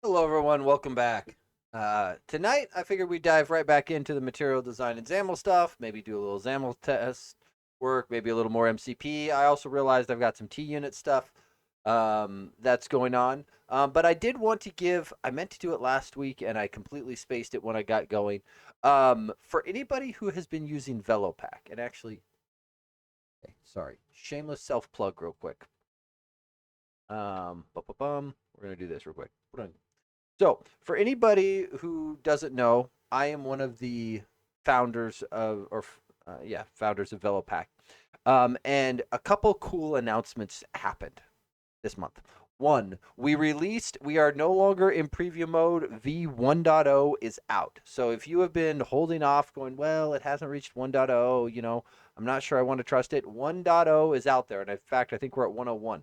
Hello, everyone. Welcome back. Tonight, I figured we'd dive right back into the material design and XAML stuff, maybe do a little XAML test work, maybe a little more MCP. I also realized I've got some T unit stuff that's going on. But I did want to I meant to do it last week and I completely spaced it when I got going. For anybody who has been using VeloPack, and actually, okay, sorry, shameless self plug real quick. We're going to do this real quick. So, for anybody who doesn't know, I am one of the founders of, founders of VeloPack. And a couple cool announcements happened this month. One, we are no longer in preview mode. V 1.0 is out. So if you have been holding off, going, well, it hasn't reached 1.0, I'm not sure I want to trust it. 1.0 is out there. And in fact, I think we're at 101.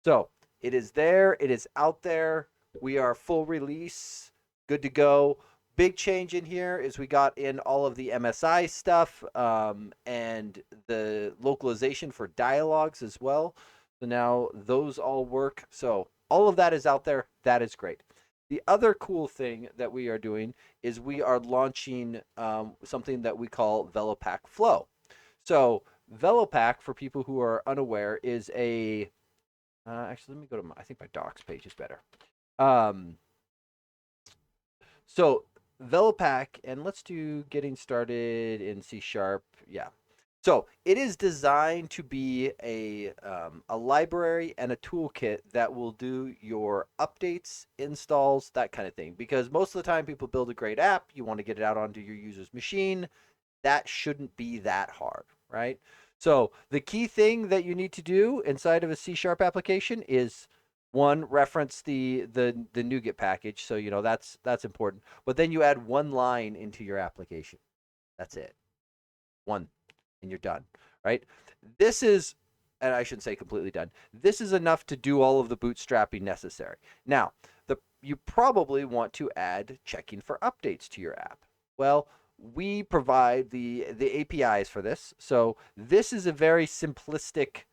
So it is there, it is out there. We are full release, good to go. Big change in here is we got in all of the MSI stuff and the localization for dialogues as well. So now those all work. So all of that is out there. That is great. The other cool thing that we are doing is we are launching something that we call VeloPack Flow. So VeloPack, for people who are unaware, is a actually, let me go to I think my docs page is better. Um, so VeloPack, and let's do getting started in C#. Yeah. So it is designed to be a library and a toolkit that will do your updates, installs, that kind of thing. Because most of the time people build a great app, you want to get it out onto your user's machine. That shouldn't be that hard, right? So the key thing that you need to do inside of a C# application is one, reference the NuGet package. So that's important. But then you add one line into your application. That's it. One, and you're done, right? This is, and I shouldn't say completely done. This is enough to do all of the bootstrapping necessary. Now, you probably want to add checking for updates to your app. Well, we provide the APIs for this. So this is a very simplistic,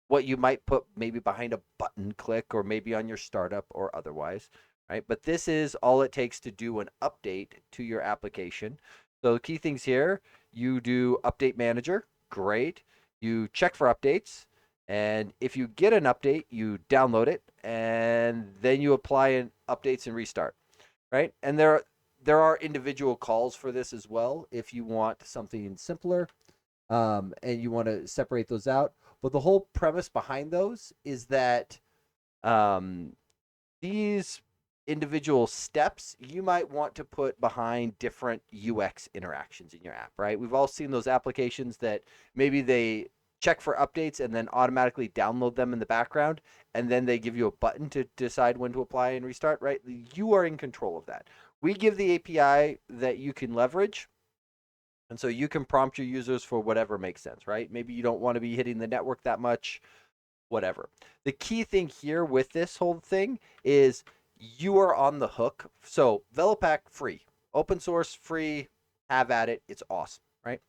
what you might put maybe behind a button click or maybe on your startup or otherwise, right? But this is all it takes to do an update to your application. So the key things here, you do update manager, great. You check for updates, and if you get an update, you download it, and then you apply updates and restart, right? And there are individual calls for this as well if you want something simpler, and you want to separate those out. But the whole premise behind those is that um, these individual steps you might want to put behind different UX interactions in your app, right? We've all seen those applications that maybe they check for updates and then automatically download them in the background, and then they give you a button to decide when to apply and restart, right? You are in control of that. We give the API that you can leverage, and so you can prompt your users for whatever makes sense, right? Maybe you don't want to be hitting the network that much, whatever. The key thing here with this whole thing is you are on the hook. So VeloPack free, open source free, have at it. It's awesome, right?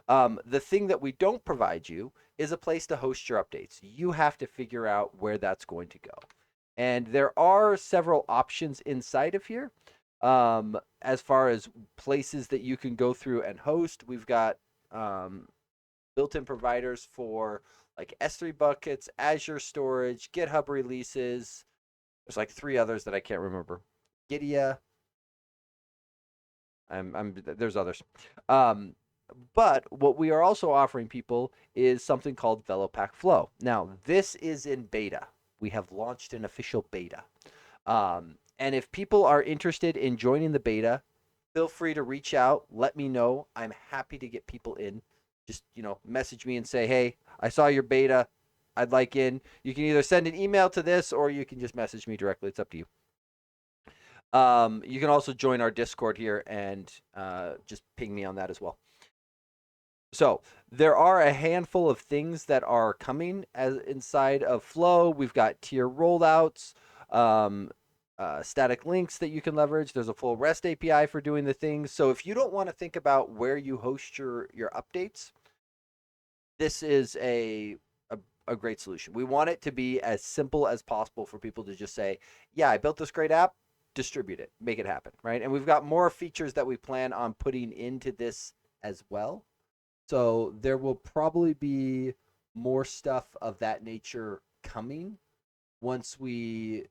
The thing that we don't provide you is a place to host your updates. You have to figure out where that's going to go. And there are several options inside of here. As far as places that you can go through and host, we've got built-in providers for like S3 buckets, Azure storage, GitHub releases. There's like three others that I can't remember. Gidia. There's others. Um, but what we are also offering people is something called VeloPack Flow. Now, this is in beta. We have launched an official beta. And if people are interested in joining the beta, feel free to reach out. Let me know. I'm happy to get people in. Just, message me and say, hey, I saw your beta. I'd like in. You can either send an email to this or you can just message me directly. It's up to you. You can also join our Discord here and just ping me on that as well. So there are a handful of things that are coming as inside of Flow. We've got tier rollouts, static links that you can leverage. There's a full REST API for doing the things. So if you don't want to think about where you host your updates, this is a great solution. We want it to be as simple as possible for people to just say, yeah, I built this great app. distribute it, make it happen, right? And we've got more features that we plan on putting into this as well. So there will probably be more stuff of that nature coming once we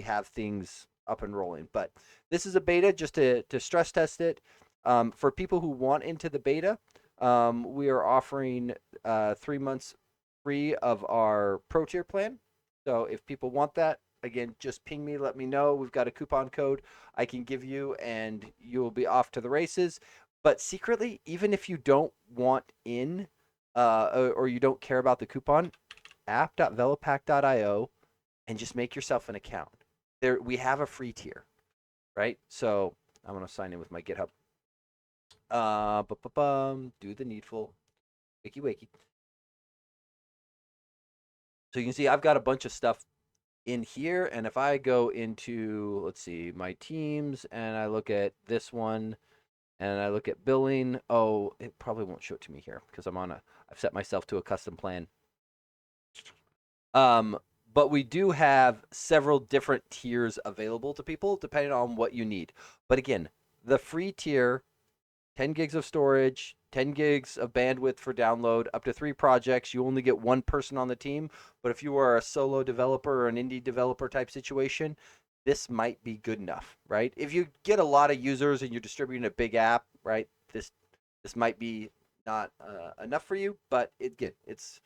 have things up and rolling. But this is a beta just to stress test it. For people who want into the beta, we are offering 3 months free of our pro tier plan. So if people want that, again, just ping me, let me know. We've got a coupon code I can give you, and you will be off to the races. But secretly, even if you don't want in, or you don't care about the coupon, app.velopack.io, and just make yourself an account. There, we have a free tier, right? So I'm gonna sign in with my GitHub. Do the needful. Wakey wakey. So you can see I've got a bunch of stuff in here, and if I go into, let's see, my teams, and I look at this one, and I look at billing, oh, it probably won't show it to me here because I've set myself to a custom plan. But we do have several different tiers available to people depending on what you need. But again, the free tier, 10 gigs of storage, 10 gigs of bandwidth for download, up to 3 projects. You only get one person on the team. But if you are a solo developer or an indie developer type situation, this might be good enough, right? If you get a lot of users and you're distributing a big app, right, this might be not enough for you, but it's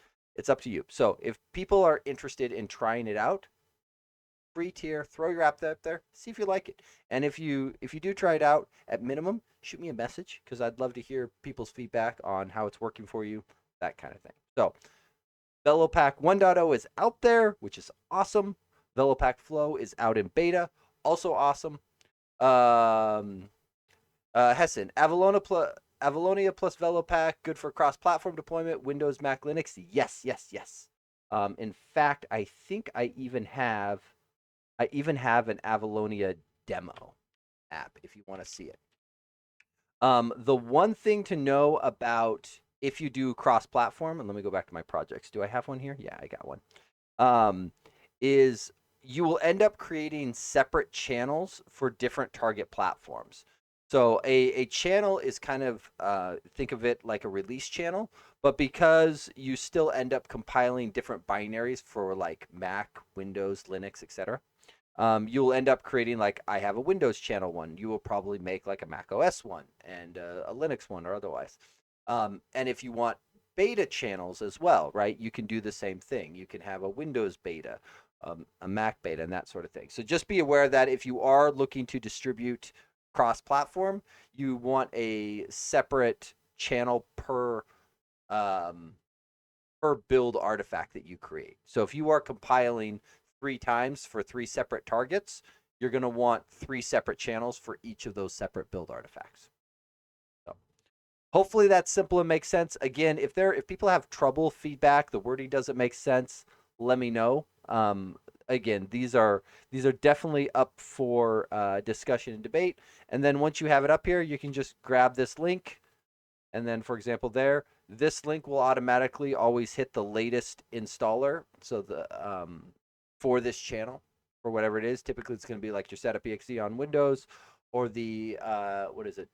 up to you. So if people are interested in trying it out, free tier, throw your app up there, see if you like it. And if you do try it out, at minimum, shoot me a message because I'd love to hear people's feedback on how it's working for you, that kind of thing. So VeloPack 1.0 is out there, which is awesome. VeloPack Flow is out in beta, also awesome. Hessen, Avalonia plus VeloPack, good for cross-platform deployment, Windows, Mac, Linux. Yes, yes, yes. In fact, I think I even have an Avalonia demo app if you want to see it. The one thing to know about if you do cross-platform, and let me go back to my projects. Do I have one here? Yeah, I got one. Is you will end up creating separate channels for different target platforms. So a channel is kind of, think of it like a release channel, but because you still end up compiling different binaries for like Mac, Windows, Linux, etc., you'll end up creating, like, I have a Windows channel one. You will probably make like a Mac OS one and a Linux one or otherwise. And if you want beta channels as well, right, you can do the same thing. You can have a Windows beta, a Mac beta, and that sort of thing. So just be aware that if you are looking to distribute cross-platform, you want a separate channel per build artifact that you create. So if you are compiling 3 times for 3 separate targets, you're going to want 3 separate channels for each of those separate build artifacts. So hopefully that's simple and makes sense. Again, if people have trouble, feedback, the wording doesn't make sense, let me know. Again, these are definitely up for discussion and debate. And then once you have it up here, you can just grab this link. And then, for example, this link will automatically always hit the latest installer. So for this channel, for whatever it is, typically it's going to be like your setup exe on Windows, or the what is it,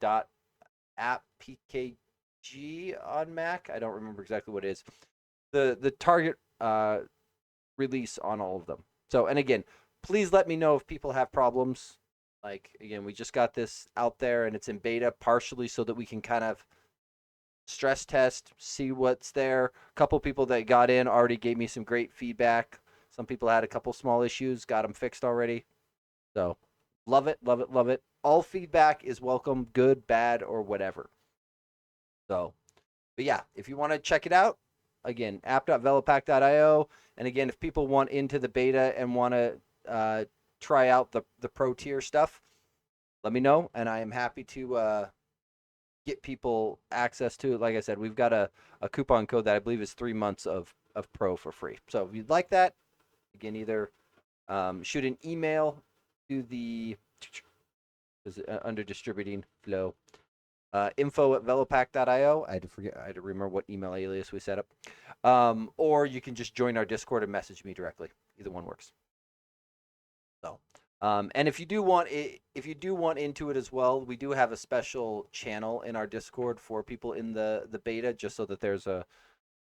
.app pkg on Mac. I don't remember exactly what it is. The target release on all of them. So, and again, please let me know if people have problems. Like, again, we just got this out there and it's in beta partially so that we can kind of stress test, see what's there. A couple people that got in already gave me some great feedback. Some people had a couple small issues, got them fixed already. So love it, love it, love it. All feedback is welcome, good, bad, or whatever. So, but yeah, if you want to check it out, again, app.velopack.io. And again, if people want into the beta and want to try out the pro tier stuff, let me know, and I am happy to get people access to it. Like I said, we've got a coupon code that I believe is 3 months of pro for free. So if you'd like that, again, either shoot an email to the under distributing flow info@velopack.io. I had to remember what email alias we set up. Or you can just join our Discord and message me directly. Either one works. So And if you do want it, if you do want into it as well, we do have a special channel in our Discord for people in the beta, just so that there's a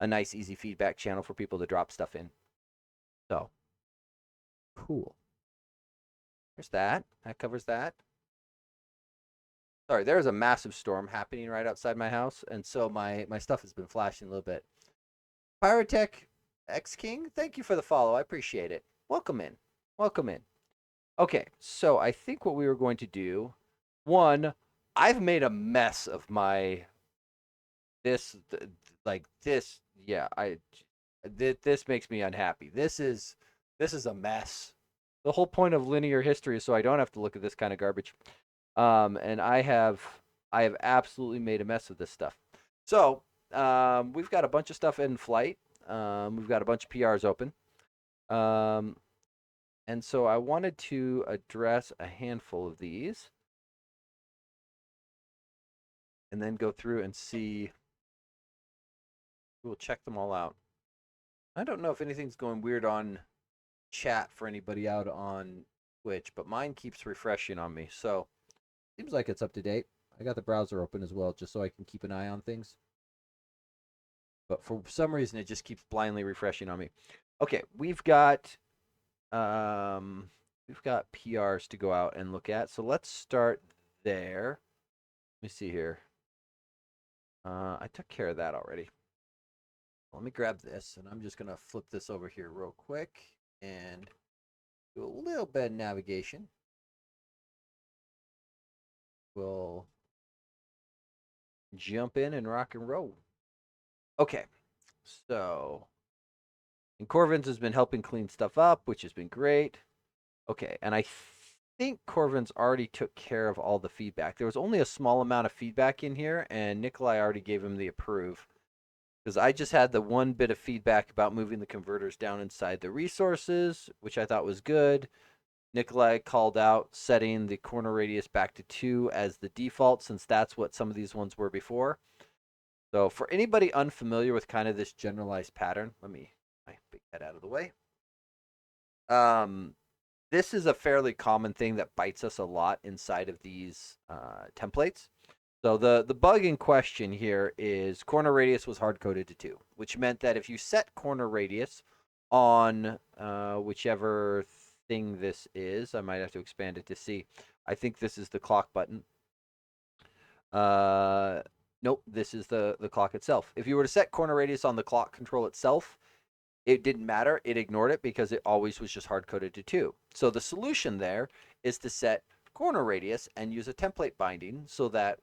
nice, easy feedback channel for people to drop stuff in. So cool. There's that. That covers that. Sorry, there's a massive storm happening right outside my house, and so my stuff has been flashing a little bit. Pyrotech X King, thank you for the follow. I appreciate it. Welcome in. Welcome in. Okay, so I think what we were going to do, one, I've made a mess of my this like this. Yeah, this makes me unhappy. This is a mess. The whole point of linear history is so I don't have to look at this kind of garbage. And I have absolutely made a mess of this stuff. So we've got a bunch of stuff in flight. We've got a bunch of PRs open. Um, and so I wanted to address a handful of these and then go through and see. We'll check them all out. I don't know if anything's going weird on chat for anybody out on Twitch, but mine keeps refreshing on me. So seems like it's up to date. I got the browser open as well, just so I can keep an eye on things. But for some reason, it just keeps blindly refreshing on me. Okay, we've got PRs to go out and look at. So let's start there. Let me see here. I took care of that already. Let me grab this, and I'm just gonna flip this over here real quick and do a little bit of navigation. We'll jump in and rock and roll. Okay, so and Corvins has been helping clean stuff up, which has been great. Okay, and I think Corvin's already took care of all the feedback. There was only a small amount of feedback in here, and Nikolai already gave him the approve. Because I just had the one bit of feedback about moving the converters down inside the resources, which I thought was good. Nikolai called out setting the corner radius back to 2 as the default, since that's what some of these ones were before. So for anybody unfamiliar with kind of this generalized pattern, let me my big head out of the way. This is a fairly common thing that bites us a lot inside of these templates. So the bug in question here is corner radius was hard coded to 2, which meant that if you set corner radius on whichever thing this is, I might have to expand it to see. I think this is the clock button. Nope, this is the clock itself. If you were to set corner radius on the clock control itself, it didn't matter. It ignored it because it always was just hard coded to 2. So the solution there is to set corner radius and use a template binding so that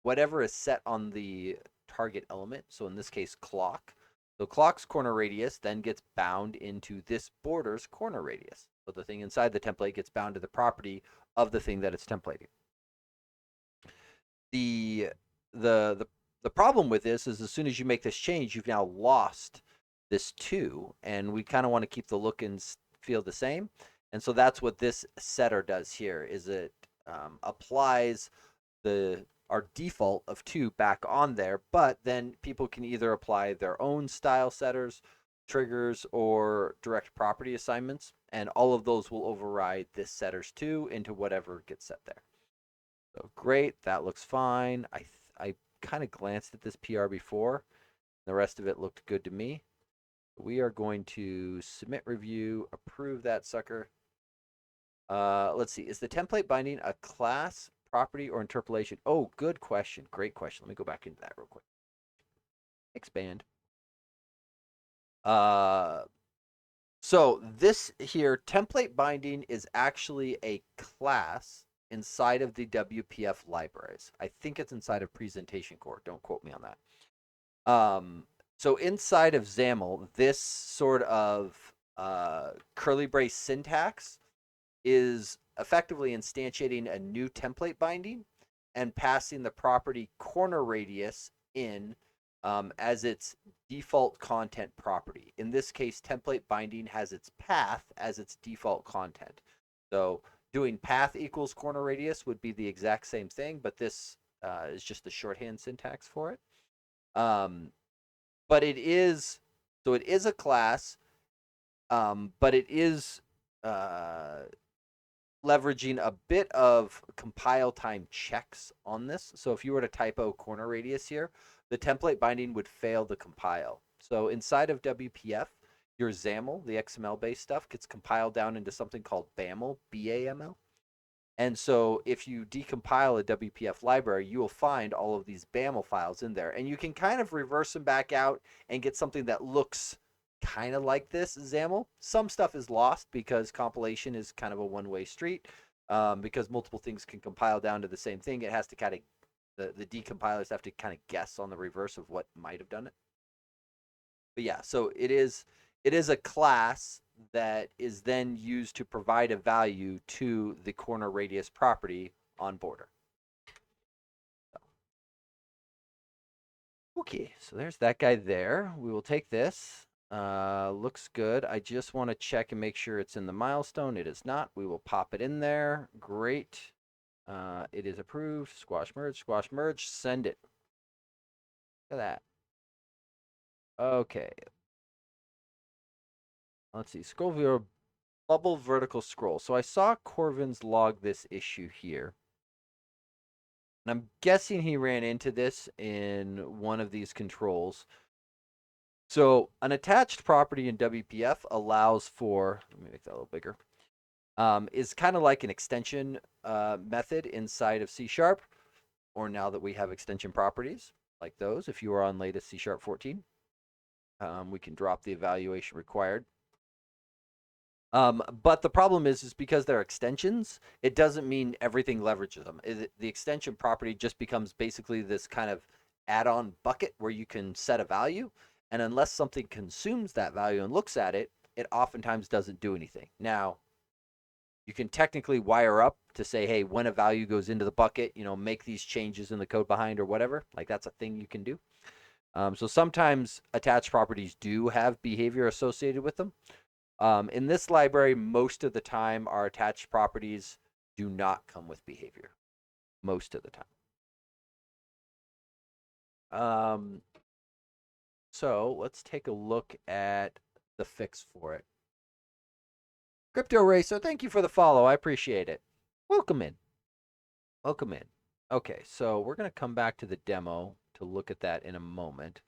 whatever is set on the target element, so in this case clock, so clock's corner radius then gets bound into this border's corner radius. So the thing inside the template gets bound to the property of the thing that it's templating. The the problem with this is as soon as you make this change, you've now lost this 2, and we kind of want to keep the look and feel the same. And so that's what this setter does here, is it applies our default of 2 back on there, but then people can either apply their own style setters, triggers, or direct property assignments, and all of those will override this setters 2 into whatever gets set there. So great, that looks fine. I kind of glanced at this PR before. The rest of it looked good to me. We are going to submit review, approve that sucker. Let's see. Is the template binding a class, property, or interpolation? Oh, good question. Great question. Let me go back into that real quick. Expand. So this here, template binding is actually a class inside of the WPF libraries. I think it's inside of Presentation Core. Don't quote me on that. So inside of XAML, this sort of curly brace syntax is effectively instantiating a new template binding and passing the property corner radius in as its default content property. In this case, template binding has its path as its default content. So doing path equals corner radius would be the exact same thing, but this is just the shorthand syntax for it. But it is a class, but it is uh, leveraging a bit of compile time checks on this. So if you were to typo corner radius here, the template binding would fail the compile. So inside of WPF, your XAML, the XML based stuff, gets compiled down into something called BAML, BAML. And so if you decompile a WPF library, you will find all of these BAML files in there. And you can kind of reverse them back out and get something that looks kind of like this XAML. Some stuff is lost because compilation is kind of a one-way street. Because multiple things can compile down to the same thing, it has to kind of, the decompilers have to kind of guess on the reverse of what might have done it. But yeah, so it is a class that is then used to provide a value to the corner radius property on border. Okay, so there's that guy there. We will take this. Looks good. I just want to check and make sure it's in the milestone. It is not. We will pop it in there. Great. It is approved. Squash merge, send it. Look at that. Okay. Let's see. Scroll viewer, bubble vertical scroll. So I saw Corvin's log this issue here. And I'm guessing he ran into this in one of these controls. So an attached property in WPF allows for, let me make that a little bigger, is kind of like an extension method inside of C#, or now that we have extension properties like those, if you are on latest C# 14, we can drop the evaluation required. But the problem is because they're extensions, it doesn't mean everything leverages them. The extension property just becomes basically this kind of add-on bucket where you can set a value, and unless something consumes that value and looks at it, it oftentimes doesn't do anything. Now, you can technically wire up to say, hey, when a value goes into the bucket, make these changes in the code behind or whatever. Like that's a thing you can do. So sometimes attached properties do have behavior associated with them. In this library, most of the time, our attached properties do not come with behavior. Most of the time. So let's take a look at the fix for it. Crypto Racer, thank you for the follow. I appreciate it. Welcome in. Welcome in. Okay, so we're going to come back to the demo to look at that in a moment.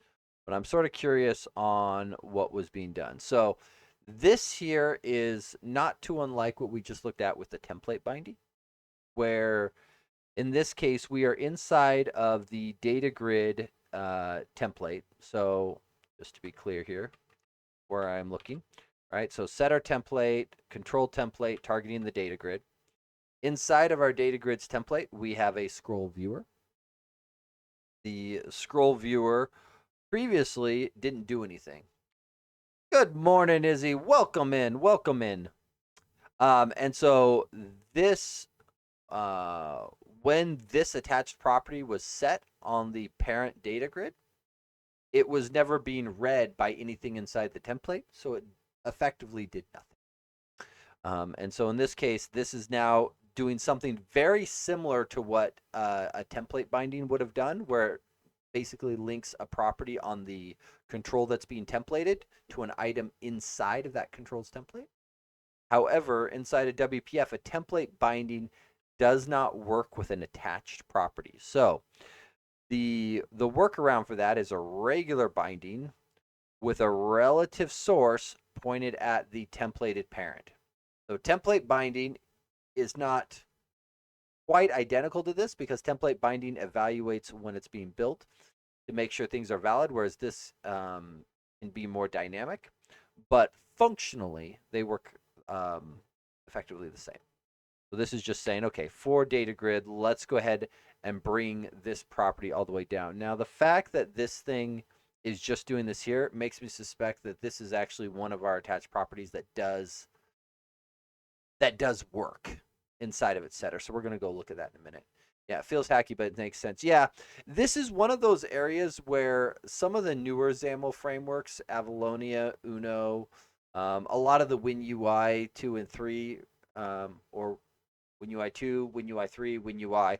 But I'm sort of curious on what was being done. So this here is not too unlike what we just looked at with the template binding, where in this case we are inside of the data grid template. So just to be clear here, where I'm looking, right? So set our template, control template, targeting the data grid. Inside of our data grids template, we have a scroll viewer. The scroll viewer previously didn't do anything. Good morning, Izzy. Welcome in. Welcome in. And so this, when this attached property was set on the parent data grid, it was never being read by anything inside the template, so it effectively did nothing. And so in this case, this is now doing something very similar to what a template binding would have done, where it basically links a property on the control that's being templated to an item inside of that control's template. However, inside of WPF, a template binding does not work with an attached property. So the workaround for that is a regular binding with a relative source pointed at the templated parent. So template binding is not quite identical to this because template binding evaluates when it's being built to make sure things are valid, whereas this can be more dynamic. But functionally, they work effectively the same. So this is just saying, okay, for data grid, let's go ahead and bring this property all the way down. Now, the fact that this thing is just doing this here makes me suspect that this is actually one of our attached properties that does work inside of its setter. So we're going to go look at that in a minute. Yeah, it feels hacky, but it makes sense. Yeah, this is one of those areas where some of the newer XAML frameworks, Avalonia, Uno, a lot of the WinUI 2 and 3, or WinUI 2, WinUI 3, WinUI,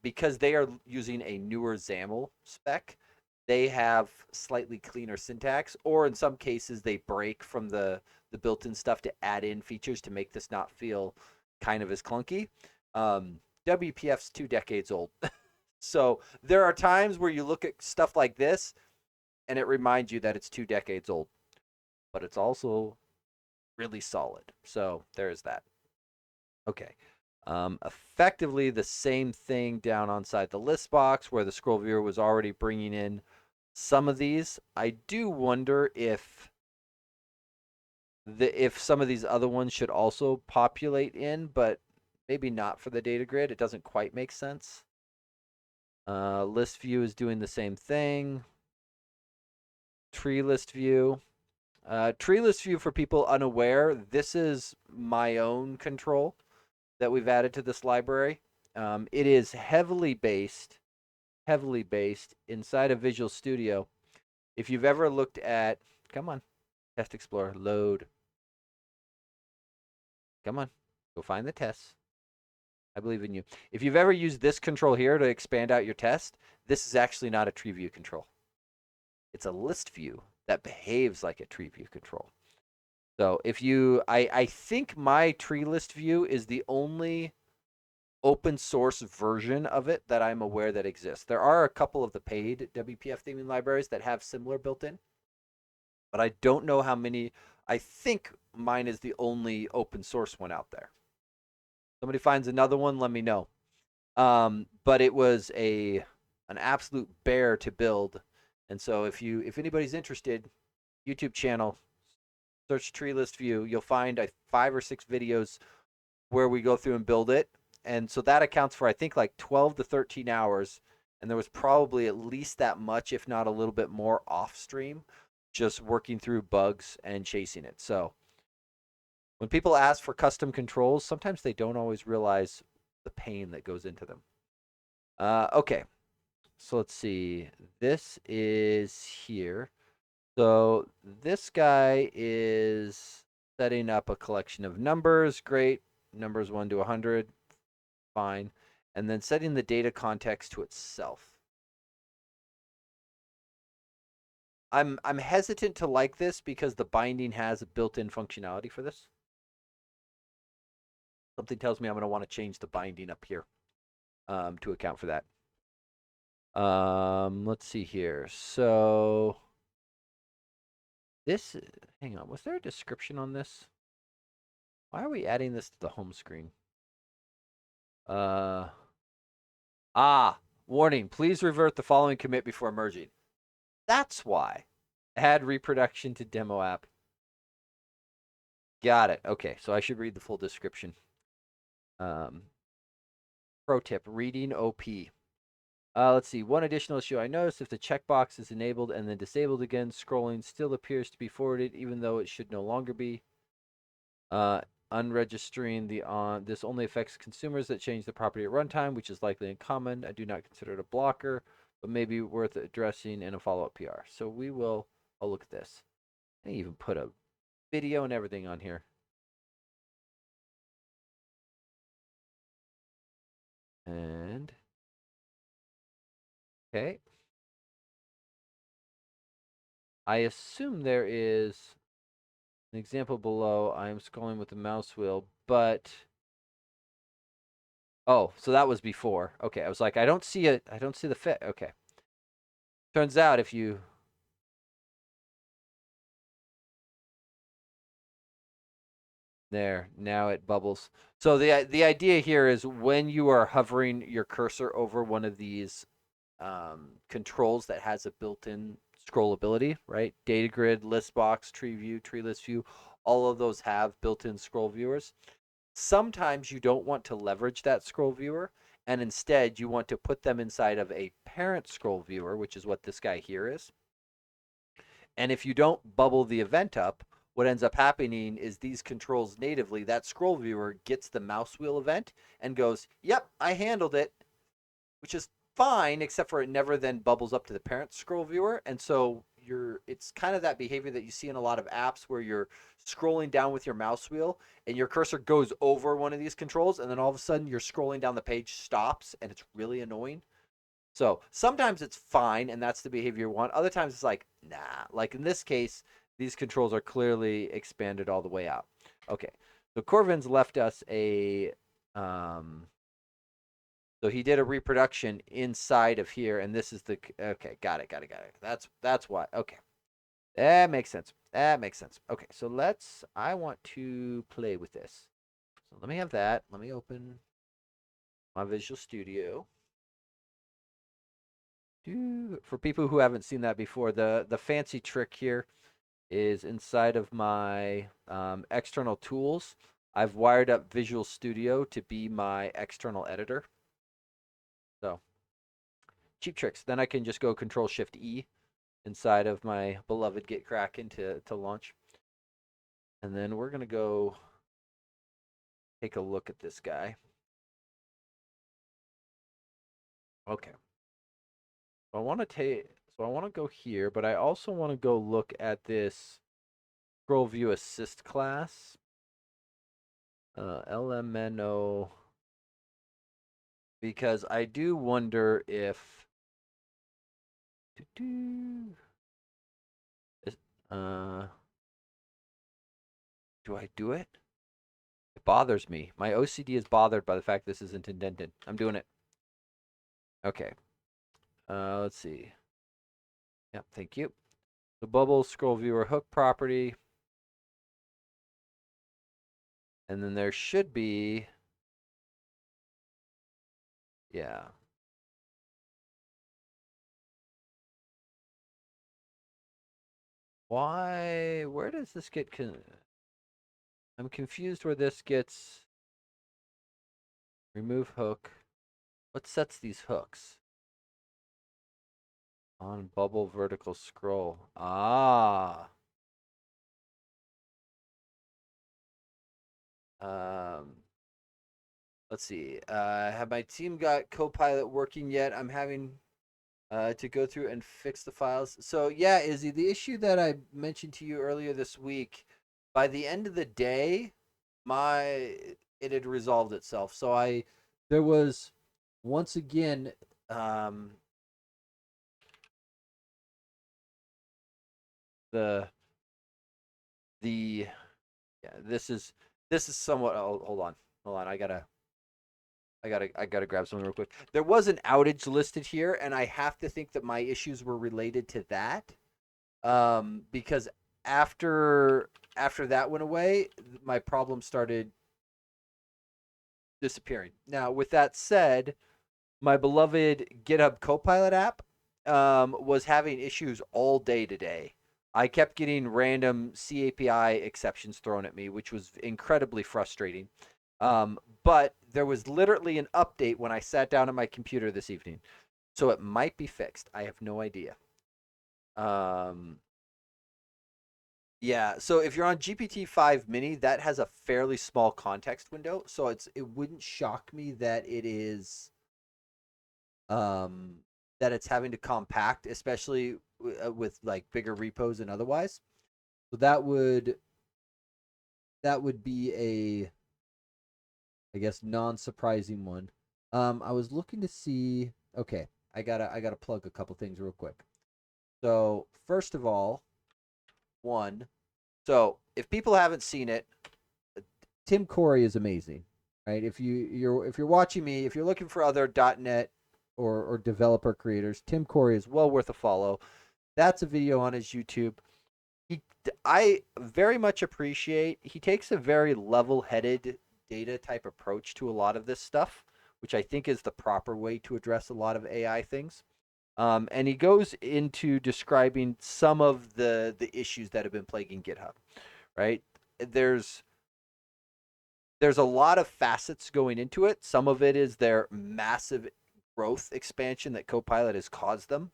because they are using a newer XAML spec, they have slightly cleaner syntax, or in some cases they break from the the built-in stuff to add in features to make this not feel kind of as clunky. WPF's 2 decades old. So there are times where you look at stuff like this and it reminds you that it's 2 decades old, but it's also really solid. So there's that. Okay. Effectively the same thing down on side the list box where the scroll viewer was already bringing in some of these. I do wonder if some of these other ones should also populate in, but maybe not for the data grid. It doesn't quite make sense. List view is doing the same thing. Tree list view. Tree list view, for people unaware, this is my own control that we've added to this library. It is heavily based inside of Visual Studio. If you've ever looked at, come on, Test Explorer, load. Come on, go find the tests. I believe in you. If you've ever used this control here to expand out your test, this is actually not a tree view control. It's a list view that behaves like a tree view control. So if you, I think my tree list view is the only open source version of it that I'm aware that exists. There are a couple of the paid WPF theming libraries that have similar built in, but I don't know how many. I think mine is the only open source one out there. Somebody finds another one, let me know. But it was an absolute bear to build. And so if anybody's interested, YouTube channel, search tree list view, you'll find 5 or 6 videos where we go through and build it. And so that accounts for, I think, like 12 to 13 hours. And there was probably at least that much, if not a little bit more, off stream, just working through bugs and chasing it. So when people ask for custom controls, sometimes they don't always realize the pain that goes into them. Okay, so let's see. This is here. So this guy is setting up a collection of numbers. Great. Numbers 1 to 100. Fine. And then setting the data context to itself. I'm hesitant to like this because the binding has a built-in functionality for this. Something tells me I'm going to want to change the binding up here to account for that. Let's see here. So this, hang on, was there a description on this? Why are we adding this to the home screen? Warning, please revert the following commit before merging. That's why. Add reproduction to demo app. Got it. Okay, so I should read the full description. Pro tip, reading OP. Let's see. One additional issue I noticed: if the checkbox is enabled and then disabled again, scrolling still appears to be forwarded, even though it should no longer be. Unregistering the on. This only affects consumers that change the property at runtime, which is likely uncommon. I do not consider it a blocker, but maybe worth addressing in a follow-up PR. So we will. I'll look at this. I even put a video and everything on here. And okay. I assume there is an example below. I am scrolling with the mouse wheel, but oh, so that was before. Okay, I was like, I don't see it. I don't see the fit. Okay. Turns out if you there, now it bubbles. So the idea here is when you are hovering your cursor over one of these controls that has a built-in scrollability, right? Data grid, list box, tree view, tree list view, all of those have built-in scroll viewers. Sometimes you don't want to leverage that scroll viewer, and instead you want to put them inside of a parent scroll viewer, which is what this guy here is. And if you don't bubble the event up, what ends up happening is these controls natively, that scroll viewer gets the mouse wheel event and goes, yep, I handled it, which is fine, except for it never then bubbles up to the parent scroll viewer. And so it's kind of that behavior that you see in a lot of apps where you're scrolling down with your mouse wheel and your cursor goes over one of these controls, and then all of a sudden you're scrolling down the page, stops, and it's really annoying. So sometimes it's fine, and that's the behavior you want. Other times it's like, nah. Like in this case, these controls are clearly expanded all the way out. Okay, so Corvin's left us a, so he did a reproduction inside of here, and this is the, okay, got it. That's why. Okay, that makes sense. That makes sense. Okay, so I want to play with this. So let me have that. Let me open my Visual Studio. For people who haven't seen that before, the fancy trick here is inside of my external tools. I've wired up Visual Studio to be my external editor. So cheap tricks. Then I can just go Control Shift E inside of my beloved Git Kraken to launch. And then we're gonna go take a look at this guy. Okay. So I want to go here, but I also want to go look at this scroll view assist class. LMNO, because I do wonder if uh do I do it? It bothers me. My OCD is bothered by the fact this isn't indented. I'm doing it. Okay. Let's see. Yep, thank you. The bubble scroll viewer hook property. And then there should be, yeah. Where does this get, I'm confused where this gets, remove hook. What sets these hooks? On bubble vertical scroll. Ah. Let's see. Have my team got Copilot working yet? I'm having to go through and fix the files. So yeah, Izzy, the issue that I mentioned to you earlier this week, by the end of the day, it had resolved itself. So there was once again the the yeah, this is somewhat, oh, hold on, I gotta grab something real quick. There was an outage listed here, and I have to think that my issues were related to that. Because after that went away, my problem started disappearing. Now, with that said, my beloved GitHub Copilot app was having issues all day today. I kept getting random CAPI exceptions thrown at me, which was incredibly frustrating. But there was literally an update when I sat down at my computer this evening. So it might be fixed. I have no idea. Um, yeah, so if you're on GPT-5 Mini, that has a fairly small context window, so it wouldn't shock me um that it's having to compact, especially with like bigger repos and otherwise. So that would be a, I guess, non-surprising one. I was looking to see. Okay, I gotta plug a couple things real quick. So first of all, one. So if people haven't seen it, Tim Corey is amazing, right? If you're watching me, if you're looking for other .NET or developer creators, Tim Corey is well worth a follow. That's a video on his YouTube. He I very much appreciate, he takes a very level-headed data type approach to a lot of this stuff, which I think is the proper way to address a lot of AI things. And he goes into describing some of the issues that have been plaguing GitHub, right? There's there's a lot of facets going into it. Some of it is their massive growth expansion that Copilot has caused them,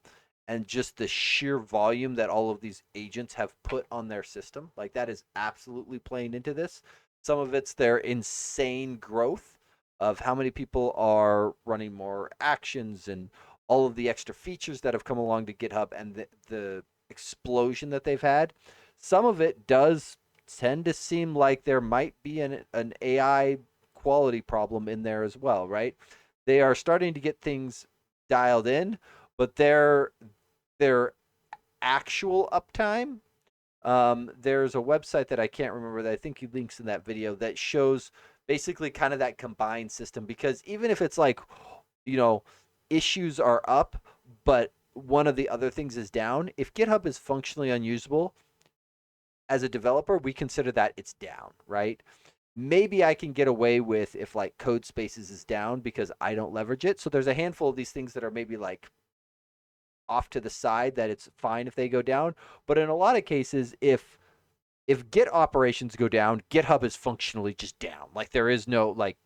and just the sheer volume that all of these agents have put on their system. Like, that is absolutely playing into this. Some of it's their insane growth of how many people are running more actions and all of the extra features that have come along to GitHub, and the explosion that they've had. Some of it does tend to seem like there might be an AI quality problem in there as well, right? They are starting to get things dialed in, but their actual uptime There's a website that I can't remember that I think he links in that video that shows basically kind of that combined system because even if it's like, you know, issues are up, but one of the other things is down, if GitHub is functionally unusable as a developer, we consider that it's down, right? Maybe I can get away with if like code spaces is down because I don't leverage it. So there's a handful of these things that are maybe like off to the side that it's fine if they go down. But in a lot of cases, if Git operations go down, GitHub is functionally just down. Like there is no like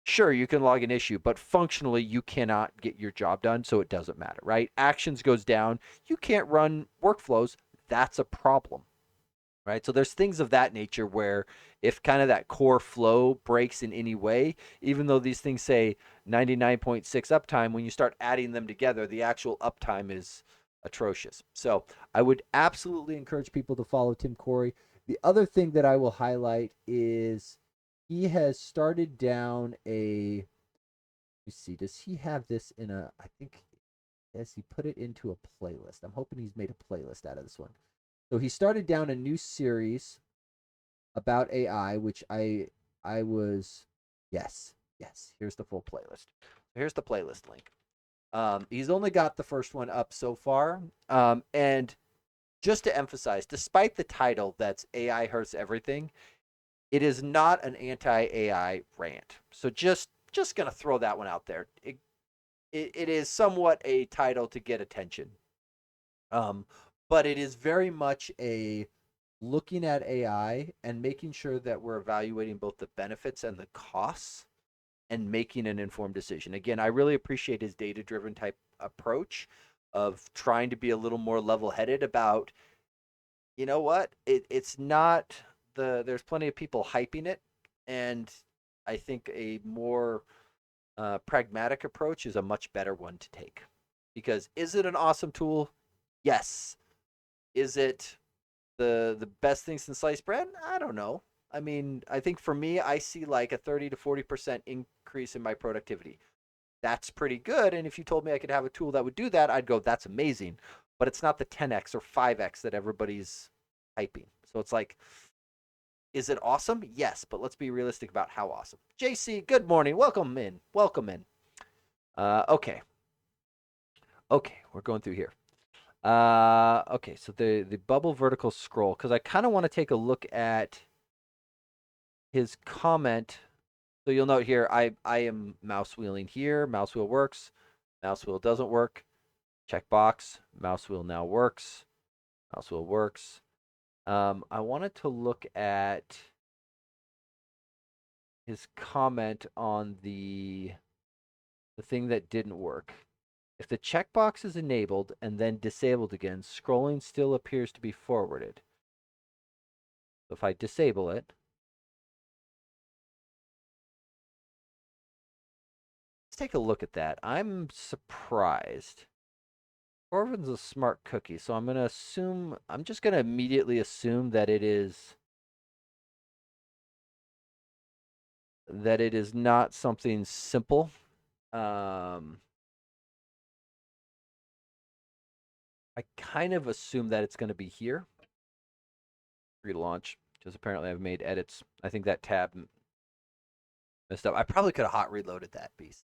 sure you can log an issue, but functionally you cannot get your job done, so it doesn't matter, right? Actions goes down, you can't run workflows, that's a problem. Right? So there's things of that nature where if kind of that core flow breaks in any way, even though these things say 99.6 uptime, when you start adding them together, the actual uptime is atrocious. So I would absolutely encourage people to follow Tim Corey. The other thing that I will highlight is he has started down a, let me see, does he have this in a, I think, yes, he put it into a playlist. I'm hoping he's made a playlist out of this one. So he started down a new series about AI, which I was yes. Here's the full playlist. Here's the playlist link. He's only got the first one up so far, and just to emphasize, despite the title that's AI hurts everything, it is not an anti-AI rant. So just gonna throw that one out there. It is somewhat a title to get attention, um, but it is very much a looking at AI and making sure that we're evaluating both the benefits and the costs and making an informed decision. Again, I really appreciate his data driven type approach of trying to be a little more level headed about, you know what, it's not there's plenty of people hyping it. And I think a more pragmatic approach is a much better one to take. Because is it an awesome tool? Yes. Is it the best thing since sliced bread? I don't know. I mean, I think for me, I see like a 30 to 40% increase in my productivity. That's pretty good. And if you told me I could have a tool that would do that, I'd go, that's amazing. But it's not the 10x or 5x that everybody's hyping. So it's like, is it awesome? Yes, but let's be realistic about how awesome. JC, good morning. Welcome in. Welcome in. Okay. Okay, we're going through here. Okay, so the bubble vertical scroll, because I kind of want to take a look at his comment. So you'll note here, I am mouse wheeling here. Mouse wheel works. Mouse wheel doesn't work. Checkbox. Mouse wheel now works. Mouse wheel works. I wanted to look at his comment on the thing that didn't work. If the checkbox is enabled and then disabled again, scrolling still appears to be forwarded. So if I disable it, let's take a look at that. I'm surprised. Orvin's a smart cookie, so I'm just gonna immediately assume that it is not something simple. I kind of assume that it's gonna be here. Relaunch, because apparently I've made edits. I think that tab messed up. I probably could have hot reloaded that beast.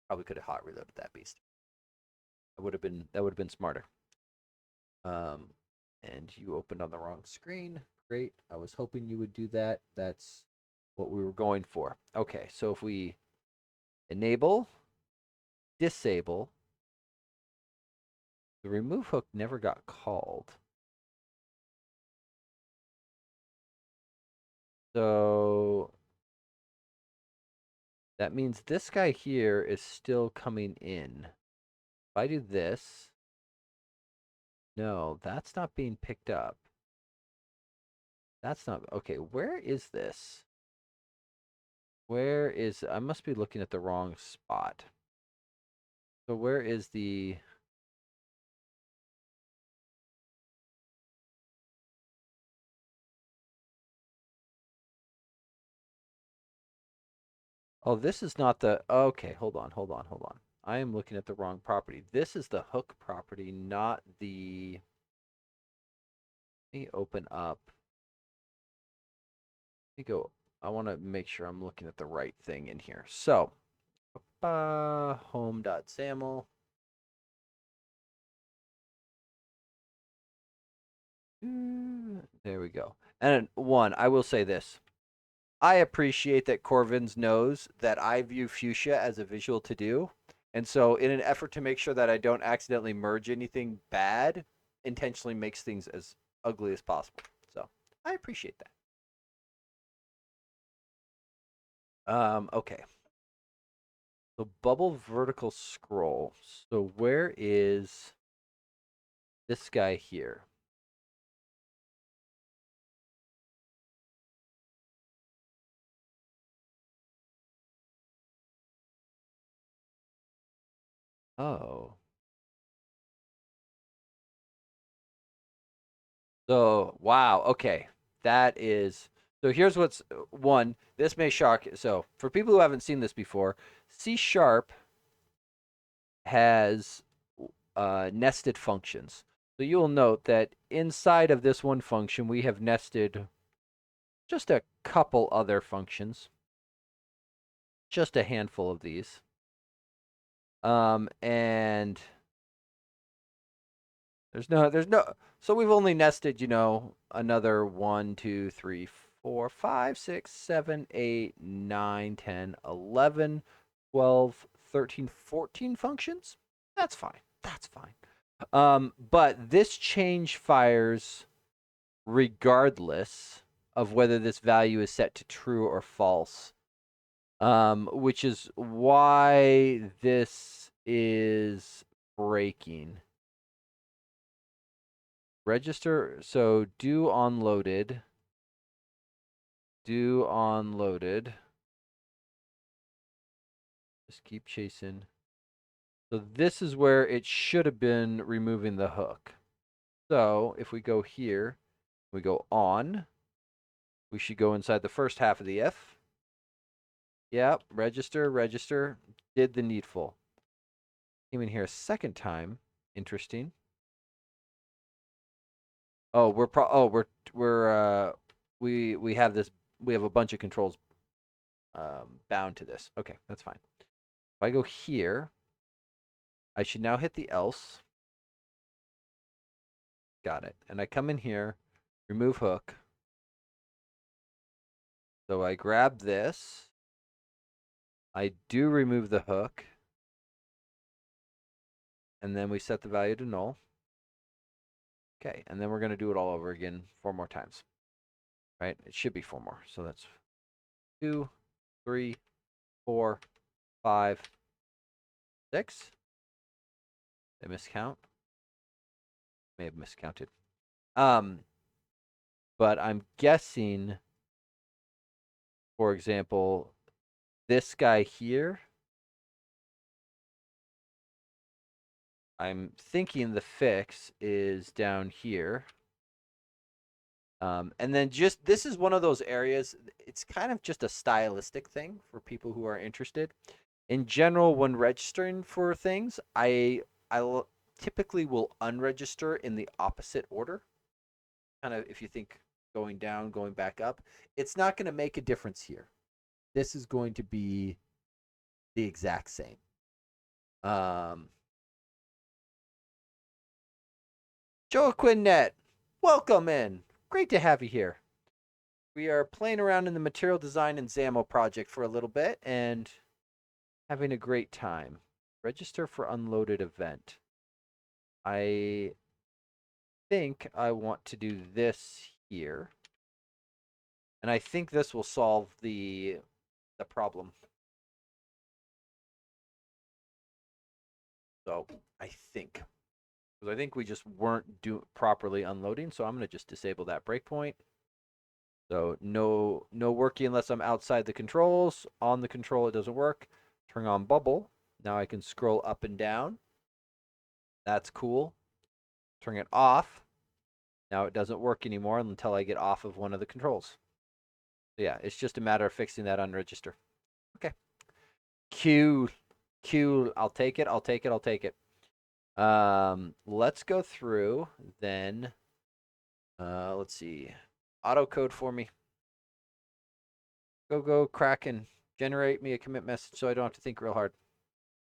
Probably could have hot reloaded that beast. That would have been smarter. Um, and you opened on the wrong screen. Great. I was hoping you would do that. That's what we were going for. Okay, so if we enable, disable, the remove hook never got called. So that means this guy here is still coming in. If I do this, no, that's not being picked up. That's not, okay, where is this? Where is, I must be looking at the wrong spot. So where is the, oh, this is not the, okay, hold on. I am looking at the wrong property. This is the hook property, not the, me open up. Let me go. I want to make sure I'm looking at the right thing in here. So, home.xaml. There we go. And one, I will say this. I appreciate that Corvins knows that I view Fuchsia as a visual to do. And so, in an effort to make sure that I don't accidentally merge anything bad, intentionally makes things as ugly as possible. So, I appreciate that. Okay. So, bubble vertical scroll. So, where is this guy here? Oh. So, wow. Okay. That is. So, here's what's one. This may shock. So, for people who haven't seen this before, C sharp has nested functions. So, you'll note that inside of this one function, we have nested just a couple other functions, just a handful of these. And there's no, so we've only nested, another 1, 2, 3, 4, 5, 6, 7, 8, 9, 10, 11, 12, 13, 14 functions. That's fine. That's fine. But this change fires regardless of whether this value is set to true or false. Which is why this is breaking. Register, so do onloaded. Just keep chasing. So this is where it should have been removing the hook. So if we go here, we go on. We should go inside the first half of the if. Yep, register, did the needful. Came in here a second time. Interesting. Oh, we have this. We have a bunch of controls bound to this. Okay, that's fine. If I go here, I should now hit the else. Got it. And I come in here, remove hook. So I grab this. I do remove the hook. And then we set the value to null. Okay, and then we're going to do it all over again 4 more times. Right? It should be 4 more. So that's 2, 3, 4, 5, 6. Did I miscount? May have miscounted. But I'm guessing, for example, this guy here, I'm thinking the fix is down here. And then just, this is one of those areas, it's kind of just a stylistic thing for people who are interested. In general, when registering for things, I typically will unregister in the opposite order. Kind of, if you think going down, going back up, it's not going to make a difference here. This is going to be the exact same. Joaquin Net, welcome in. Great to have you here. We are playing around in the material design and XAML project for a little bit and having a great time. Register for unloaded event. I think I want to do this here. And I think this will solve the problem. So I think. Because I think we just weren't properly unloading. So I'm going to just disable that breakpoint. So no working unless I'm outside the controls. On the control, it doesn't work. Turn on bubble. Now I can scroll up and down. That's cool. Turn it off. Now it doesn't work anymore until I get off of one of the controls. So yeah, it's just a matter of fixing that unregister. Okay. Cool. I'll take it. Let's go through then Let's see. Auto code for me. Go, Kraken. Generate me a commit message so I don't have to think real hard.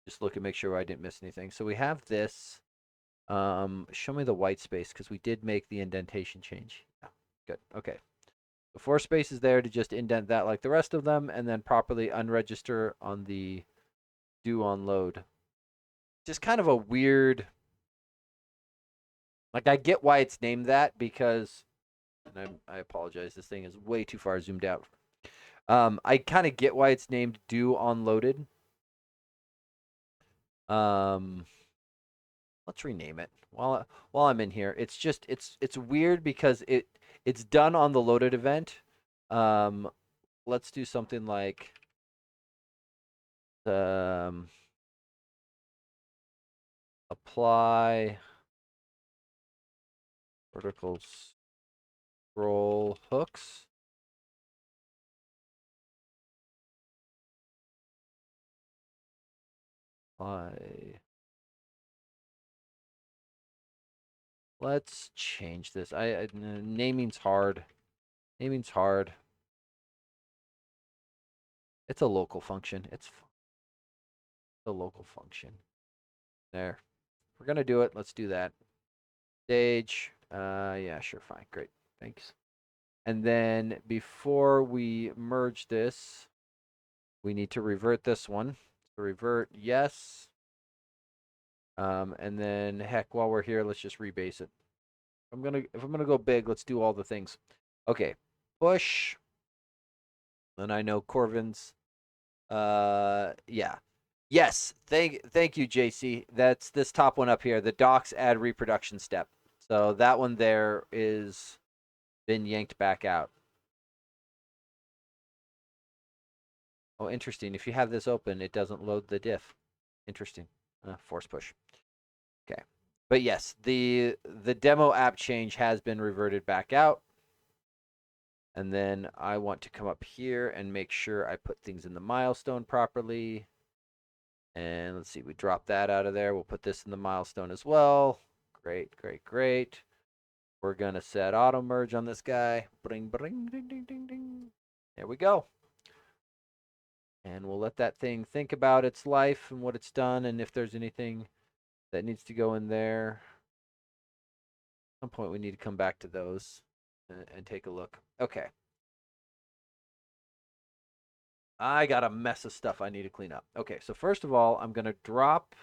Just look and make sure I didn't miss anything. So we have this. Show me the white space because we did make the indentation change. Yeah, good. Okay. The 4 space is there to just indent that like the rest of them and then properly unregister on the do on load. Just kind of a weird, like I get why it's named that because, and I apologize, this thing is way too far zoomed out. I kind of get why it's named do on loaded. Um, let's rename it while I'm in here. It's just it's weird because it's done on the loaded event. Um, let's do something like apply vertical scroll hooks. Apply. Let's change this. Naming's hard. Naming's hard. It's a local function. It's a local function. There. We're gonna do it. Let's do that. Stage. Yeah, sure, fine, great, thanks. And then before we merge this, we need to revert this one. So revert, yes. And then heck, while we're here, let's just rebase it. If I'm gonna go big, let's do all the things. Okay, push. And I know Corvin's. Yeah. Yes. Thank you, JC. That's this top one up here. The docs add reproduction step. So that one there is been yanked back out. Oh, interesting. If you have this open, it doesn't load the diff. Interesting. Force push. Okay. But yes, the demo app change has been reverted back out. And then I want to come up here and make sure I put things in the milestone properly. And let's see, we drop that out of there. We'll put this in the milestone as well. Great, great, great. We're going to set auto merge on this guy. Bring, bring, ding, ding, ding, ding. There we go. And we'll let that thing think about its life and what it's done and if there's anything that needs to go in there. At some point we need to come back to those and take a look. Okay. I got a mess of stuff I need to clean up. Okay, so first of all, I'm going to drop.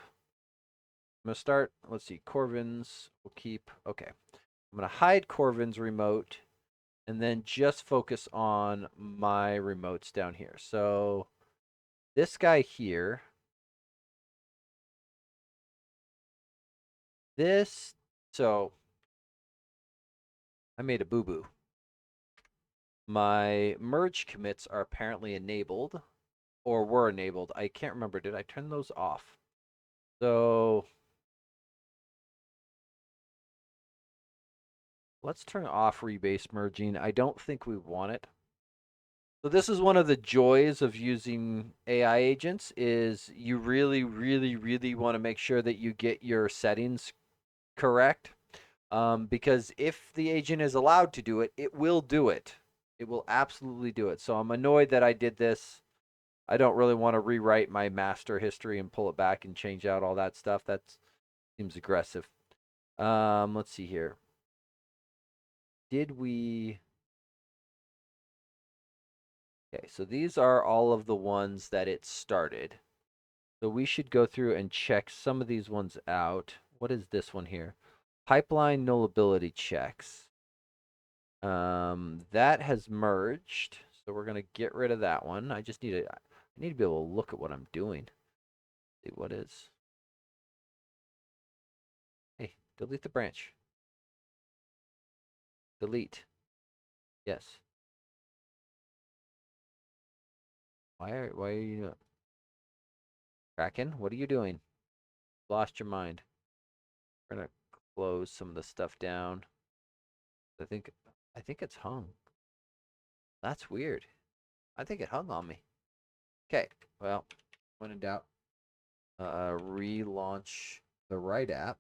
I'm going to start. Let's see. Corvin's. We'll keep. Okay. I'm going to hide Corvin's remote and then just focus on my remotes down here. So this guy here. This. So I made a boo-boo. My merge commits are apparently enabled or were enabled. I can't remember. Did I turn those off? So let's turn off rebase merging. I don't think we want it. So this is one of the joys of using AI agents is you really, really, really want to make sure that you get your settings correct. Because if the agent is allowed to do it, it will do it. It will absolutely do it. So I'm annoyed that I did this. I don't really want to rewrite my master history and pull it back and change out all that stuff. That seems aggressive. Let's see here. Did we? Okay, so these are all of the ones that it started. So we should go through and check some of these ones out. What is this one here? Pipeline nullability checks. That has merged. So we're gonna get rid of that one. I need to be able to look at what I'm doing. See what is. Hey, delete the branch. Delete. Yes. Why are you Kraken? What are you doing? Lost your mind. We're gonna close some of the stuff down. I think it's hung. That's weird. I think it hung on me. Okay. Well, when in doubt, relaunch the right app.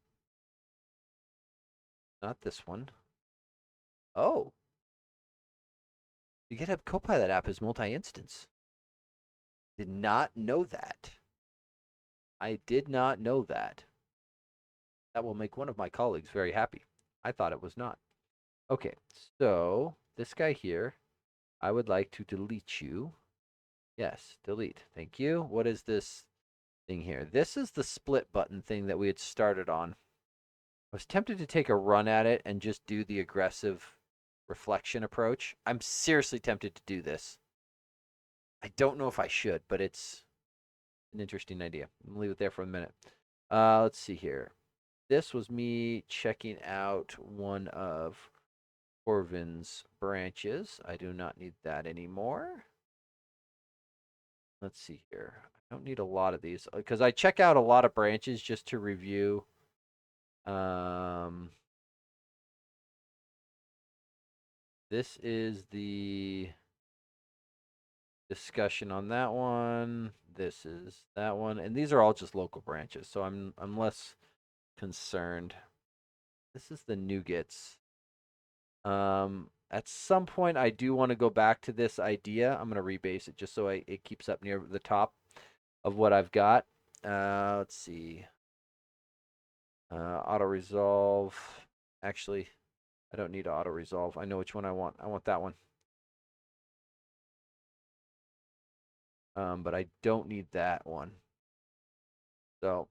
Not this one. Oh, the GitHub Copilot app is multi-instance. Did not know that. I did not know that. That will make one of my colleagues very happy. I thought it was not. Okay, so this guy here, I would like to delete you. Yes, delete. Thank you. What is this thing here? This is the split button thing that we had started on. I was tempted to take a run at it and just do the aggressive reflection approach. I'm seriously tempted to do this. I don't know if I should, but it's an interesting idea. I'm gonna leave it there for a minute. Let's see here. This was me checking out one of Corvin's branches. I do not need that anymore. Let's see here. I don't need a lot of these because I check out a lot of branches just to review. This is the discussion on that one. This is that one, and these are all just local branches, so I'm less concerned. This is the NuGets. At some point, I do want to go back to this idea. I'm gonna rebase it just so it keeps up near the top of what I've got. Let's see. Auto resolve. Actually, I don't need auto resolve. I know which one I want. I want that one. But I don't need that one. So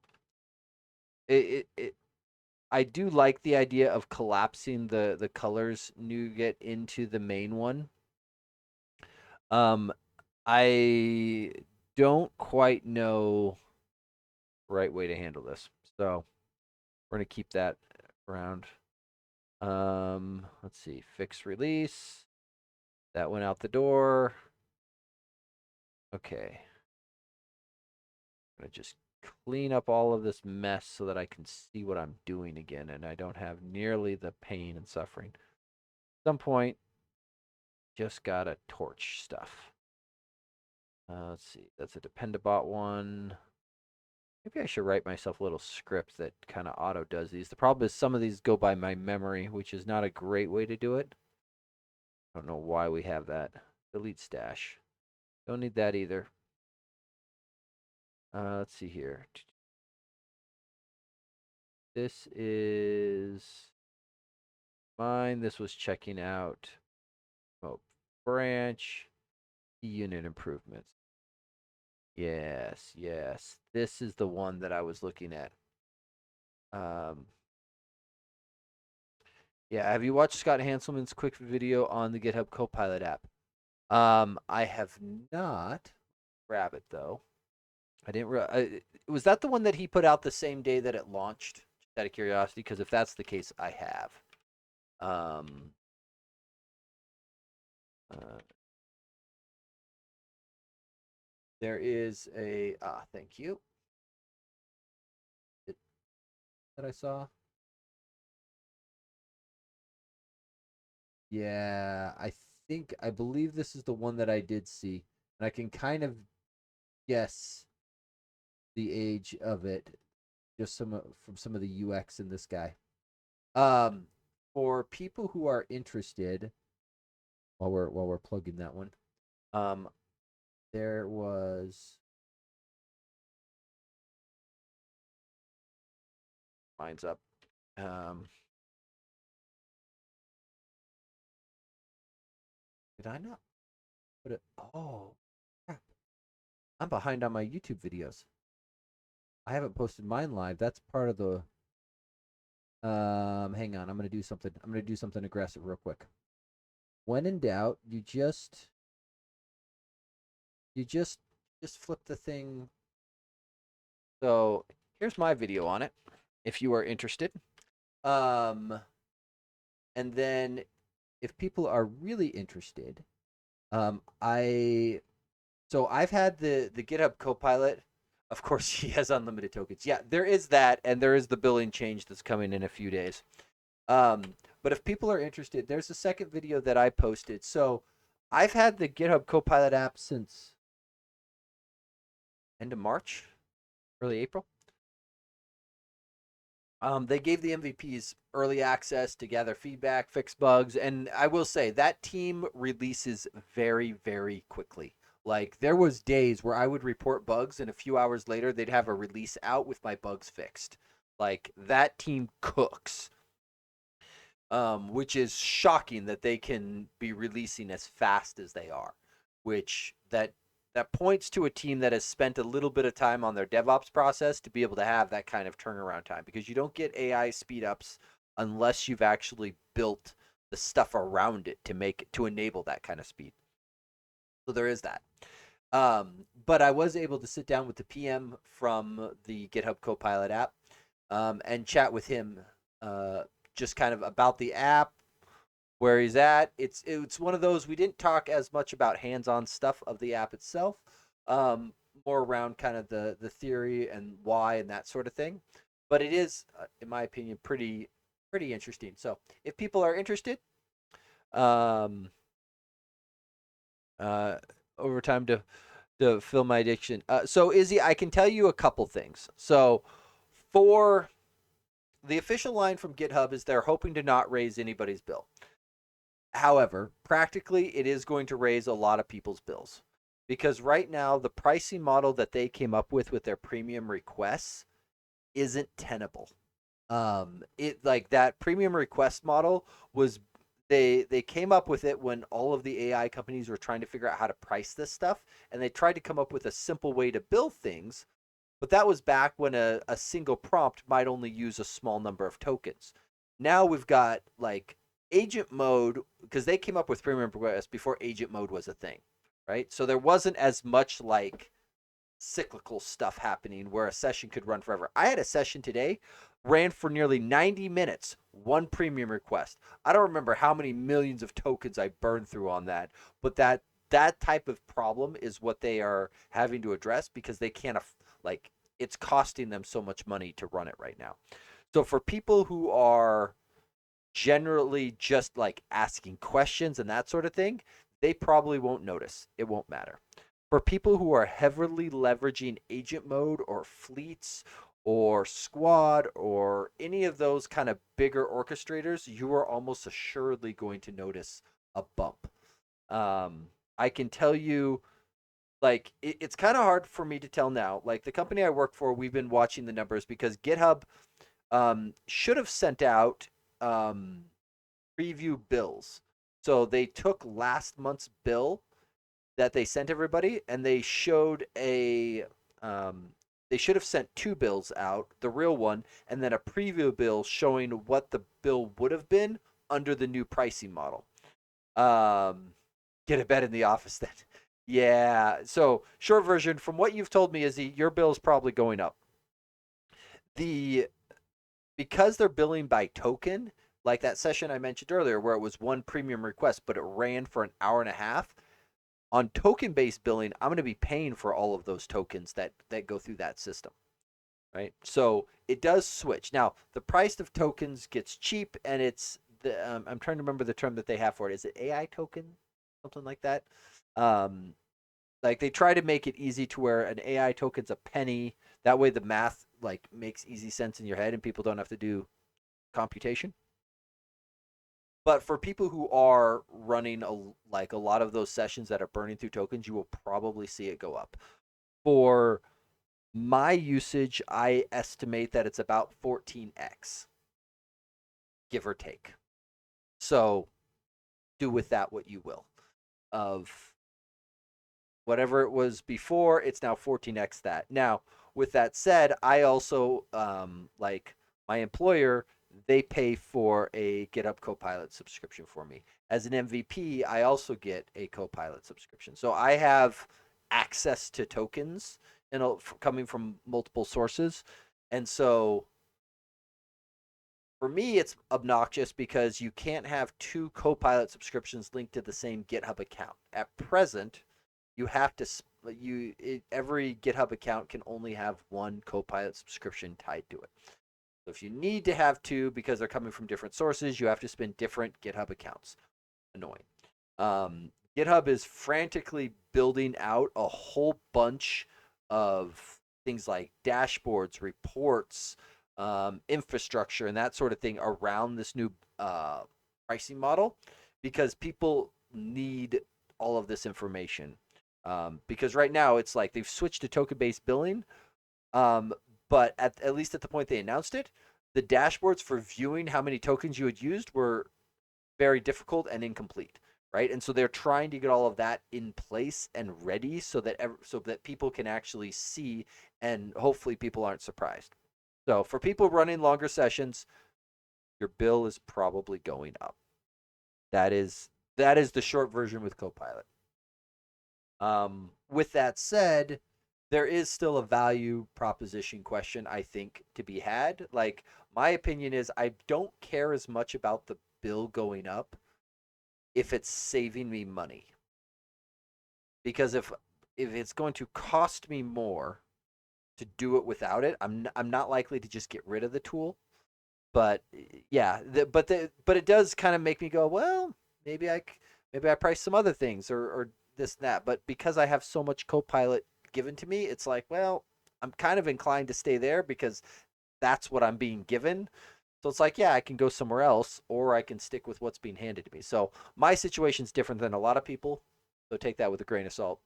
I do like the idea of collapsing the colors NuGet into the main one. I don't quite know the right way to handle this, so we're gonna keep that around. Let's see, fix release. That went out the door. Okay. I'm gonna just clean up all of this mess so that I can see what I'm doing again and I don't have nearly the pain and suffering. At some point, just gotta torch stuff. Let's see, that's a Dependabot one. Maybe I should write myself a little script that kind of auto does these. The problem is some of these go by my memory, which is not a great way to do it. I don't know why we have that. Delete stash. Don't need that either. Let's see here. This is mine. This was checking out branch unit improvements. Yes, yes. This is the one that I was looking at. Yeah, have you watched Scott Hanselman's quick video on the GitHub Copilot app? I have not. Grab it though. I didn't. Was that the one that he put out the same day that it launched? Just out of curiosity, because if that's the case, I have. Uh, there is a thank you. That I saw. Yeah, I believe this is the one that I did see, and I can kind of guess the age of it just from some of the UX in this guy. For people who are interested, while we're plugging that one, there was mine's up. Did I not put it? Oh, crap. I'm behind on my YouTube videos. I haven't posted mine live. That's part of the. Hang on. I'm gonna do something. I'm gonna do something aggressive real quick. When in doubt, you just flip the thing. So here's my video on it, if you are interested. And then if people are really interested, I've had the GitHub Copilot. Of course, he has unlimited tokens. Yeah, there is that, and there is the billing change that's coming in a few days. But if people are interested, there's a second video that I posted. So I've had the GitHub Copilot app since end of March, early April. They gave the MVPs early access to gather feedback, fix bugs, and I will say that team releases very, very quickly. Like there was days where I would report bugs, and a few hours later they'd have a release out with my bugs fixed. Like that team cooks, which is shocking that they can be releasing as fast as they are. Which that points to a team that has spent a little bit of time on their DevOps process to be able to have that kind of turnaround time, because you don't get AI speed ups unless you've actually built the stuff around it to make it to enable that kind of speed. So there is that. But I was able to sit down with the PM from the GitHub Copilot app, and chat with him, just kind of about the app, where he's at. It's one of those, we didn't talk as much about hands-on stuff of the app itself, um, more around kind of the theory and why and that sort of thing. But it is, in my opinion, pretty interesting. So if people are interested, um, uh, over time to fill my addiction. So Izzy, I can tell you a couple things. So for the official line from GitHub is they're hoping to not raise anybody's bill. However, practically, it is going to raise a lot of people's bills, because right now the pricing model that they came up with their premium requests isn't tenable. It like that premium request model was, they came up with it when all of the AI companies were trying to figure out how to price this stuff, and they tried to come up with a simple way to bill things, but that was back when a single prompt might only use a small number of tokens. Now we've got like agent mode, because they came up with premium requests before agent mode was a thing, right? So there wasn't as much like cyclical stuff happening where a session could run forever. I had a session today, ran for nearly 90 minutes, one premium request. I don't remember how many millions of tokens I burned through on that, but that type of problem is what they are having to address, because they can't like, it's costing them so much money to run it right now. So for people who are generally just like asking questions and that sort of thing, they probably won't notice. It won't matter. For people who are heavily leveraging agent mode or fleets or squad or any of those kind of bigger orchestrators, you are almost assuredly going to notice a bump. I can tell you, like, it's kind of hard for me to tell now. Like, the company I work for, we've been watching the numbers because GitHub should have sent out um, preview bills. So they took last month's bill that they sent everybody, and they showed a they should have sent two bills out, the real one, and then a preview bill showing what the bill would have been under the new pricing model. Um, get a bed in the office then. Yeah. So short version, from what you've told me, is your bill is probably going up. The Because they're billing by token, like that session I mentioned earlier, where it was one premium request, but it ran for an hour and a half. On token based billing, I'm going to be paying for all of those tokens that go through that system, right? So it does switch. Now the price of tokens gets cheap, and it's I'm trying to remember the term that they have for it. Is it AI token, something like that? Um, like they try to make it easy to where an AI token's a penny. That way the math like makes easy sense in your head, and people don't have to do computation. But for people who are running like a lot of those sessions that are burning through tokens, you will probably see it go up. For my usage, I estimate that it's about 14x, give or take. So do with that what you will. Of whatever it was before, it's now 14x that. Now, with that said, I also like my employer, they pay for a GitHub Copilot subscription for me. As an MVP, I also get a Copilot subscription. So I have access to tokens coming from multiple sources. And so for me, it's obnoxious because you can't have two Copilot subscriptions linked to the same GitHub account. At present, you have to every GitHub account can only have one Copilot subscription tied to it. So if you need to have two because they're coming from different sources, you have to spin different GitHub accounts. Annoying. GitHub is frantically building out a whole bunch of things like dashboards, reports, infrastructure and that sort of thing around this new pricing model because people need all of this information. Because right now it's like they've switched to token based billing, um, but at least at the point they announced it, the dashboards for viewing how many tokens you had used were very difficult and incomplete, right? And so they're trying to get all of that in place and ready so that people can actually see and hopefully people aren't surprised. So for people running longer sessions, your bill is probably going up. That is the short version with Copilot. With that said, there is still a value proposition question I think to be had. Like my opinion is I don't care as much about the bill going up if it's saving me money. Because if it's going to cost me more to do it without it, I'm not likely to just get rid of the tool. But yeah, but it does kind of make me go, well, maybe maybe I price some other things or this and that. But because I have so much Copilot given to me, it's like, well, I'm kind of inclined to stay there because that's what I'm being given. So it's like, yeah, I can go somewhere else or I can stick with what's being handed to me. So my situation's different than a lot of people. So take that with a grain of salt.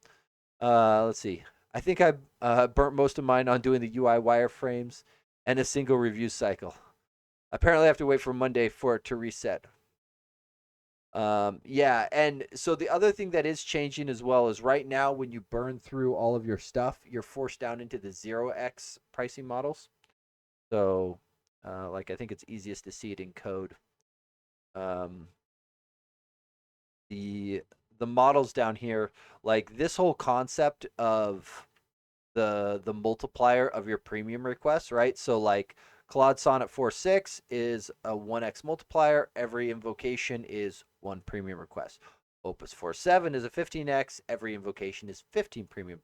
Let's see. I think I burnt most of mine on doing the UI wireframes and a single review cycle. Apparently, I have to wait for Monday for it to reset. Yeah, and so the other thing that is changing as well is right now when you burn through all of your stuff, you're forced down into the 0x pricing models. So, like I think it's easiest to see it in code. Um, the the models down here, like this whole concept of the multiplier of your premium requests, right? So like Claude Sonnet 4.6 is a 1x multiplier. Every invocation is one premium request. Opus 4.7 is a 15x. Every invocation is 15 premium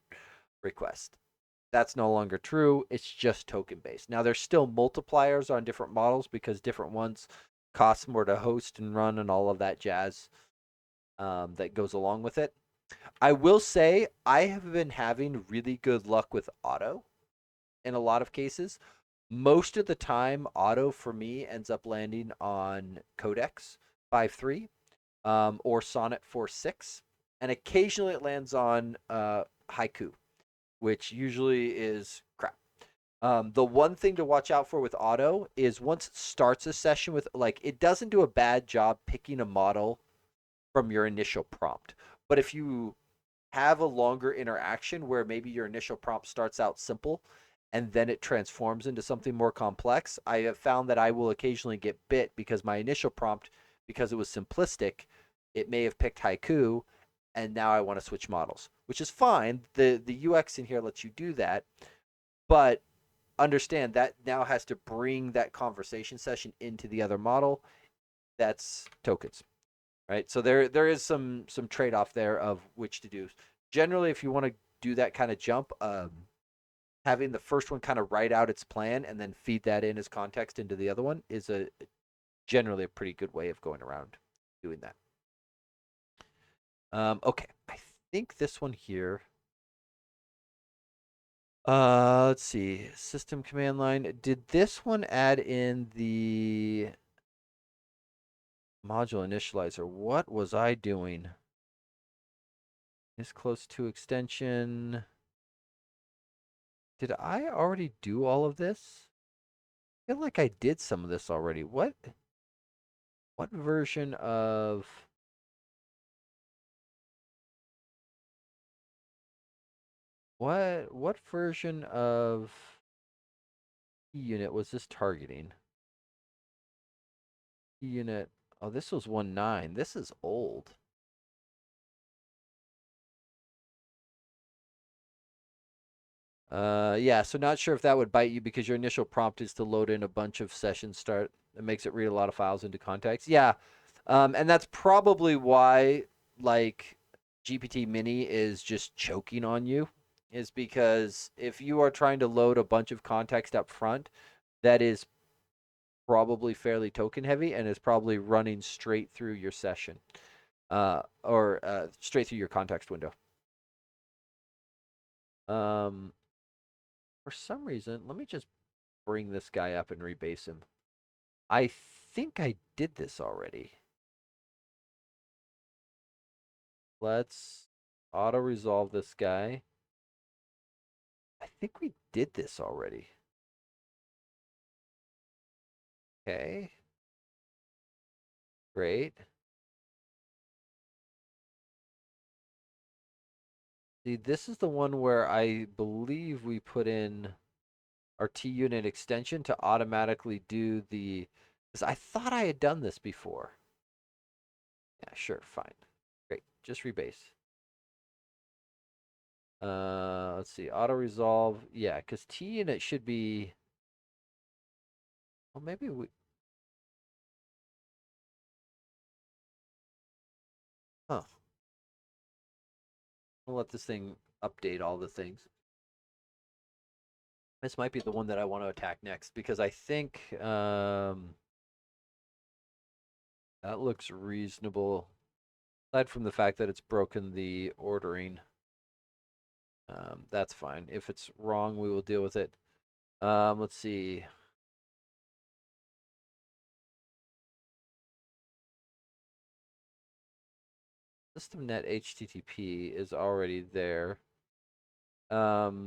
requests. That's no longer true. It's just token based. Now there's still multipliers on different models because different ones cost more to host and run and all of that jazz that goes along with it. I will say I have been having really good luck with auto in a lot of cases. Most of the time, auto for me ends up landing on Codex 5.3 or Sonnet 4.6, and occasionally it lands on Haiku, which usually is crap. The one thing to watch out for with auto is once it starts a session with, like, it doesn't do a bad job picking a model from your initial prompt. But if you have a longer interaction where maybe your initial prompt starts out simple and then it transforms into something more complex, I have found that I will occasionally get bit because my initial prompt, because it was simplistic, it may have picked Haiku and now I want to switch models, which is fine. The UX in here lets you do that, but understand that now has to bring that conversation session into the other model. That's tokens, right? So there is some trade off there of which to do. Generally, if you want to do that kind of jump, having the first one kind of write out its plan and then feed that in as context into the other one is a generally a pretty good way of going around doing that. Okay, I think this one here. Let's see. System command line. Did this one add in the module initializer? What was I doing? Is close to extension. Did I already do all of this? I feel like I did some of this already. What version of what version of unit was this targeting? Unit. Oh, this was 1.9. This is old. Yeah, so not sure if that would bite you because your initial prompt is to load in a bunch of sessions start. It makes it read a lot of files into context. Yeah, and that's probably why like GPT Mini is just choking on you, is because if you are trying to load a bunch of context up front, that is probably fairly token heavy and is probably running straight through your session, or straight through your context window. Um, for some reason, let me just bring this guy up and rebase him. I think I did this already. Let's auto-resolve this guy. I think we did this already. Okay. Great. See, this is the one where I believe we put in our T-unit extension to automatically do the... 'cause I thought I had done this before. Yeah, sure, fine. Great, just rebase. Let's see, auto-resolve. Yeah, because T-unit should be... Well, maybe we... Huh. We'll let this thing update all the things. This might be the one that I want to attack next because I think that looks reasonable. Aside from the fact that it's broken the ordering, that's fine. If it's wrong, we will deal with it. Let's see. SystemNet HTTP is already there. I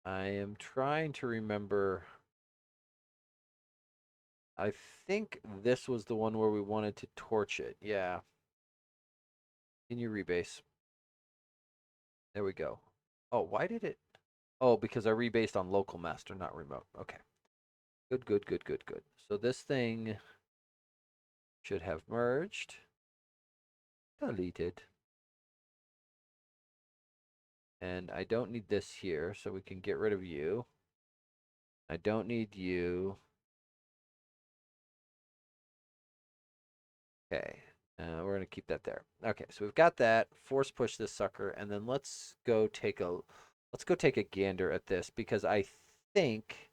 am trying to remember. I think this was the one where we wanted to torch it. Yeah. Can you rebase? There we go. Oh, why did it? Oh, because I rebased on local master, not remote. Okay. Good, good, good, good, good. So this thing should have merged. Deleted. And I don't need this here, so we can get rid of you. I don't need you. Okay. We're going to keep that there. Okay, so we've got that. Force push this sucker, and then let's go take a gander at this because I think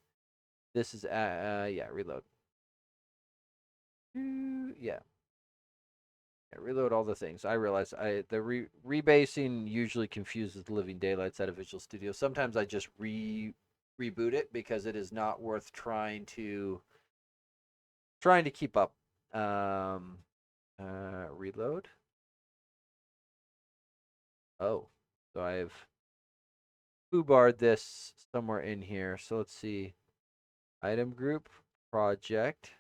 this is yeah, reload. Yeah. Yeah, reload all the things. I realize the rebasing usually confuses the living daylights out of Visual Studio. Sometimes I just reboot it because it is not worth trying to keep up. Reload. Oh, so I've foobarred this somewhere in here. So let's see. Item group, project.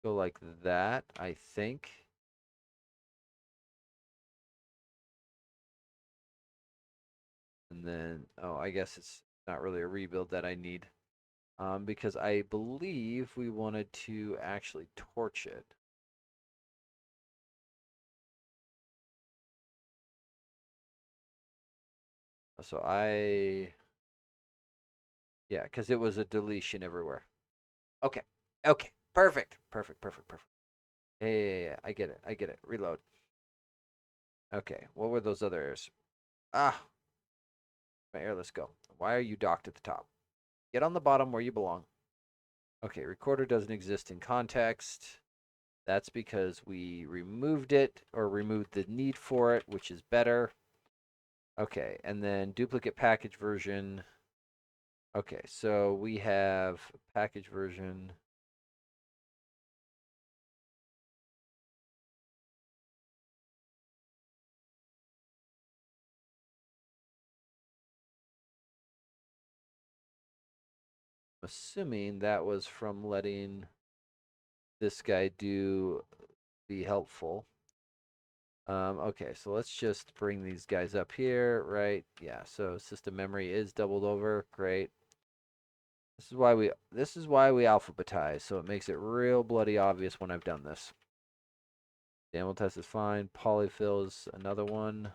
Go like that, I think. And then, oh, I guess it's not really a rebuild that I need. Because I believe we wanted to actually torch it. So yeah, because it was a deletion everywhere. Okay, okay, perfect, perfect, perfect, perfect. Yeah, I get it, I get it. Reload. Okay, what were those other errors? Ah, my error, let's go. Why are you docked at the top? Get on the bottom where you belong. Okay, recorder doesn't exist in context. That's because we removed it or removed the need for it, which is better. Okay, and then duplicate package version. Okay, so we have package version. Assuming that was from letting this guy be helpful. Okay, so let's just bring these guys up here, right? Yeah, so system memory is doubled over. Great. This is why we alphabetize, so it makes it real bloody obvious when I've done this. Daniel test is fine. Polyfill is another one.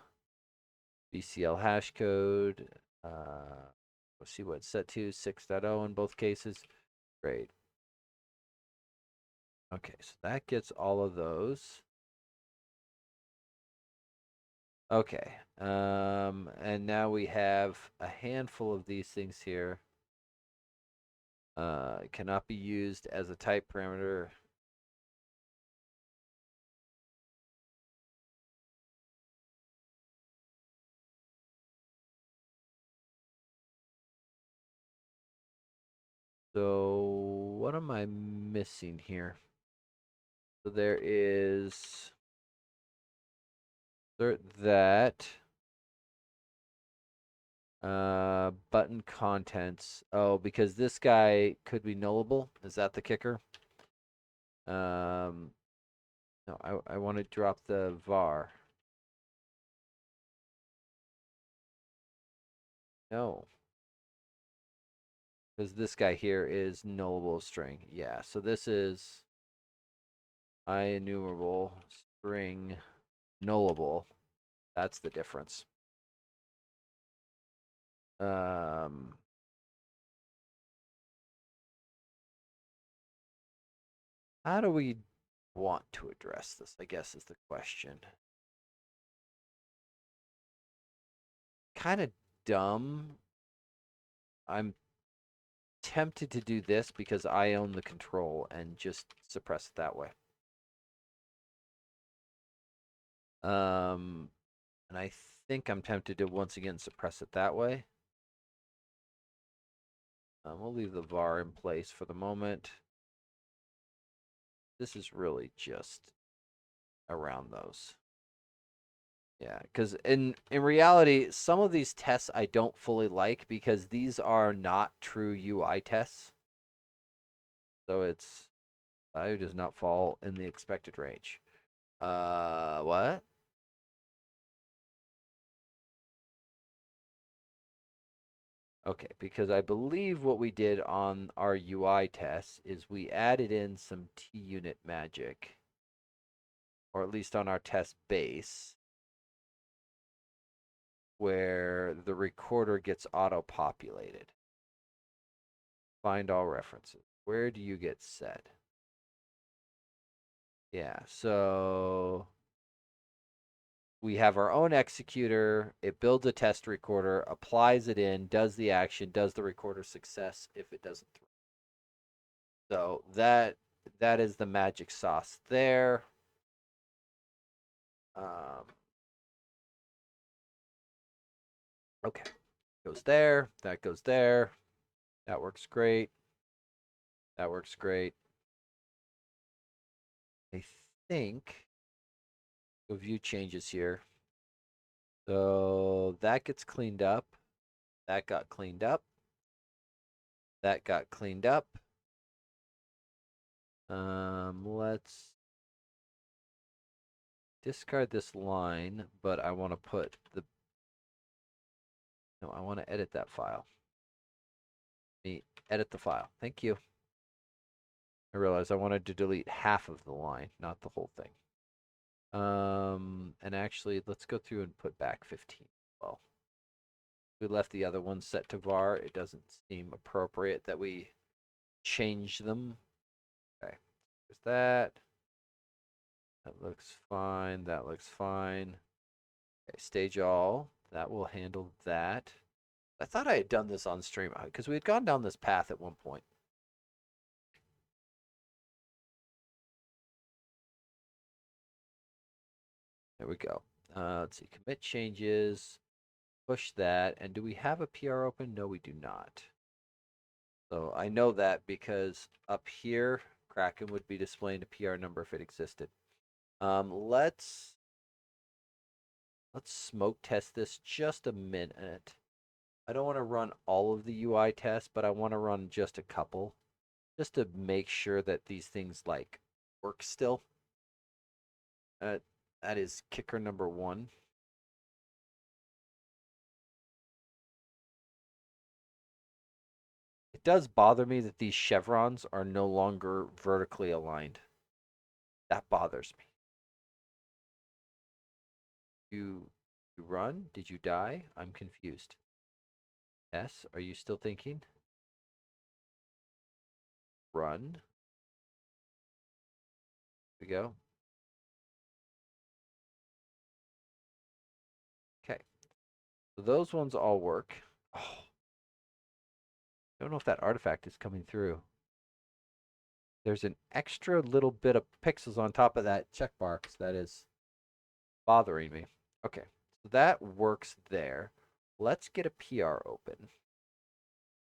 BCL hash code. Let's see what it's set to. 6.0 in both cases. Great. Okay, so that gets all of those. Okay. And now we have a handful of these things here. Cannot be used as a type parameter. So what am I missing here? So there is that button contents. Oh, because this guy could be nullable. Is that the kicker? No, I want to drop the var. No, because this guy here is nullable string. Yeah, so this is IEnumerable string nullable. That's the difference. Um, how do we want to address this, I guess, is the question. Kind of dumb. I'm tempted to do this because I own the control and just suppress it that way. And I think I'm tempted to once again suppress it that way. We'll leave the var in place for the moment. This is really just around those. Yeah, because in reality, some of these tests I don't fully like because these are not true UI tests. So it's value does not fall in the expected range. What? Okay, because I believe what we did on our UI tests is we added in some T-unit magic, or at least on our test base, where the recorder gets auto-populated. Find all references. Where do you get set? Yeah, so we have our own executor. It builds a test recorder, applies it in, does the action, does the recorder success if it doesn't throw. So that is the magic sauce there. Um, okay, goes there. That goes there. That works great. That works great. I think the view changes here. So that gets cleaned up. That got cleaned up. That got cleaned up. Let's discard this line, but I want to put the no, I want to edit that file. Let me edit the file. Thank you. I realized I wanted to delete half of the line, not the whole thing. And actually, let's go through and put back 15. Well, we left the other ones set to var. It doesn't seem appropriate that we change them. Okay, there's that. That looks fine. That looks fine. Okay, stage all. That will handle that. I thought I had done this on stream because we had gone down this path at one point. There we go. Let's see. Commit changes. Push that. And do we have a PR open? No, we do not. So I know that because up here, Kraken would be displaying a PR number if it existed. Let's smoke test this just a minute. I don't want to run all of the UI tests, but I want to run just a couple, just to make sure that these things like work still. That is kicker number one. It does bother me that these chevrons are no longer vertically aligned. That bothers me. You run? Did you die? I'm confused. Yes, are you still thinking? Run. Here we go. Okay. So those ones all work. Oh, I don't know if that artifact is coming through. There's an extra little bit of pixels on top of that checkbox that is bothering me. Okay, so that works there. Let's get a PR open.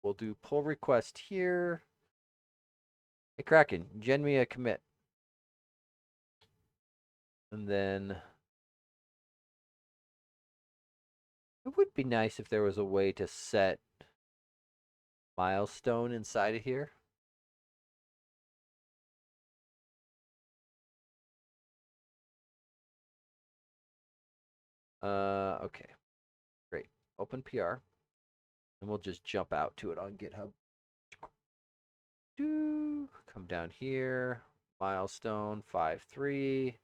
We'll do pull request here. Hey, Kraken, gen me a commit. And then it would be nice if there was a way to set milestone inside of here. Okay, great. Open PR, and we'll just jump out to it on GitHub. Come down here, milestone 5.3.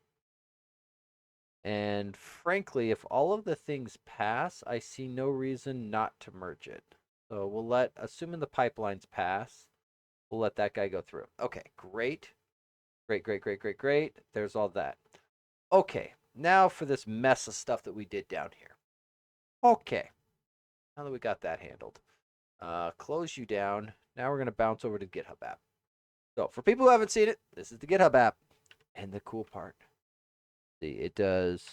And frankly, if all of the things pass, I see no reason not to merge it. So we'll let, assuming the pipelines pass, we'll let that guy go through. Okay, great. Great, great, great, great, great. There's all that. Okay, now for this mess of stuff that we did down here. Okay, now that we got that handled, close you down. Now we're going to bounce over to the GitHub app. So for people who haven't seen it, this is the GitHub app. And the cool part, see, it does,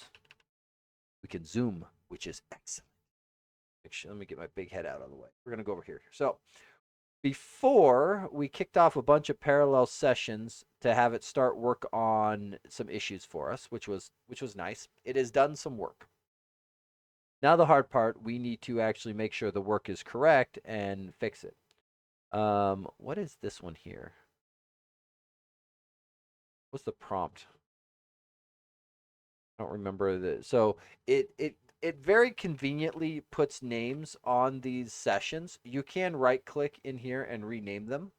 we can zoom, which is excellent. Actually, let me get my big head out of the way. We're going to go over here. So before we kicked off a bunch of parallel sessions to have it start work on some issues for us, which was nice. It has done some work. Now the hard part, we need to actually make sure the work is correct and fix it. What is this one here? What's the prompt? I don't remember the. So it very conveniently puts names on these sessions. You can right click in here and rename them.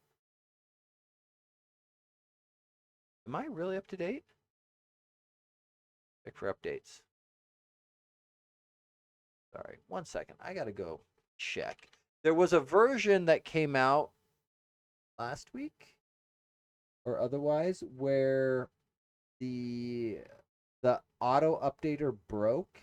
Am I really up to date? Check for updates. Sorry, 1 second. I gotta go check. There was a version that came out last week or otherwise where the the auto updater broke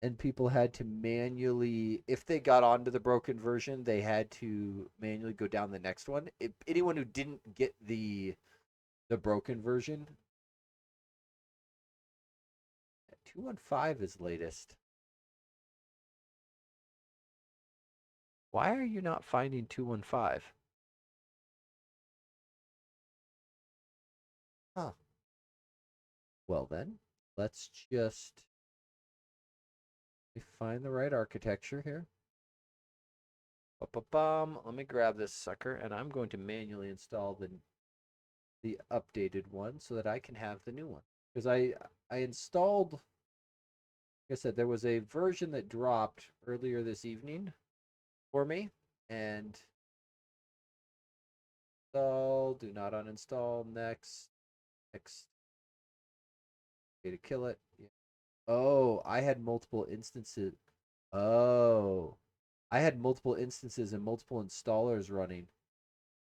and people had to manually, if they got onto the broken version, they had to manually go down the next one. Anyone who didn't get the broken version, 215 is latest. Why are you not finding 215? Huh. Well then, let's just find the right architecture here. Let me grab this sucker, and I'm going to manually install the updated one so that I can have the new one. Because I installed, like I said, there was a version that dropped earlier this evening for me, and install, do not uninstall, next, okay to kill it. Yeah. Oh, I had multiple instances. Oh, I had multiple instances and multiple installers running.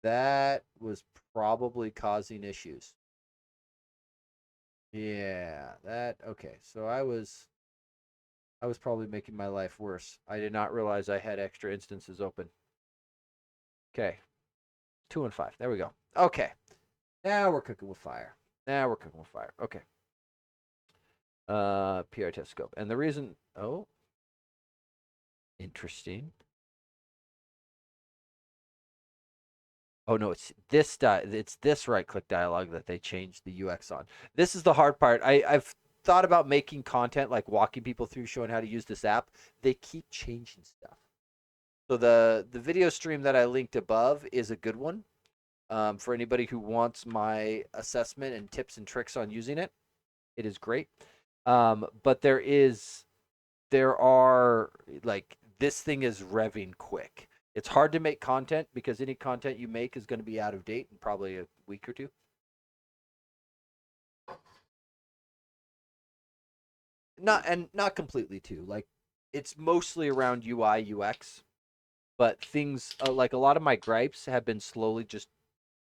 That was probably causing issues. Yeah, that okay. So I was probably making my life worse. I did not realize I had extra instances open. Okay. 2 and 5. There we go. Okay. Now we're cooking with fire. Now we're cooking with fire. Okay. PR test scope. And the reason, oh, interesting. Oh no, it's this right click dialog that they changed the UX on. This is the hard part. I've thought about making content like walking people through showing how to use this app. They keep changing stuff. So the video stream that I linked above is a good one for anybody who wants my assessment and tips and tricks on using it. It is great. But there are like this thing is revving quick. It's hard to make content because any content you make is going to be out of date in probably a week or two. Not completely too. Like it's mostly around UI UX, but things like a lot of my gripes have been slowly just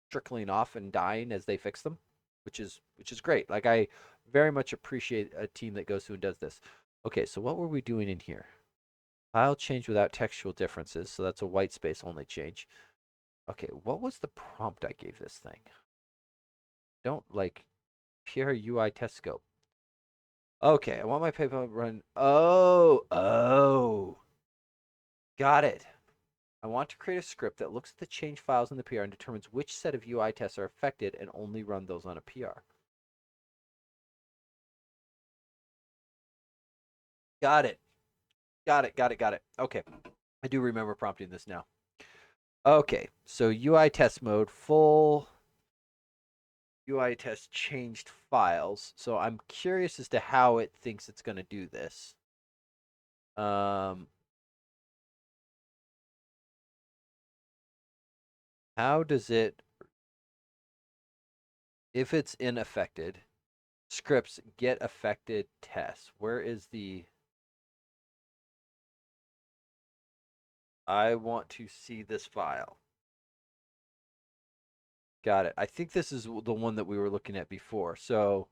trickling off and dying as they fix them, which is great. Like I very much appreciate a team that goes through and does this. Okay, so what were we doing in here? File change without textual differences, so that's a white space only change. Okay, what was the prompt I gave this thing? Don't like pure UI test scope. Okay, I want my paper run. Oh, got it. I want to create a script that looks at the change files in the PR and determines which set of UI tests are affected and only run those on a PR. Got it. Got it. Got it. Got it. Okay. I do remember prompting this now. Okay. So UI test mode, full UI test changed files. So I'm curious as to how it thinks it's going to do this. How does it, if it's in affected, scripts get affected tests? Where is the, I want to see this file. Got it. I think this is the one that we were looking at before. So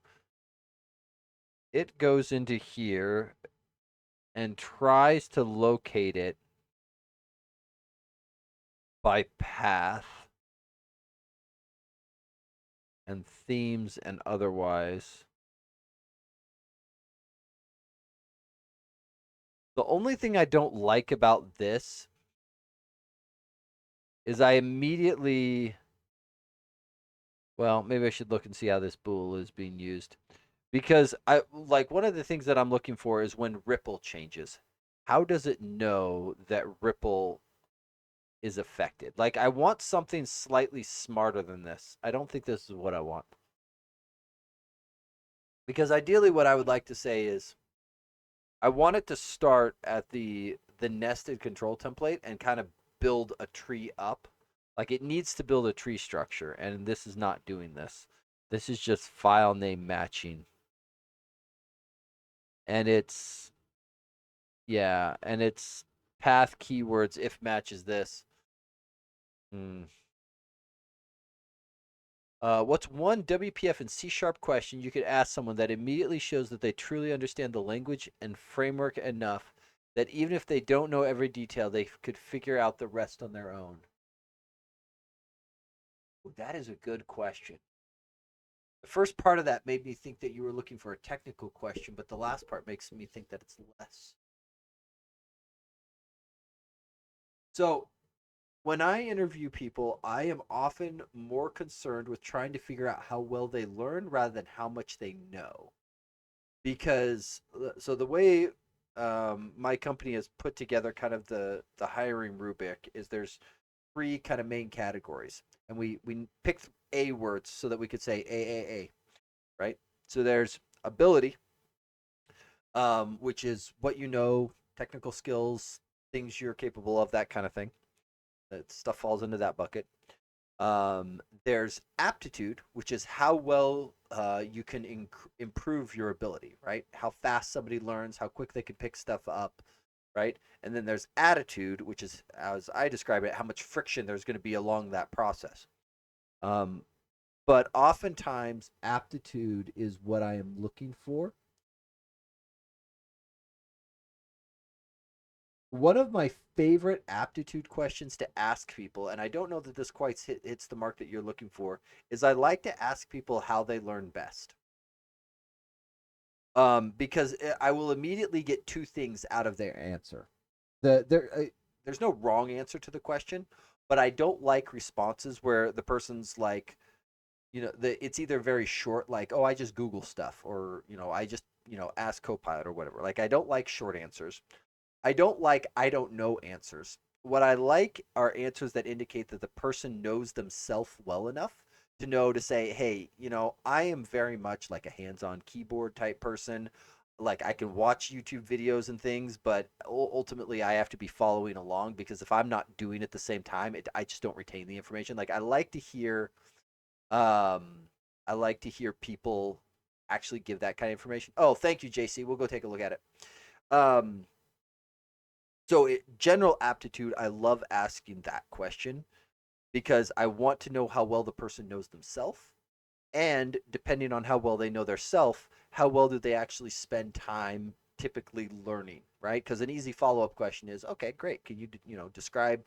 it goes into here and tries to locate it by path and themes and otherwise. The only thing I don't like about this is I immediately, well, maybe I should look and see how this bool is being used. Because I like one of the things that I'm looking for is when ripple changes. How does it know that ripple is affected? Like I want something slightly smarter than this. I don't think this is what I want. Because ideally what I would like to say is I want it to start at the nested control template and kind of build a tree up. Like it needs to build a tree structure, and this is not doing this. This is just file name matching. And it's, yeah, and it's path keywords if matches this. Hmm. What's one WPF and C# question you could ask someone that immediately shows that they truly understand the language and framework enough that even if they don't know every detail, they could figure out the rest on their own? Ooh, that is a good question. The first part of that made me think that you were looking for a technical question, but the last part makes me think that it's less. So, when I interview people, I am often more concerned with trying to figure out how well they learn rather than how much they know. Because so the way my company has put together kind of the hiring rubric is there's three kind of main categories, and we picked A words so that we could say AAA, right? So there's ability, which is what you know, technical skills, things you're capable of, that kind of thing. That stuff falls into that bucket. There's aptitude, which is how well you can improve your ability, right? How fast somebody learns, how quick they can pick stuff up, right? And then there's attitude, which is, as I describe it, how much friction there's going to be along that process. Um, but oftentimes, aptitude is what I am looking for. One of my favorite aptitude questions to ask people, and I don't know that this quite hits the mark that you're looking for, is I like to ask people how they learn best. Because I will immediately get two things out of their answer. There's no wrong answer to the question, but I don't like responses where the person's like, it's either very short, like, oh, I just Google stuff, or I just ask Copilot or whatever. Like, I don't like short answers. I don't like I don't know answers. What I like are answers that indicate that the person knows themselves well enough to know to say, hey, I am very much like a hands on keyboard type person. Like I can watch YouTube videos and things, but ultimately I have to be following along because if I'm not doing it at the same time, I just don't retain the information. Like um, I like to hear people actually give that kind of information. Oh, thank you, JC. We'll go take a look at it. Um, general aptitude, I love asking that question because I want to know how well the person knows themselves. And depending on how well they know their self, how well do they actually spend time typically learning, right? Because an easy follow-up question is, okay, great. Can you, describe,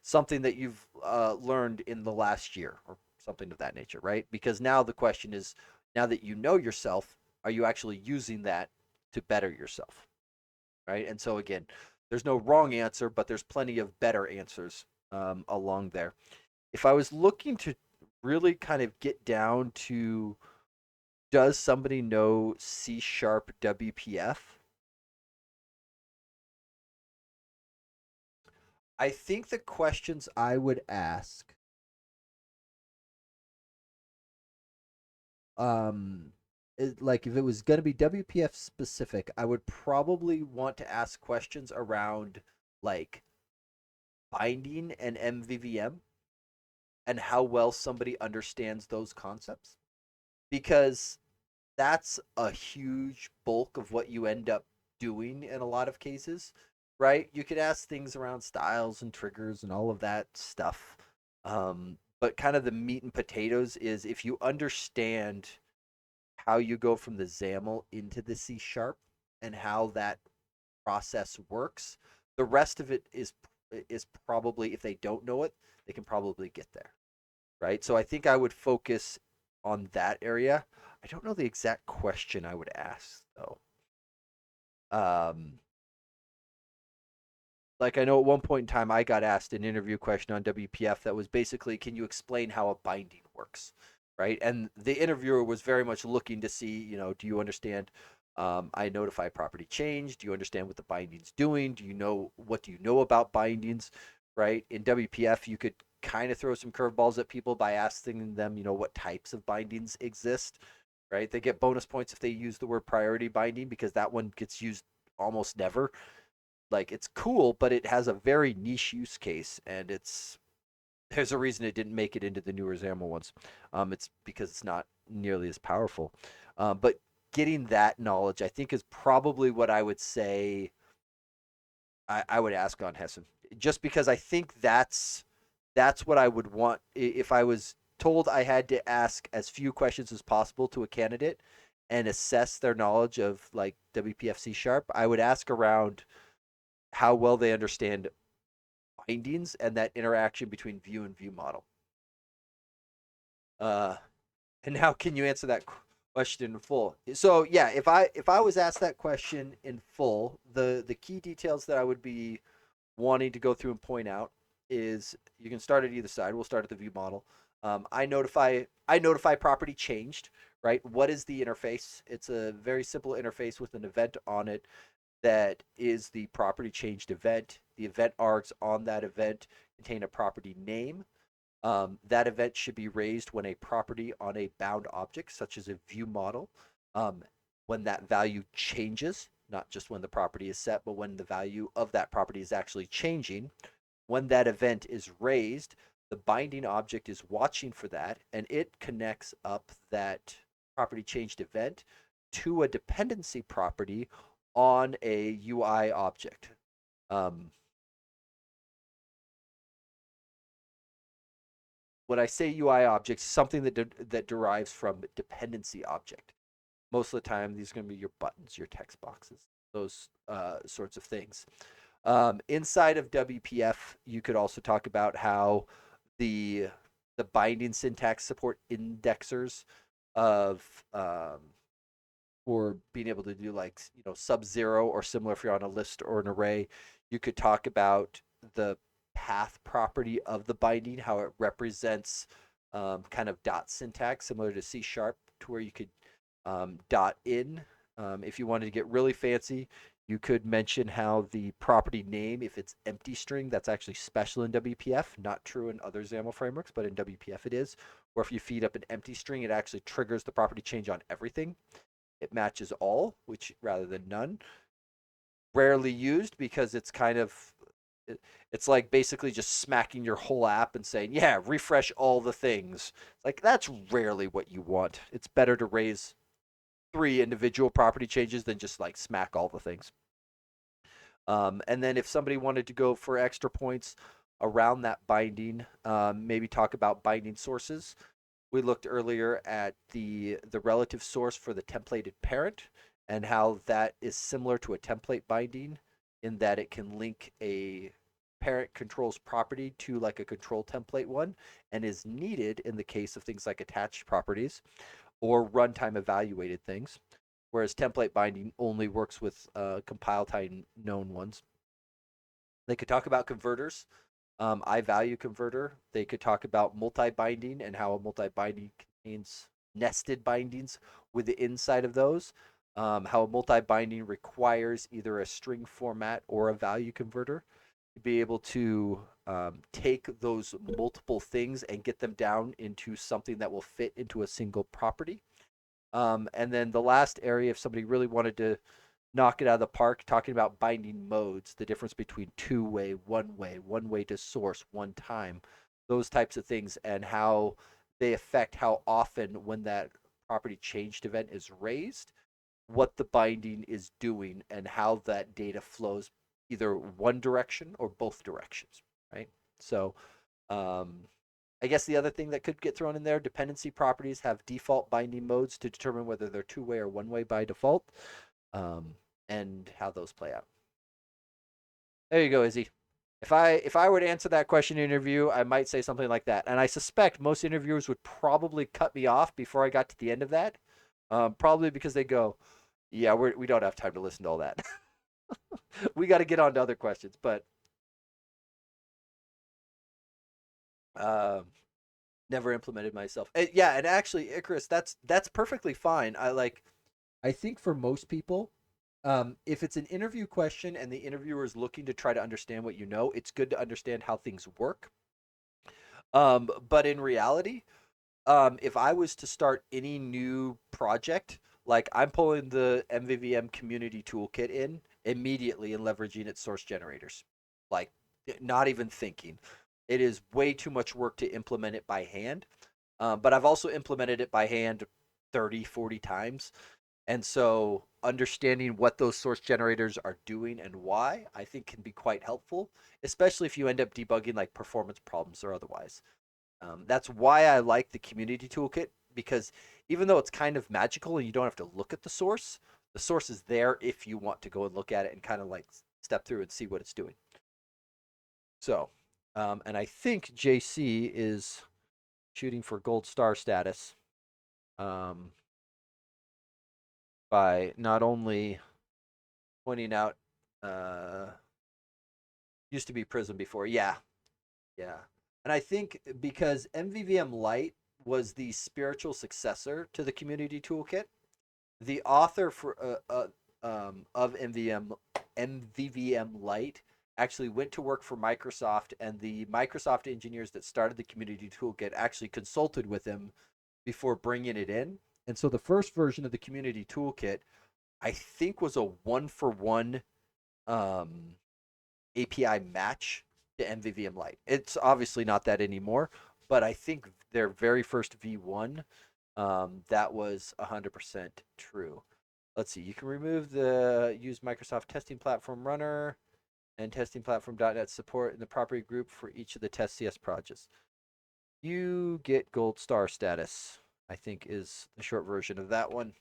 something that you've learned in the last year or something of that nature, right? Because now the question is, now that you know yourself, are you actually using that to better yourself, right? And so again, There's no wrong answer, but there's plenty of better answers along there. If I was looking to really kind of get down to, does somebody know C sharp WPF? I think the questions I would ask, um, like if it was going to be WPF specific, I would probably want to ask questions around like binding and MVVM and how well somebody understands those concepts, because that's a huge bulk of what you end up doing in a lot of cases, right? You could ask things around styles and triggers and all of that stuff. But kind of the meat and potatoes is if you understand how you go from the XAML into the C sharp and how that process works, the rest of it is probably, if they don't know it, they can probably get there, right? So I think I would focus on that area. I don't know the exact question I would ask though. Um, like I know at one point in time I got asked an interview question on WPF that was basically, can you explain how a binding works, right? And the interviewer was very much looking to see, do you understand? I notify property change. Do you understand what the binding's doing? What do you know about bindings, right? In WPF, you could kind of throw some curveballs at people by asking them, what types of bindings exist, right? They get bonus points if they use the word priority binding because that one gets used almost never. Like it's cool, but it has a very niche use case, and there's a reason it didn't make it into the newer XAML ones. It's because it's not nearly as powerful. But getting that knowledge, I think, is probably what I would say I would ask on Hessen, just because I think that's what I would want if I was told I had to ask as few questions as possible to a candidate and assess their knowledge of like WPFC sharp. I would ask around how well they understand bindings and that interaction between view and view model. Uh, and how can you answer that question in full? So yeah, if I was asked that question in full, the key details that I would be wanting to go through and point out is you can start at either side. We'll start at the view model. I notify property changed. Right. What is the interface? It's a very simple interface with an event on it that is the property changed event. The event args on that event contain a property name. That event should be raised when a property on a bound object, such as a view model, um, when that value changes, not just when the property is set, but when the value of that property is actually changing. When that event is raised, the binding object is watching for that, and it connects up that property changed event to a dependency property on a UI object. Um, when I say UI object, something that derives from dependency object. Most of the time, these are going to be your buttons, your text boxes, those sorts of things. Inside of WPF, you could also talk about how the the binding syntax support indexers of for being able to do like sub-zero or similar if you're on a list or an array. You could talk about the path property of the binding, how it represents kind of dot syntax similar to C sharp, to where you could dot in. If you wanted to get really fancy, you could mention how the property name, if it's empty string, that's actually special in WPF, not true in other XAML frameworks, but in WPF it is. Or if you feed up an empty string, it actually triggers the property change on everything. It matches all, which rather than none. Rarely used because it's kind of it's like basically just smacking your whole app and saying, "Yeah, refresh all the things." Like that's rarely what you want. It's better to raise three individual property changes than just like smack all the things. And then if somebody wanted to go for extra points around that binding, maybe talk about binding sources. We looked earlier at the relative source for the templated parent and how that is similar to a template binding in that it can link a parent controls property to like a control template one and is needed in the case of things like attached properties or runtime evaluated things, whereas template binding only works with compile time known ones. They could talk about converters, I value converter. They could talk about multi-binding and how a multi-binding contains nested bindings with the inside of those. How a multi-binding requires either a string format or a value converter to be able to take those multiple things and get them down into something that will fit into a single property. And then the last area, if somebody really wanted to knock it out of the park, talking about binding modes, the difference between two-way, one-way to source, one time, those types of things, and how they affect how often when that property changed event is raised, what the binding is doing, and how that data flows either one direction or both directions, right? So um, I guess the other thing that could get thrown in there, dependency properties have default binding modes to determine whether they're two-way or one-way by default, um, and how those play out. There you go, Izzy. If I were to answer that question in an interview, I might say something like that. And I suspect most interviewers would probably cut me off before I got to the end of that, probably because they go, "Yeah, we don't have time to listen to all that. We got to get on to other questions." But um, never implemented myself. Yeah, and actually, Icarus, that's perfectly fine. I think for most people, if it's an interview question and the interviewer is looking to try to understand what you know, it's good to understand how things work. But in reality, if I was to start any new project, like I'm pulling the MVVM community toolkit in immediately and leveraging its source generators, like not even thinking. It is way too much work to implement it by hand. But I've also implemented it by hand 30, 40 times. And so understanding what those source generators are doing and why, I think can be quite helpful, especially if you end up debugging like performance problems or otherwise. That's why I like the community toolkit, because even though it's kind of magical and you don't have to look at the source is there if you want to go and look at it and kind of like step through and see what it's doing. So, and I think JC is shooting for gold star status, um, by not only pointing out, uh, used to be Prism before. Yeah, yeah. And I think because MVVM Lite was the spiritual successor to the community toolkit, the author of MVVM Lite actually went to work for Microsoft, and the Microsoft engineers that started the community toolkit actually consulted with him before bringing it in. And so the first version of the community toolkit, I think, was a one for one um, API match to MVVM Lite. It's obviously not that anymore, but I think their very first V1, that was 100% true. Let's see. You can remove the use Microsoft Testing Platform Runner and Testing Platform.NET support in the property group for each of the test CS projects. You get gold star status, I think is the short version of that one.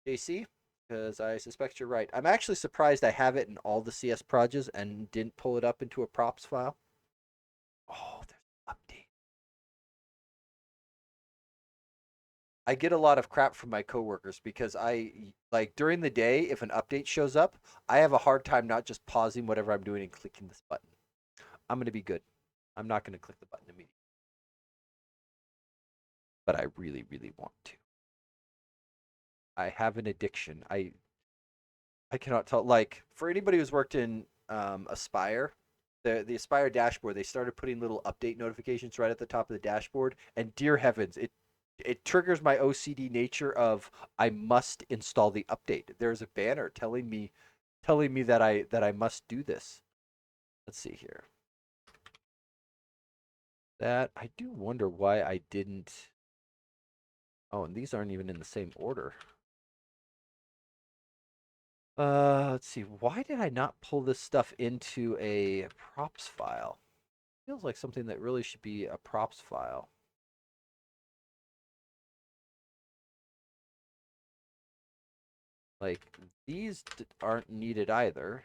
JC, because I suspect you're right. I'm actually surprised I have it in all the CS projects and didn't pull it up into a props file. Oh, there's an update. I get a lot of crap from my coworkers because like during the day, if an update shows up, I have a hard time not just pausing whatever I'm doing and clicking this button. I'm going to be good. I'm not going to click the button immediately, but I really, really want to. I have an addiction. I cannot tell. Like for anybody who's worked in Aspire, the Aspire dashboard, they started putting little update notifications right at the top of the dashboard, and dear heavens, it triggers my OCD nature of I must install the update. There's a banner telling me that I must do this. Let's see here. That I do wonder why I didn't. Oh, and these aren't even in the same order. Let's see. Why did I not pull this stuff into a props file? Feels like something that really should be a props file. Like these aren't needed either.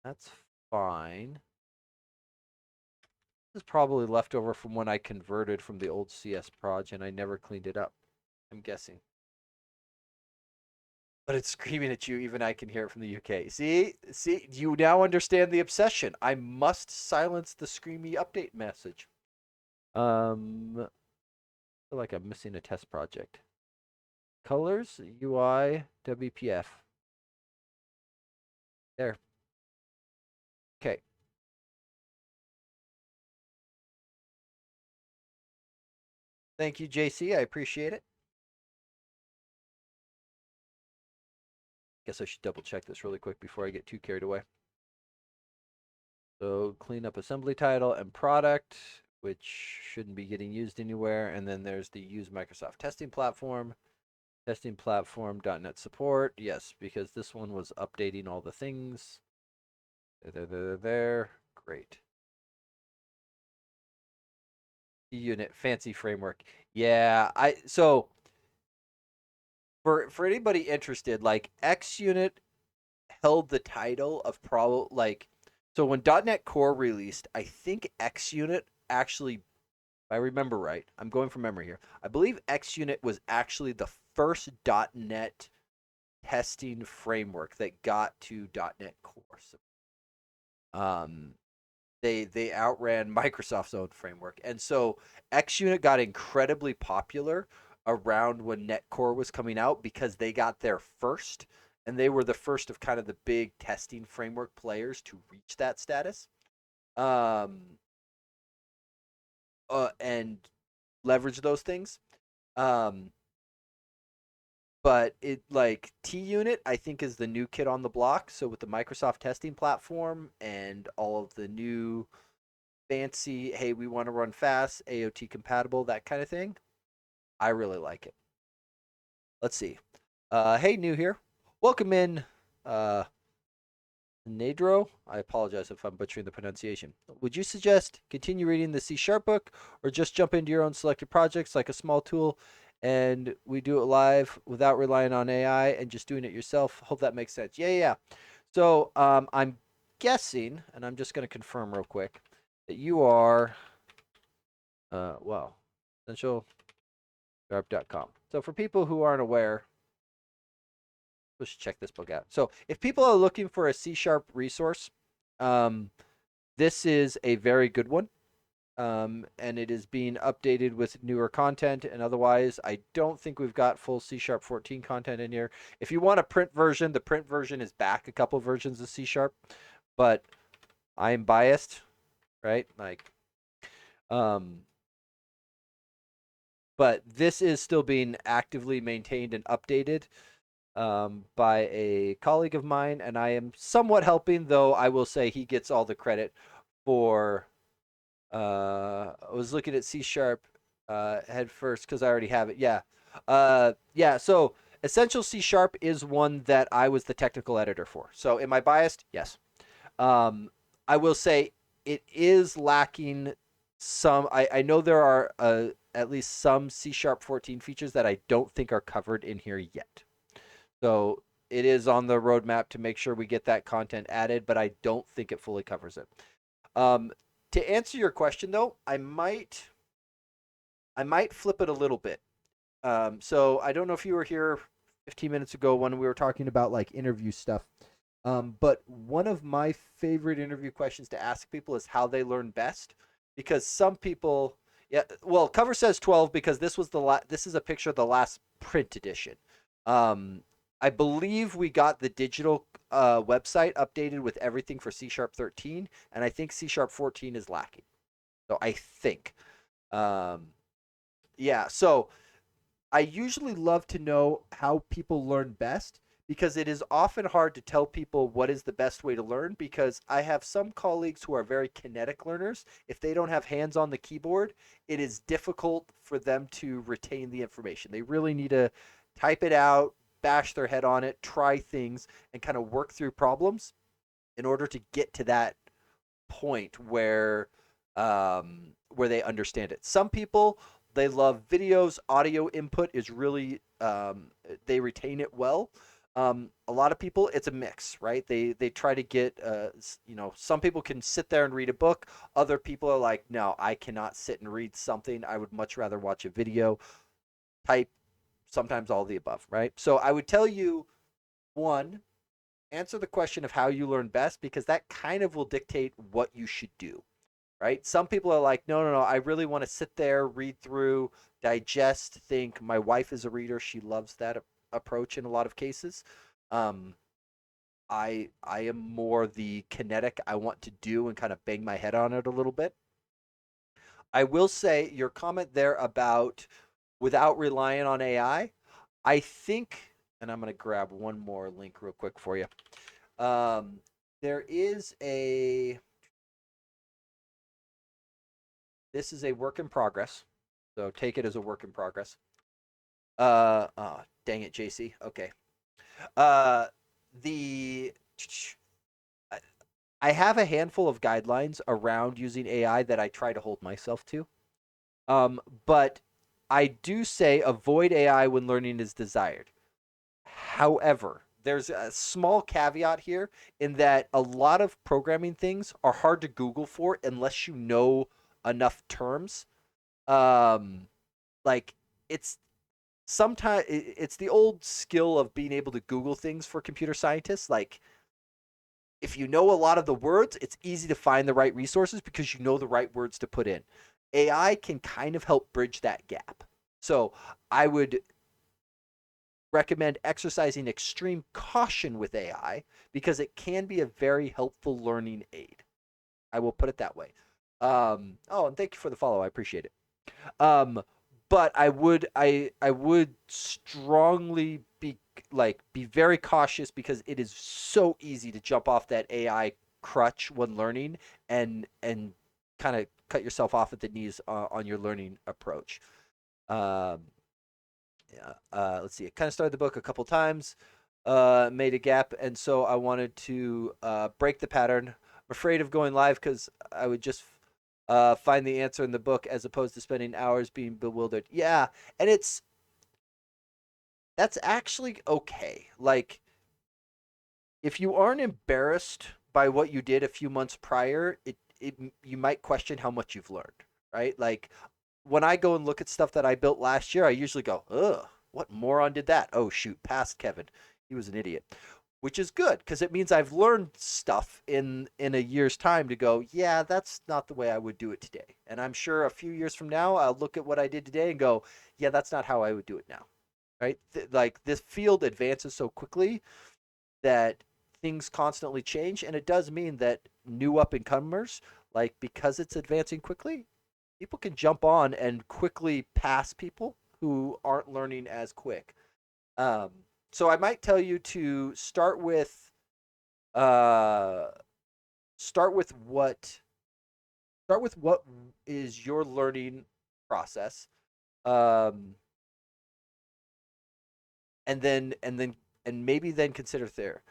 That's fine. This is probably leftover from when I converted from the old CS proj and I never cleaned it up. I'm guessing. but it's screaming at you. Even I can hear it from the UK. See, you now understand the obsession. I must silence the screamy update message. I feel like I'm missing a test project. Colors, UI, WPF. There. Okay. Thank you, JC. I appreciate it. Guess I should double check this really quick before I get too carried away. So clean up assembly title and product, which shouldn't be getting used anywhere. And then there's the use Microsoft testing platform, .NET support. Yes, because this one was updating all the things. There. Great. Unit, fancy framework. Yeah, so for anybody interested, like XUnit held the title of so when .NET Core released, I think XUnit actually, if I remember right, I'm going from memory here. I believe XUnit was actually the first .NET testing framework that got to .NET Core. So, they outran Microsoft's own framework, and so XUnit got incredibly popular around when .NET Core was coming out because they got there first, and they were the first of kind of the big testing framework players to reach that status, um, and leverage those things. Um, but it like TUnit, I think, is the new kid on the block. So with the Microsoft testing platform and all of the new fancy, hey, we want to run fast, AOT compatible, that kind of thing, I really like it. Let's see. Hey, new here. Welcome in, uh, Nadro. I apologize if I'm butchering the pronunciation. Would you suggest continue reading the C# book or just jump into your own selected projects like a small tool and we do it live without relying on AI and just doing it yourself? Hope that makes sense. Yeah. So I'm guessing, and I'm just going to confirm real quick, that you are, essentialsharp.com. So for people who aren't aware, we should check this book out. So if people are looking for a C# resource, this is a very good one. And it is being updated with newer content. And otherwise, I don't think we've got full C# 14 content in here. If you want a print version, the print version is back a couple versions of C#, but I'm biased, right? But this is still being actively maintained and updated by a colleague of mine, and I am somewhat helping, though I will say he gets all the credit for. I was looking at C# head first because I already have it. Yeah. So Essential C# is one that I was the technical editor for. So am I biased? Yes. I will say it is lacking some. I know there are at least some C# 14 features that I don't think are covered in here yet. So it is on the roadmap to make sure we get that content added, but I don't think it fully covers it. To answer your question, though, I might flip it a little bit. So I don't know if you were here 15 minutes ago when we were talking about like interview stuff. But one of my favorite interview questions to ask people is how they learn best, because some people, yeah, well, cover says 12 because this was this is a picture of the last print edition. I believe we got the digital website updated with everything for C# 13, and I think C# 14 is lacking. So I think, yeah. So I usually love to know how people learn best because it is often hard to tell people what is the best way to learn, because I have some colleagues who are very kinetic learners. If they don't have hands on the keyboard, it is difficult for them to retain the information. They really need to type it out, bash their head on it, try things, and kind of work through problems in order to get to that point where they understand it. Some people, they love videos. Audio input is really they retain it well. A lot of people, it's a mix, right? They try to get some people can sit there and read a book. Other people are like, no, I cannot sit and read something. I would much rather watch a video. Type, sometimes all the above, right? So I would tell you One, answer the question of how you learn best because that kind of will dictate what you should do, right? Some people are like, no, no, no, I really want to sit there, read through, digest, think. My wife is a reader. She loves that approach in a lot of cases. Um, I am more the kinetic. I want to do and kind of bang my head on it a little bit. I will say your comment there about without relying on I think, and I'm going to grab one more link real quick for you. Um, there is a, this is a work in progress. So take it as a work in progress. Oh, dang it, JC. Okay. Uh, the, I have a handful of guidelines around using AI that I try to hold myself to. But I do say avoid AI when learning is desired. However, there's a small caveat here in that a lot of programming things are hard to Google for unless you know enough terms. Um, like it's sometimes it's the old skill of being able to Google things for computer scientists. Like if you know a lot of the words, it's easy to find the right resources because you know the right words to put in. AI can kind of help bridge that gap. So I would recommend exercising extreme caution with AI because it can be a very helpful learning aid. I will put it that way. Oh, and thank you for the follow. I appreciate it. Um, but I would strongly be very cautious because it is so easy to jump off that AI crutch when learning and kind of cut yourself off at the knees on your learning approach. Um, yeah, let's see. I kind of started the book a couple times, made a gap, and so I wanted to break the pattern. I'm afraid of going live because I would just find the answer in the book as opposed to spending hours being bewildered. Yeah, and that's actually okay. Like if you aren't embarrassed by what you did a few months prior, it you might question how much you've learned, right? Like when I go and look at stuff that I built last year, I usually go, "Ugh, what moron did that?" Oh shoot, past Kevin. He was an idiot. Which is good because it means I've learned stuff in a year's time to go, yeah, that's not the way I would do it today. And I'm sure a few years from now, I'll look at what I did today and go, yeah, that's not how I would do it now. Right? Like this field advances so quickly that things constantly change, and it does mean that new up and comers, like because it's advancing quickly, people can jump on and quickly pass people who aren't learning as quick. Um, so I might tell you to uh, start with what start with what is your learning process, um, and maybe then consider there.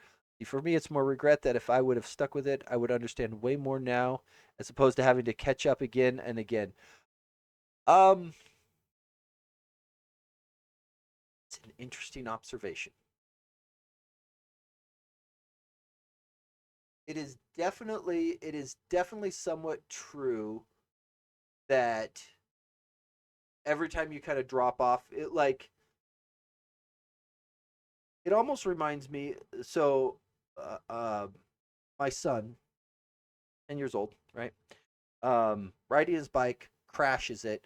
For me, it's more regret that if I would have stuck with it, I would understand way more now, as opposed to having to catch up again and again. Um, it's an interesting observation. It is definitely somewhat true that every time you kind of drop off, it almost reminds me. So, uh, uh, my son, 10 years old, right? Riding his bike, crashes it.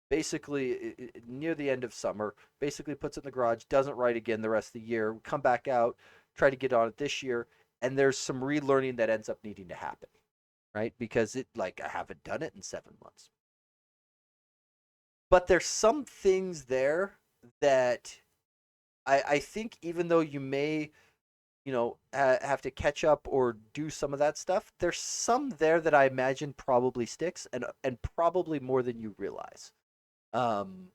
Basically, near the end of summer, basically puts it in the garage, doesn't ride again the rest of the year. We come back out, try to get on it this year, and there's some relearning that ends up needing to happen, right? Because I haven't done it in 7 months. But there's some things there that I think even though you may have to catch up or do some of that stuff, there's some there that I imagine probably sticks and probably more than you realize. Um,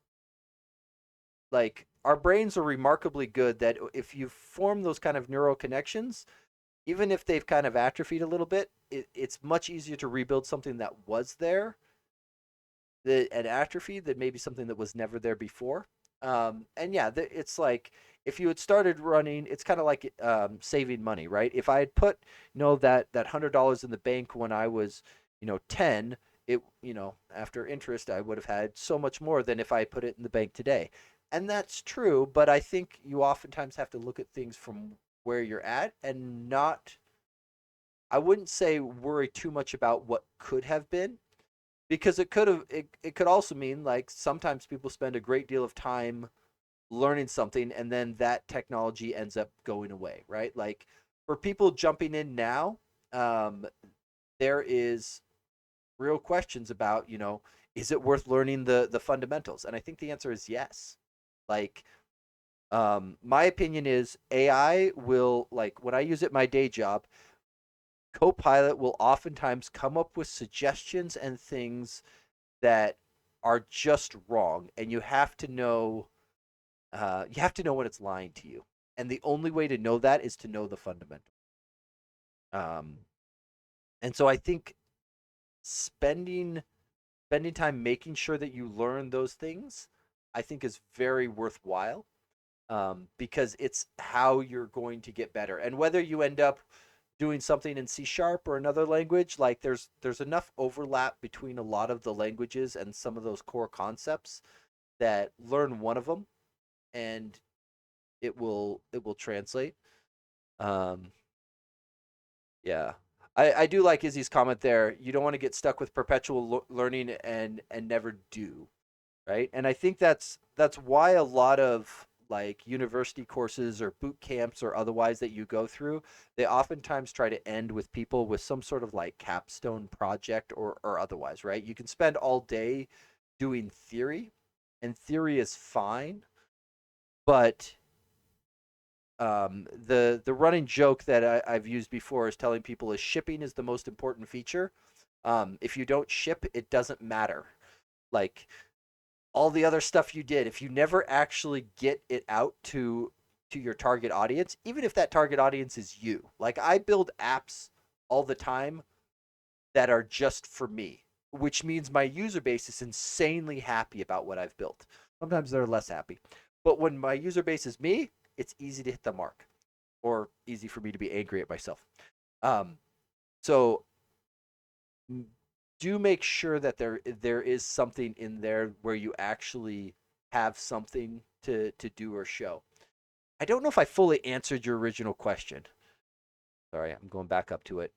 like our brains are remarkably good that if you form those kind of neural connections, even if they've kind of atrophied a little bit, it's much easier to rebuild something that was there that an atrophy than maybe something that was never there before. And yeah, it's like if you had started running, it's kind of like saving money, right? If I had put that $100 in the bank when I was 10, it after interest I would have had so much more than if I put it in the bank today. And that's true, but I think you oftentimes have to look at things from where you're at and not, I wouldn't say worry too much about what could have been, because it could also mean like sometimes people spend a great deal of time learning something and then that technology ends up going away, right? Like for people jumping in now, um, there is real questions about, is it worth learning the fundamentals? And I think the answer is yes. Like, my opinion is AI will, like when I use it in my day job, Copilot will oftentimes come up with suggestions and things that are just wrong, and you have to know when it's lying to you. And the only way to know that is to know the fundamental. Um, and so I think spending spending time making sure that you learn those things, I think is very worthwhile, because it's how you're going to get better. And whether you end up doing something in C sharp or another language, like there's enough overlap between a lot of the languages and some of those core concepts that learn one of them and it will translate. Um, yeah. I do like Izzy's comment there. You don't want to get stuck with perpetual learning and never do, right? And I think that's why a lot of like university courses or boot camps or otherwise that you go through, they oftentimes try to end with people with some sort of like capstone project or otherwise, right? You can spend all day doing theory, and theory is fine, but the running joke that I've used before is telling people is shipping is the most important feature. If you don't ship, it doesn't matter. Like all the other stuff you did, if you never actually get it out to your target audience, even if that target audience is you. Like I build apps all the time that are just for me, which means my user base is insanely happy about what I've built. Sometimes they're less happy. But when my user base is me, it's easy to hit the mark or easy for me to be angry at myself. Um, so do make sure that there is something in there where you actually have something to do or show. I don't know if I fully answered your original question. Sorry, I'm going back up to it.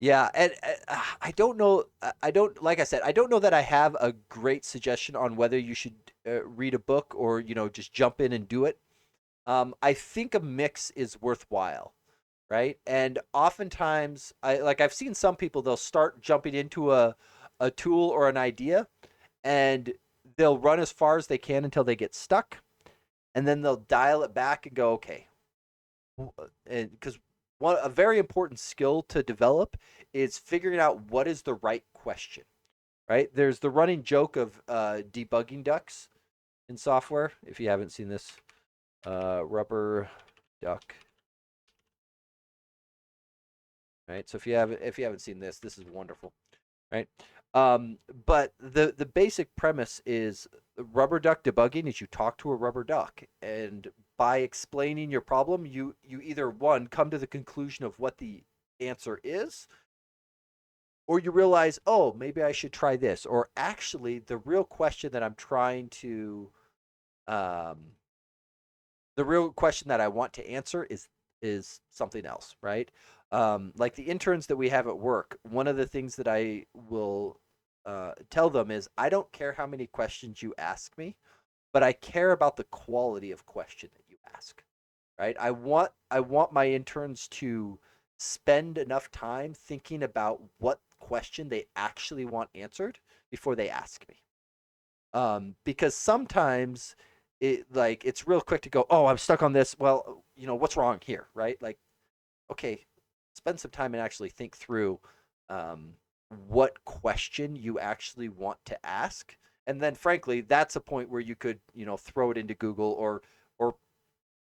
Yeah, and I don't know. I don't, like I said, I don't know that I have a great suggestion on whether you should read a book or just jump in and do it. I think a mix is worthwhile, right? And oftentimes, I've seen some people, they'll start jumping into a tool or an idea, and they'll run as far as they can until they get stuck, and then they'll dial it back and go, okay, and because one a very important skill to develop is figuring out what is the right question, right? There's the running joke of debugging ducks in software. If you haven't seen this, rubber duck, right? So if you haven't seen this, this is wonderful, right? But the basic premise is rubber duck debugging is you talk to a rubber duck, and by explaining your problem, you either one come to the conclusion of what the answer is, or you realize, oh, maybe I should try this, or actually the real question that I'm trying to um, the real question that I want to answer is something else, right? Like the interns that we have at work, one of the things that I will tell them is I don't care how many questions you ask me, but I care about the quality of question that you ask, right? I want my interns to spend enough time thinking about what question they actually want answered before they ask me, because sometimes it's real quick to go, oh, I'm stuck on this. Well, what's wrong here, right? Like, okay, spend some time and actually think through um, what question you actually want to ask, and then frankly, that's a point where you could throw it into Google or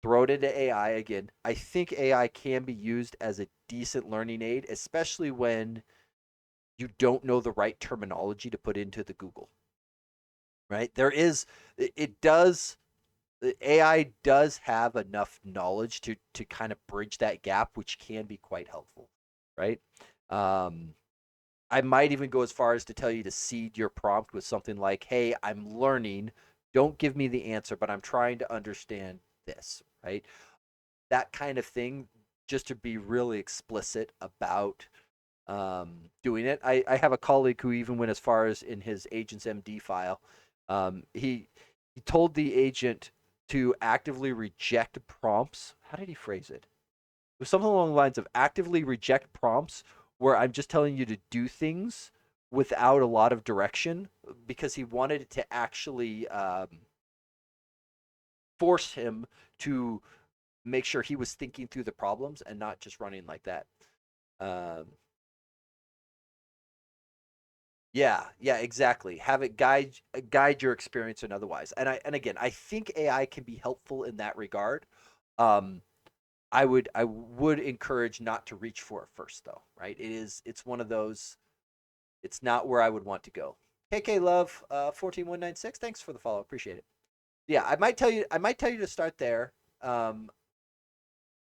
throw it into AI again. I think AI can be used as a decent learning aid, especially when you don't know the right terminology to put into the Google, right? It does, the AI does have enough knowledge to kind of bridge that gap, which can be quite helpful, right? Um, I might even go as far as to tell you to seed your prompt with something like, hey, I'm learning. Don't give me the answer, but I'm trying to understand this, right? That kind of thing, just to be really explicit about doing it. I have a colleague who even went as far as in his agent's MD file, he told the agent to actively reject prompts. How did he phrase it? It was something along the lines of actively reject prompts where I'm just telling you to do things without a lot of direction because he wanted it to actually force him to make sure he was thinking through the problems and not just running like that. Um, yeah, yeah, exactly. Have it guide your experience and otherwise. And again, I think AI can be helpful in that regard. Um, I would encourage not to reach for it first though, right? It's one of those. It's not where I would want to go. KK Love 14196. Thanks for the follow. Appreciate it. Yeah, I might tell you to start there. Um,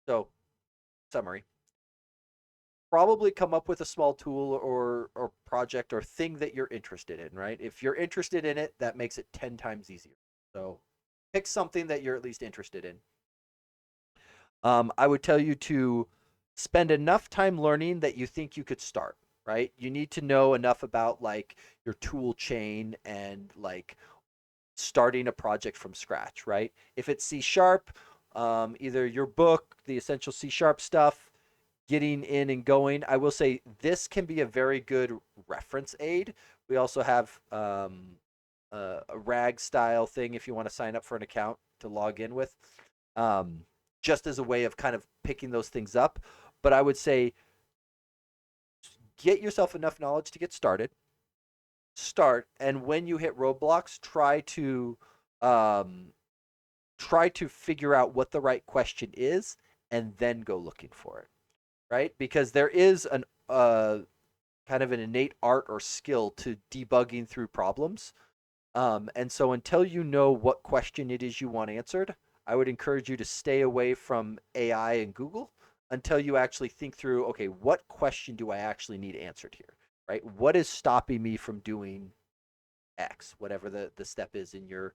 so summary. Probably come up with a small tool or project or thing that you're interested in, right? If you're interested in it, that makes it 10 times easier. So pick something that you're at least interested in. I would tell you to spend enough time learning that you think you could start, right? You need to know enough about like your tool chain and like starting a project from scratch, right? If it's C sharp, either your book, the essential C sharp stuff, getting in and going. I will say this can be a very good reference aid. We also have a RAG style thing if you want to sign up for an account to log in with, um, just as a way of kind of picking those things up. But I would say get yourself enough knowledge to get started. Start, and when you hit roadblocks, um, try to figure out what the right question is, and then go looking for it. Right? Because there is an kind of an innate art or skill to debugging through problems. And so until you know what question it is you want answered, I would encourage you to stay away from AI and Google until you actually think through, okay, what question do I actually need answered here? Right? What is stopping me from doing X, whatever the step is in your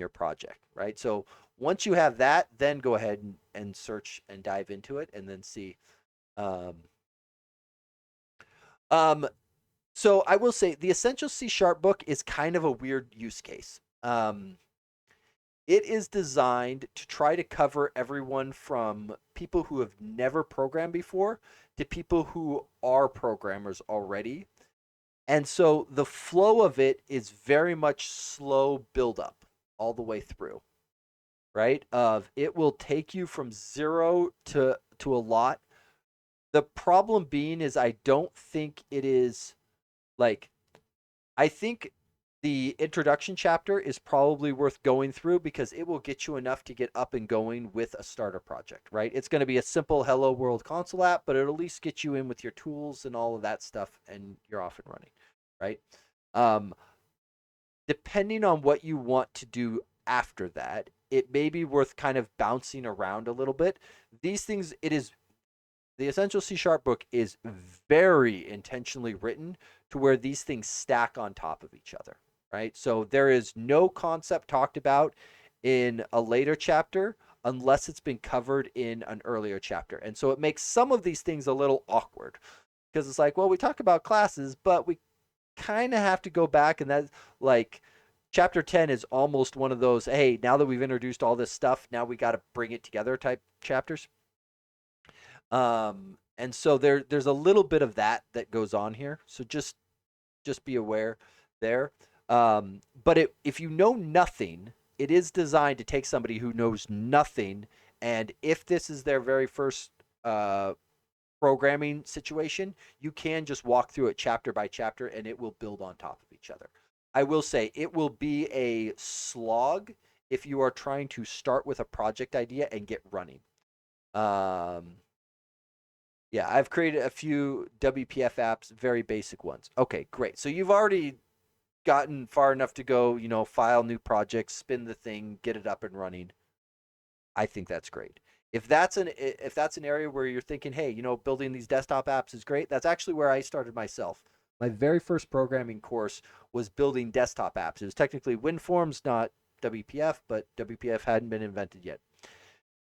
project, right? So once you have that, then go ahead and search and dive into it and then see. Um, um, So I will say the Essential C Sharp book is kind of a weird use case. It is designed to try to cover everyone from people who have never programmed before to people who are programmers already. And so the flow of it is very much slow build up all the way through, right? Of it will take you from zero to a lot. The problem being is I don't think it is like I think the introduction chapter is probably worth going through because it will get you enough to get up and going with a starter project, right? It's going to be a simple Hello World console app, but it'll at least get you in with your tools and all of that stuff, and you're off and running, right? Um, Depending on what you want to do after that, it may be worth kind of bouncing around a little bit. These things, it is the Essential C Sharp book is very intentionally written to where these things stack on top of each other, right? So there is no concept talked about in a later chapter unless it's been covered in an earlier chapter. And so it makes some of these things a little awkward because it's like, well, we talk about classes, but we kind of have to go back and that's like chapter 10 is almost one of those, hey, now that we've introduced all this stuff, now we got to bring it together type chapters. And so there's a little bit of that goes on here. So just be aware there. But if you know nothing, it is designed to take somebody who knows nothing, and if this is their very first programming situation, you can just walk through it chapter by chapter, and it will build on top of each other. I will say it will be a slog if you are trying to start with a project idea and get running. Um, yeah, I've created a few WPF apps, very basic ones. Okay, great. So you've already gotten far enough to go, file new projects, spin the thing, get it up and running. I think that's great. If that's an area where you're thinking, hey, building these desktop apps is great, that's actually where I started myself. My very first programming course was building desktop apps. It was technically WinForms, not WPF, but WPF hadn't been invented yet.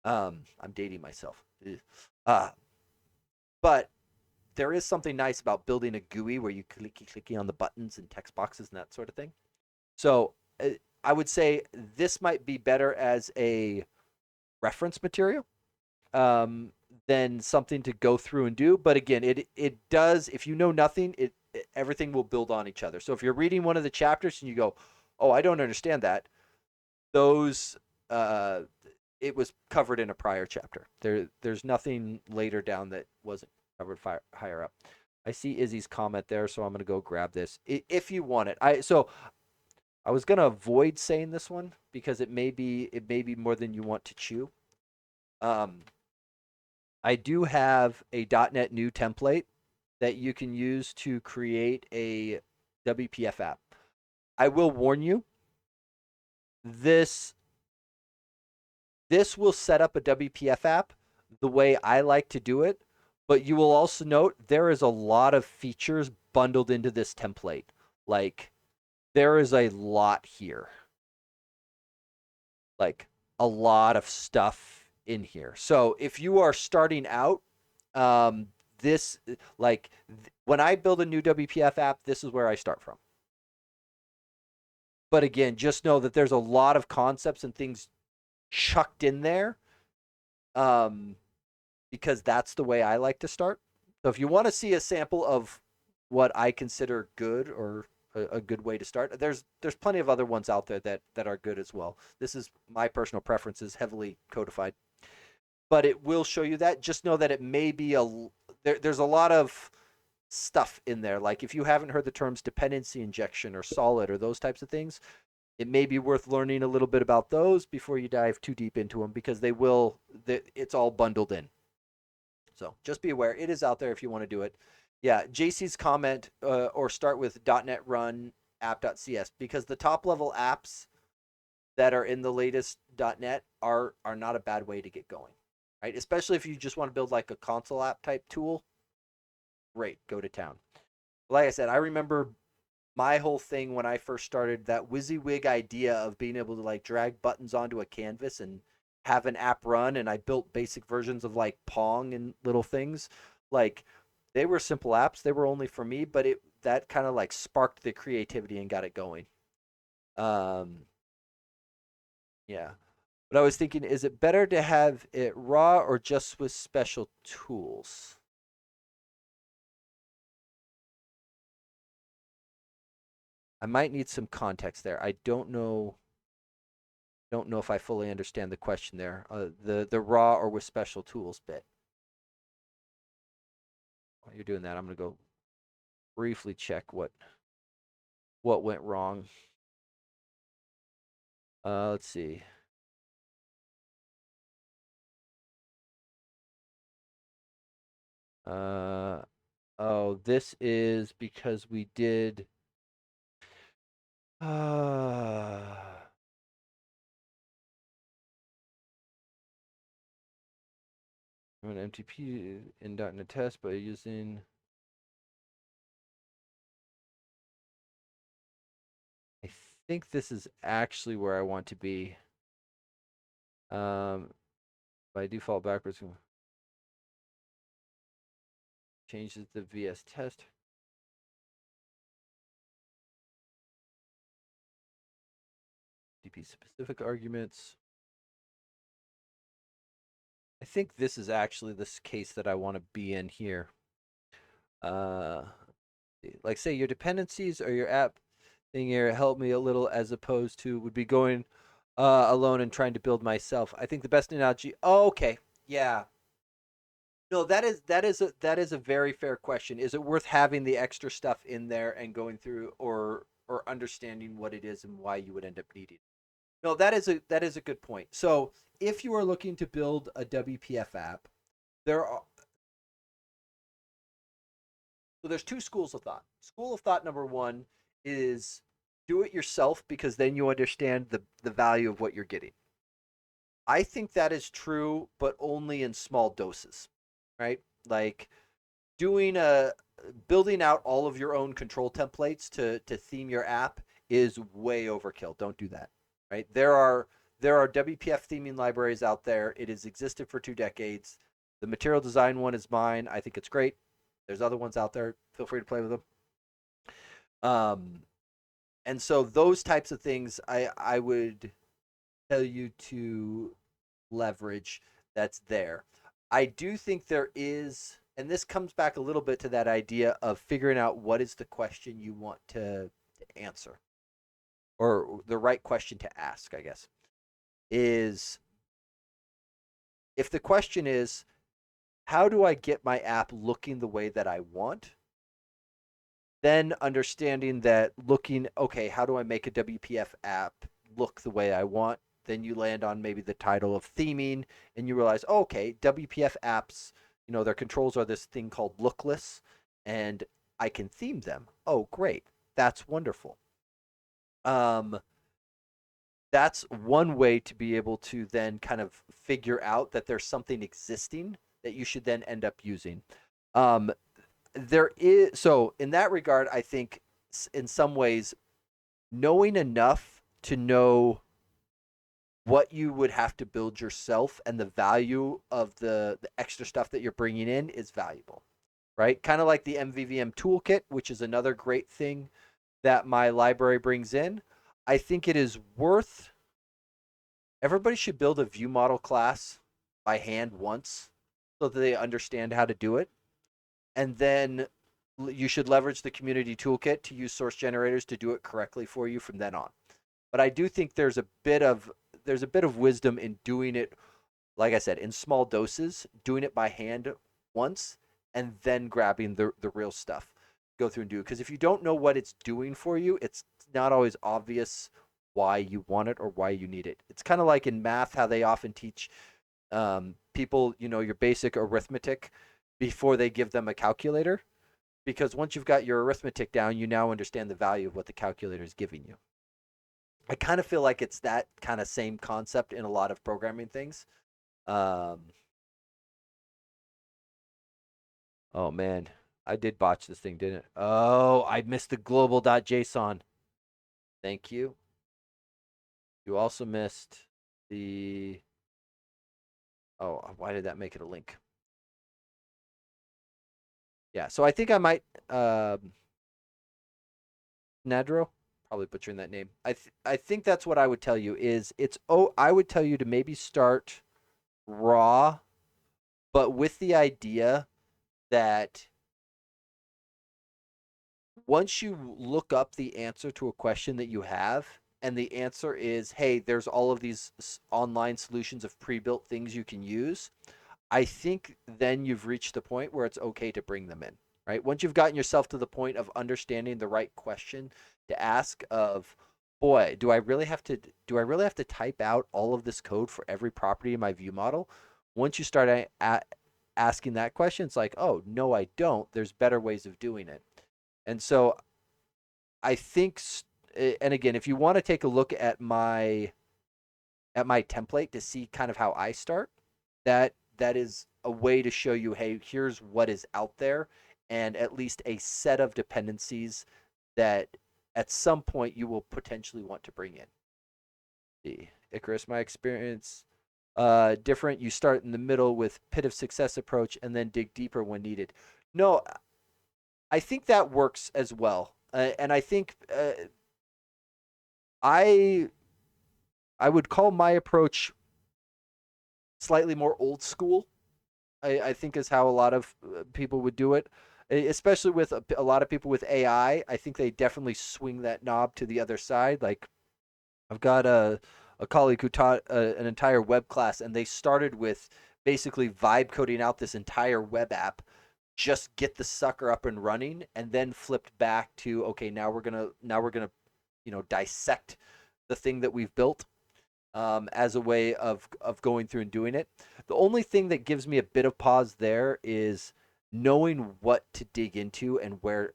I'm dating myself. Uh, but there is something nice about building a GUI where you clicky on the buttons and text boxes and that sort of thing. So I would say this might be better as a reference material um, than something to go through and do. But again, it does. If you know nothing, everything will build on each other. So if you're reading one of the chapters and you go, "Oh, I don't understand that," those uh, it was covered in a prior chapter. There's nothing later down that wasn't covered higher up. I see Izzy's comment there, so I'm gonna go grab this if you want it. I was gonna avoid saying this one because it may be more than you want to chew. Um, I do have a .NET new template that you can use to create a WPF app. I will warn you, this this will set up a WPF app the way I like to do it, but you will also note there is a lot of features bundled into this template. Like there is a lot here. Like a lot of stuff in here. So if you are starting out, this like when I build a new WPF app, this is where I start from. But again, just know that there's a lot of concepts and things chucked in there, um, because that's the way I like to start. So if you want to see a sample of what I consider good or a good way to start, there's plenty of other ones out there that are good as well. This is my personal preferences, heavily codified, but it will show you that. Just know that it may be there's a lot of stuff in there. Like if you haven't heard the terms dependency injection or solid or those types of things, it may be worth learning a little bit about those before you dive too deep into them because it's all bundled in. So just be aware, it is out there if you want to do it. Yeah, JC's comment or start with .NET Run app.cs because the top level apps that are in the latest .NET are not a bad way to get going, right? Especially if you just want to build like a console app type tool. Great, go to town. Like I said, I remember my whole thing when I first started, that WYSIWYG idea of being able to like drag buttons onto a canvas and have an app run, and I built basic versions of like Pong and little things. Like they were simple apps, they were only for me, but it that kind of like sparked the creativity and got it going. Um, yeah. But I was thinking, is it better to have it raw or just with special tools? I might need some context there. I don't know if I fully understand the question there. The raw or with special tools bit. While you're doing that, I'm gonna go briefly check what went wrong. Let's see. Uh, oh, this is because we did. I'm an MTP in .NET Test by using. I think this is actually where I want to be. Um, by default backwards changes the VS test. DP specific arguments. I think this is actually this case that I want to be in here. Uh, like say your dependencies or your app thing here help me a little as opposed to would be going alone and trying to build myself. I think the best analogy. Oh, okay, yeah. No, that is a very fair question. Is it worth having the extra stuff in there and going through or understanding what it is and why you would end up needing? No, that is a good point. So if you are looking to build a WPF app, there are so there's two schools of thought. School of thought number one is do it yourself because then you understand the value of what you're getting. I think that is true, but only in small doses, right? Like doing building out all of your own control templates to theme your app is way overkill. Don't do that. Right? There are WPF theming libraries out there. It has existed for 2 decades. The material design one is mine. I think it's great. There's other ones out there. Feel free to play with them. Um, and so those types of things, I would tell you to leverage that's there. I do think there is, and this comes back a little bit to that idea of figuring out what is the question you want to answer, or the right question to ask, I guess, is if the question is, how do I get my app looking the way that I want? Then understanding that okay, how do I make a WPF app look the way I want? Then you land on maybe the title of theming, and you realize, oh, okay, WPF apps, their controls are this thing called lookless, and I can theme them. Oh, great. That's wonderful. Um, that's one way to be able to then kind of figure out that there's something existing that you should then end up using. Um, there is, so in that regard, I think in some ways knowing enough to know what you would have to build yourself and the value of the extra stuff that you're bringing in is valuable, right? Kind of like the MVVM toolkit, which is another great thing that my library brings in. I think it is worth, everybody should build a view model class by hand once so that they understand how to do it. And then you should leverage the community toolkit to use source generators to do it correctly for you from then on. But I do think there's a bit of wisdom in doing it, like I said, in small doses, doing it by hand once, and then grabbing the real stuff. Go through and do it. Because if you don't know what it's doing for you, it's not always obvious why you want it or why you need it. It's kind of like in math, how they often teach people, your basic arithmetic before they give them a calculator. Because once you've got your arithmetic down, you now understand the value of what the calculator is giving you. I kind of feel like it's that kind of same concept in a lot of programming things. Um, oh man, I did botch this thing, didn't it? Oh, I missed the global.json. Thank you. You also missed the. Oh, why did that make it a link? Yeah, so I think I might. Nadro, probably butchering that name. I think that's what I would tell you is I would tell you to maybe start raw, but with the idea that once you look up the answer to a question that you have, and the answer is, hey, there's all of these online solutions of pre-built things you can use, I think then you've reached the point where it's okay to bring them in, right? Once you've gotten yourself to the point of understanding the right question to ask of, boy, do I really have to type out all of this code for every property in my view model? Once you start asking that question, it's like, oh, no, I don't. There's better ways of doing it. And so I think, and again, if you want to take a look at my template to see kind of how I start, that is a way to show you, hey, here's what is out there, and at least a set of dependencies that at some point you will potentially want to bring in. The Icarus, my experience, different. You start in the middle with pit of success approach, and then dig deeper when needed. No, I think that works as well, and I think I I would call my approach slightly more old school. I think is how a lot of people would do it, especially with a lot of people with AI. I think they definitely swing that knob to the other side. Like I've got a colleague who taught an entire web class, and they started with basically vibe coding out this entire web app, just get the sucker up and running, and then flipped back to, okay, now we're gonna dissect the thing that we've built, as a way of going through and doing it. The only thing that gives me a bit of pause there is knowing what to dig into and where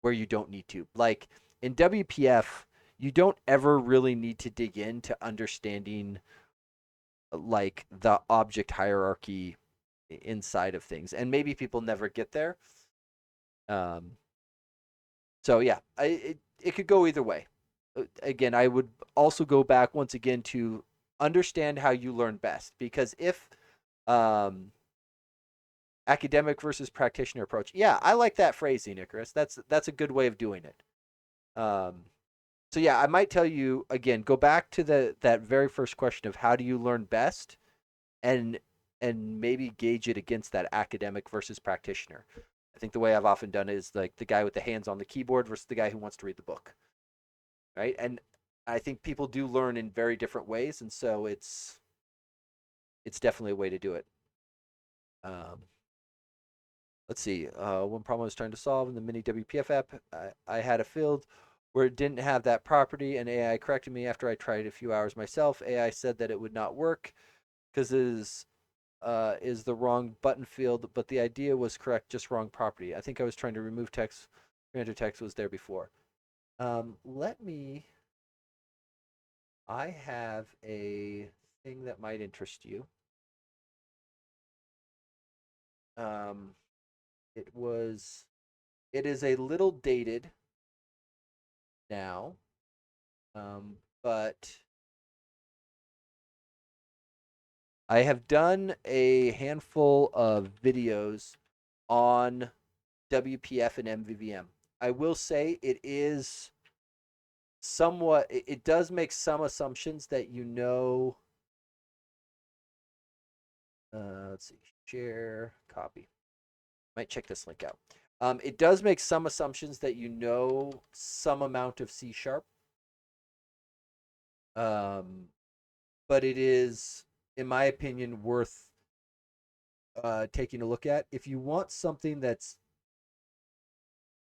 you don't need to. Like in WPF, you don't ever really need to dig into understanding like the object hierarchy inside of things. And maybe people never get there. Um, so yeah, it could go either way. Again, I would also go back once again to understand how you learn best, because if um, academic versus practitioner approach, yeah, I like that phrasing, Icarus. That's a good way of doing it. Um, so yeah, I might tell you again, go back to that very first question of how do you learn best, and maybe gauge it against that academic versus practitioner. I think the way I've often done it is like the guy with the hands on the keyboard versus the guy who wants to read the book, right? And I think people do learn in very different ways, and so it's definitely a way to do it. Um, let's see. One problem I was trying to solve in the mini WPF app, I had a field where it didn't have that property, and AI corrected me after I tried it a few hours myself. AI said that it would not work because it is the wrong button field, but the idea was correct, just wrong property. I think I was trying to remove text, re-enter text was there before. Let me. I have a thing that might interest you. Um, it was. It is a little dated now, but I have done a handful of videos on WPF and MVVM. I will say it is somewhat, it does make some assumptions that let's see, share, copy. Might check this link out. It does make some assumptions that some amount of C sharp, um, but it is, in my opinion, worth taking a look at. If you want something this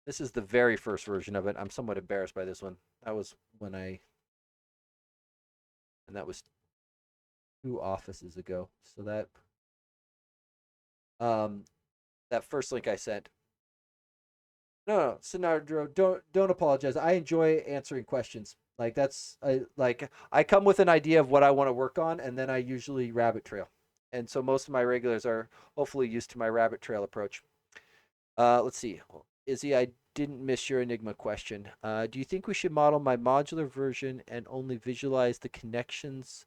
is the very first version of it. I'm somewhat embarrassed by this one. That was and that was 2 offices ago. So um, that first link I sent. No, Sinardro, don't apologize. I enjoy answering questions. Like I come with an idea of what I want to work on, and then I usually rabbit trail. And so most of my regulars are hopefully used to my rabbit trail approach. Let's see. Izzy, I didn't miss your Enigma question. Do you think we should model my modular version and only visualize the connections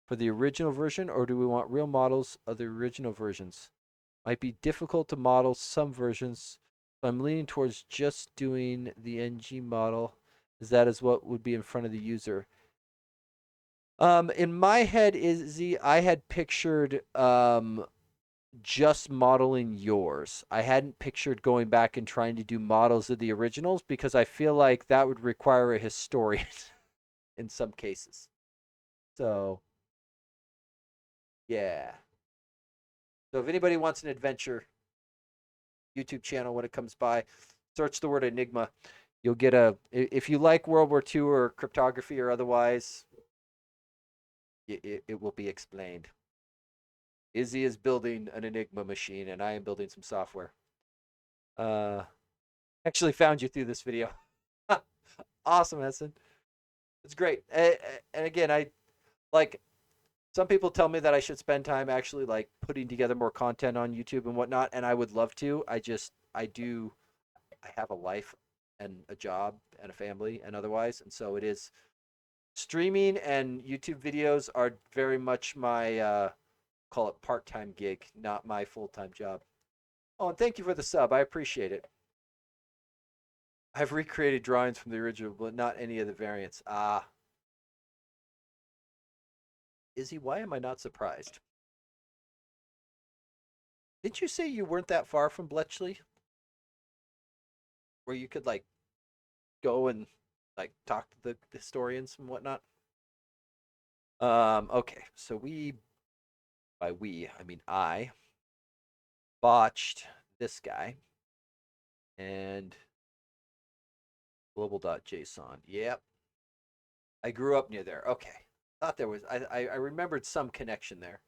for the original version, or do we want real models of the original versions? Might be difficult to model some versions, so I'm leaning towards just doing the NG model, as that is what would be in front of the user. In my head, Izzy, I had pictured just modeling yours. I hadn't pictured going back and trying to do models of the originals because I feel like that would require a historian in some cases. So, yeah. So if anybody wants an adventure YouTube channel when it comes by, search the word Enigma. You'll get if you like World War II or cryptography or otherwise, it will be explained. Izzy is building an Enigma machine and I am building some software. Uh, actually found you through this video. Awesome, Essen. It's great. And again, I like some people tell me that I should spend time actually like putting together more content on YouTube and whatnot, and I would love to. I have a life and a job and a family and otherwise, and so it is streaming and YouTube videos are very much my call it part-time gig, not my full-time job. Oh, and thank you for the sub. I appreciate it. I've recreated drawings from the original, but not any of the variants. Ah, Izzy, why am I not surprised? Didn't you say you weren't that far from Bletchley, where you could like go and like talk to the historians and whatnot? Okay, so by we, I mean I botched this guy and global.json. Yep, I grew up near there. Okay, thought there was. I remembered some connection there.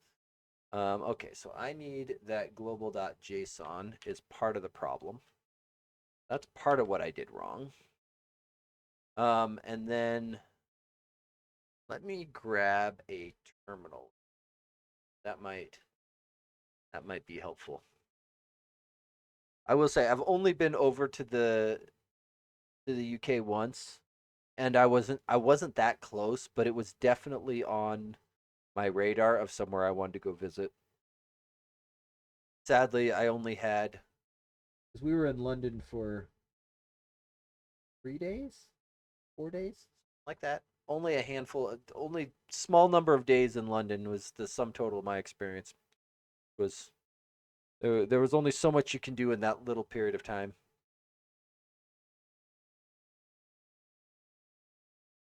Okay, so I need that global.json is part of the problem. That's part of what I did wrong. And then let me grab a terminal. That might be helpful. I will say I've only been over to the UK once, and I wasn't that close, but it was definitely on my radar of somewhere I wanted to go visit. Sadly, I only had because we were in London for 3 days, 4 days, like that. Only a handful, only small number of days in London was the sum total of my experience. Was there was only so much you can do in that little period of time.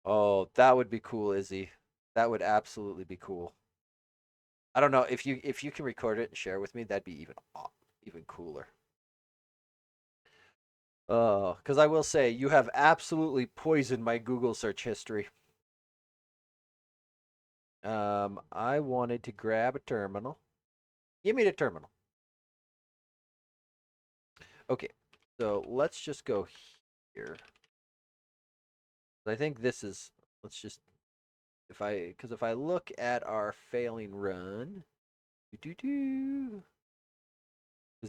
Oh, that would be cool, Izzy. That would absolutely be cool. I don't know if you can record it and share it with me, that'd be even cooler. Oh, because I will say you have absolutely poisoned my Google search history. I wanted to grab a terminal. Give me the terminal. Okay, so let's just go here. I think this is. Let's just because if I look at our failing run, because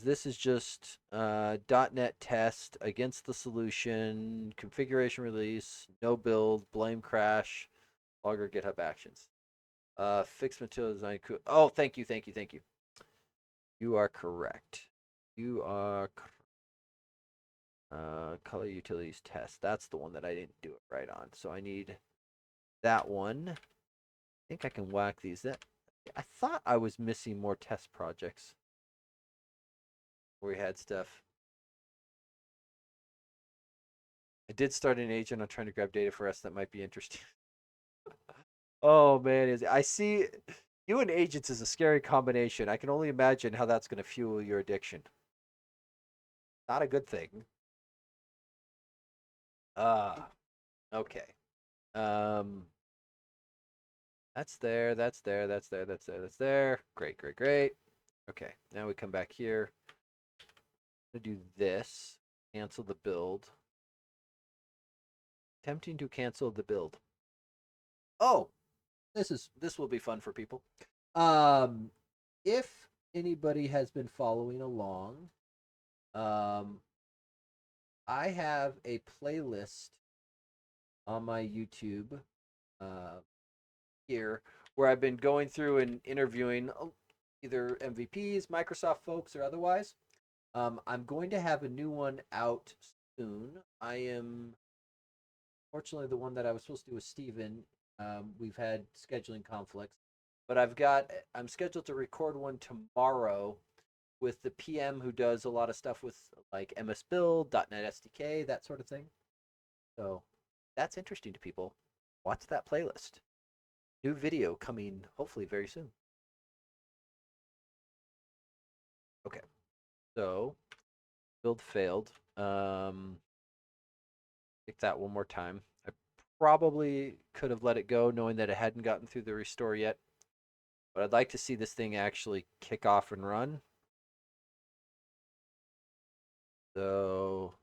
this is just .NET test against the solution, configuration release, no build, blame crash, logger GitHub actions. Fixed material design. Oh, thank you, thank you, thank you. You are correct. You are color utilities test. That's the one that I didn't do it right on. So I need that one. I think I can whack these. I thought I was missing more test projects where we had stuff. I did start an agent on trying to grab data for us that might be interesting. Oh man, I see you and agents is a scary combination. I can only imagine how that's going to fuel your addiction. Not a good thing. Ah, okay. Um, that's there, that's there, that's there, that's there, that's there. Great, great, great. Okay, now we come back here. I'm gonna do this. Cancel the build. Attempting to cancel the build. Oh, this will be fun for people. Um, if anybody has been following along, um, I have a playlist on my YouTube uh, here where I've been going through and interviewing either MVPs, Microsoft folks, or otherwise. I'm going to have a new one out soon. I am fortunately the one that I was supposed to do with Steven. We've had scheduling conflicts, but I'm scheduled to record one tomorrow with the PM who does a lot of stuff with like MS Build, .NET SDK, that sort of thing. So that's interesting to people. Watch that playlist. New video coming hopefully very soon. Okay, so build failed. Take that one more time. I probably could have let it go knowing that it hadn't gotten through the restore yet. But I'd like to see this thing actually kick off and run. So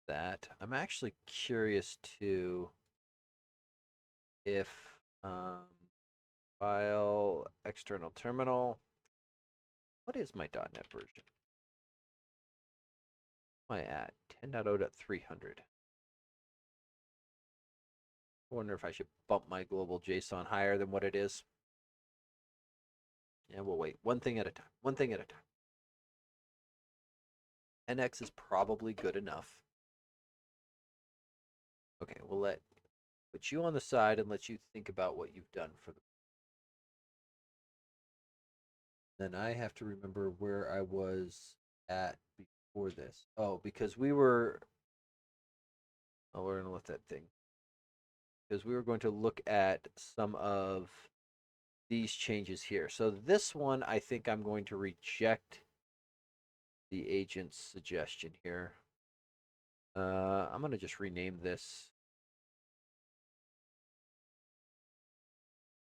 that I'm actually curious too if um, file external terminal. What is my .NET version? Am I at 10.0.300? I wonder if I should bump my global JSON higher than what it is. Yeah, we'll wait. One thing at a time. One thing at a time. NX is probably good enough. Okay, we'll put you on the side and let you think about what you've done for the. Then I have to remember where I was at before this. Oh, because we were. Oh, we're gonna let that thing. Because we were going to look at some of these changes here. So this one, I think I'm going to reject the agent's suggestion here. I'm gonna just rename this.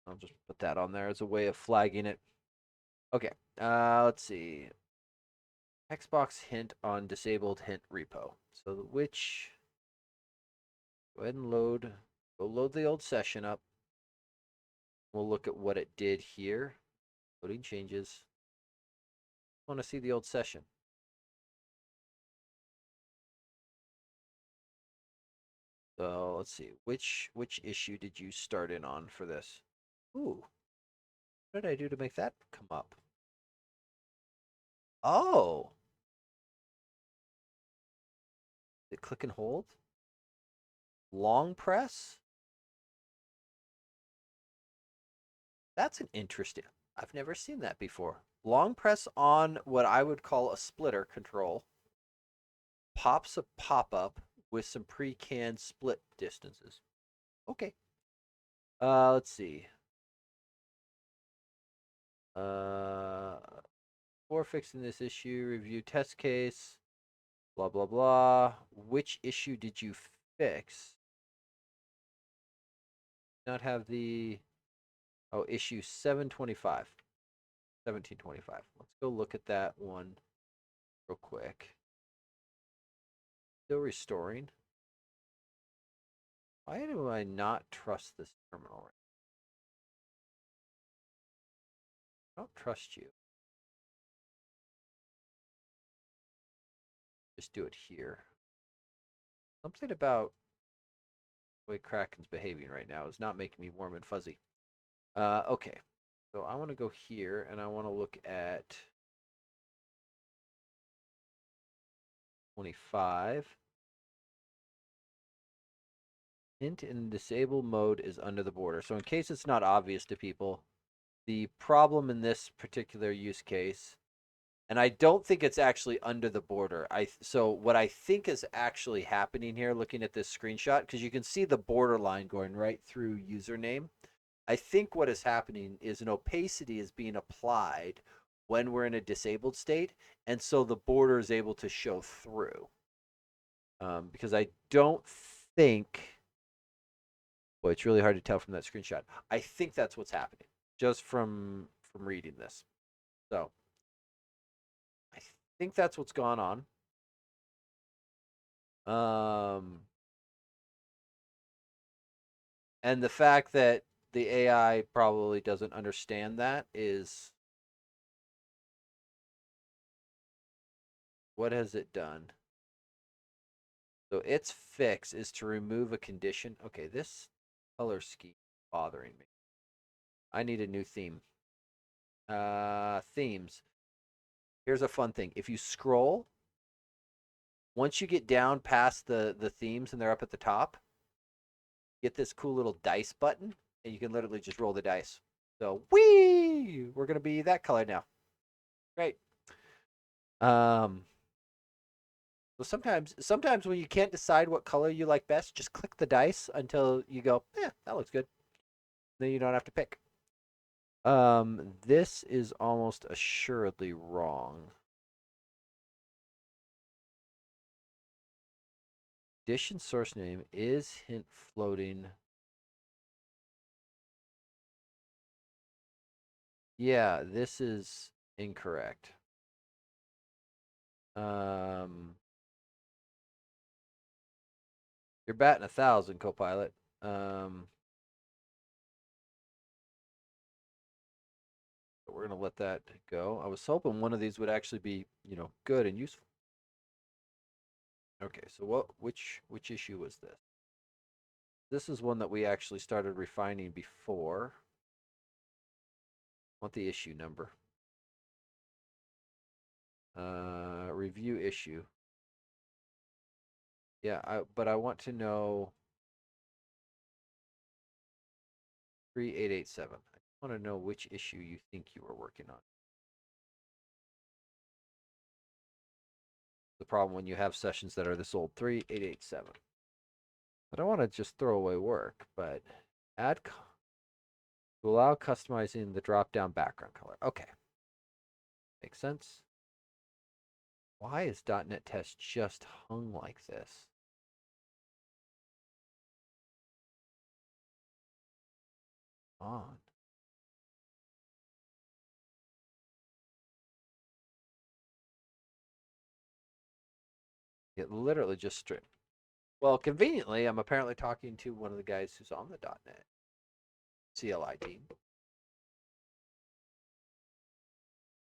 I'll just put that on there as a way of flagging it. Okay. Let's see. Xbox hint on disabled hint repo. So which go ahead and go load the old session up. We'll look at what it did here. Loading changes. Want to see the old session. So let's see. Which issue did you start in on for this? Ooh, what did I do to make that come up? Oh, did click and hold? Long press? That's an interesting. I've never seen that before. Long press on what I would call a splitter control pops a pop-up with some pre-canned split distances. Okay. Let's see. Uh, Before fixing this issue, review test case, blah, blah, blah. Which issue did you fix? Not have the, oh, issue 725, 1725. Let's go look at that one real quick. Still restoring. Why do I not trust this terminal? I don't trust you. Just do it here. Something about the way Kraken's behaving right now is not making me warm and fuzzy. Okay. So I want to go here and I want to look at 25. Hint in disable mode is under the border. So in case it's not obvious to people, the problem in this particular use case, and I don't think it's actually under the border. So what I think is actually happening here, looking at this screenshot, because you can see the border line going right through username. I think what is happening is an opacity is being applied when we're in a disabled state, and so the border is able to show through. Because I don't think, boy, it's really hard to tell from that screenshot. I think that's what's happening just from reading this. So I think that's what's gone on. And the fact that the AI probably doesn't understand that is, what has it done? So its fix is to remove a condition. Okay, this color scheme is bothering me. I need a new theme. Themes. Here's a fun thing. If you scroll, once you get down past the themes and they're up at the top, get this cool little dice button, and you can literally just roll the dice. So, whee! We're gonna be that color now. Great. So sometimes when you can't decide what color you like best, just click the dice until you go, yeah, that looks good. Then you don't have to pick. This is almost assuredly wrong. Edition source name is hint floating. Yeah, this is incorrect. Um, you're batting 1,000, Copilot. But we're gonna let that go. I was hoping one of these would actually be, good and useful. Okay, so which issue was this? This is one that we actually started refining before. Want the issue number. Review issue. Yeah, but I want to know 3887. I want to know which issue you think you were working on. The problem when you have sessions that are this old, 3887. I don't want to just throw away work, but add to allow customizing the drop-down background color. Okay. Makes sense. Why is .NET Test just hung like this? On. It literally just stripped. Well, conveniently, I'm apparently talking to one of the guys who's on the .NET CLI team.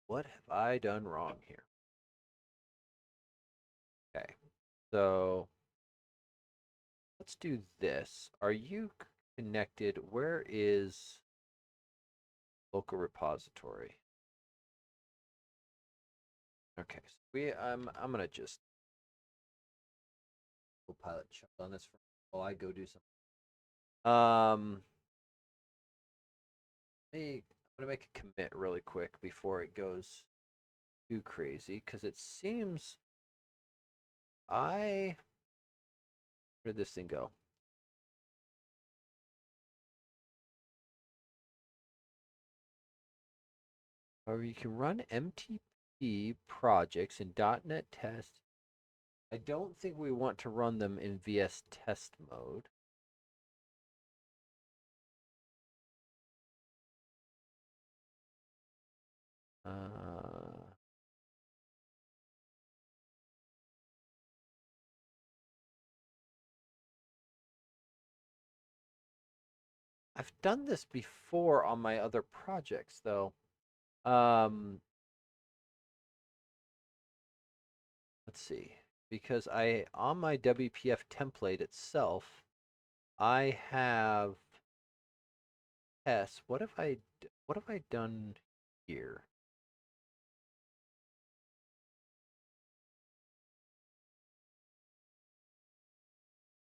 What have I done wrong here? Okay, so let's do this. Are you connected? Where is local repository? Okay, so I'm gonna just go pilot check on this while I go do something. I'm gonna make a commit really quick before it goes too crazy because it seems where did this thing go? Or you can run MTP projects in .NET Test. I don't think we want to run them in VS Test mode. Uh, I've done this before on my other projects, though. Um, let's see, because on my WPF template itself, I have tests. What have I done here?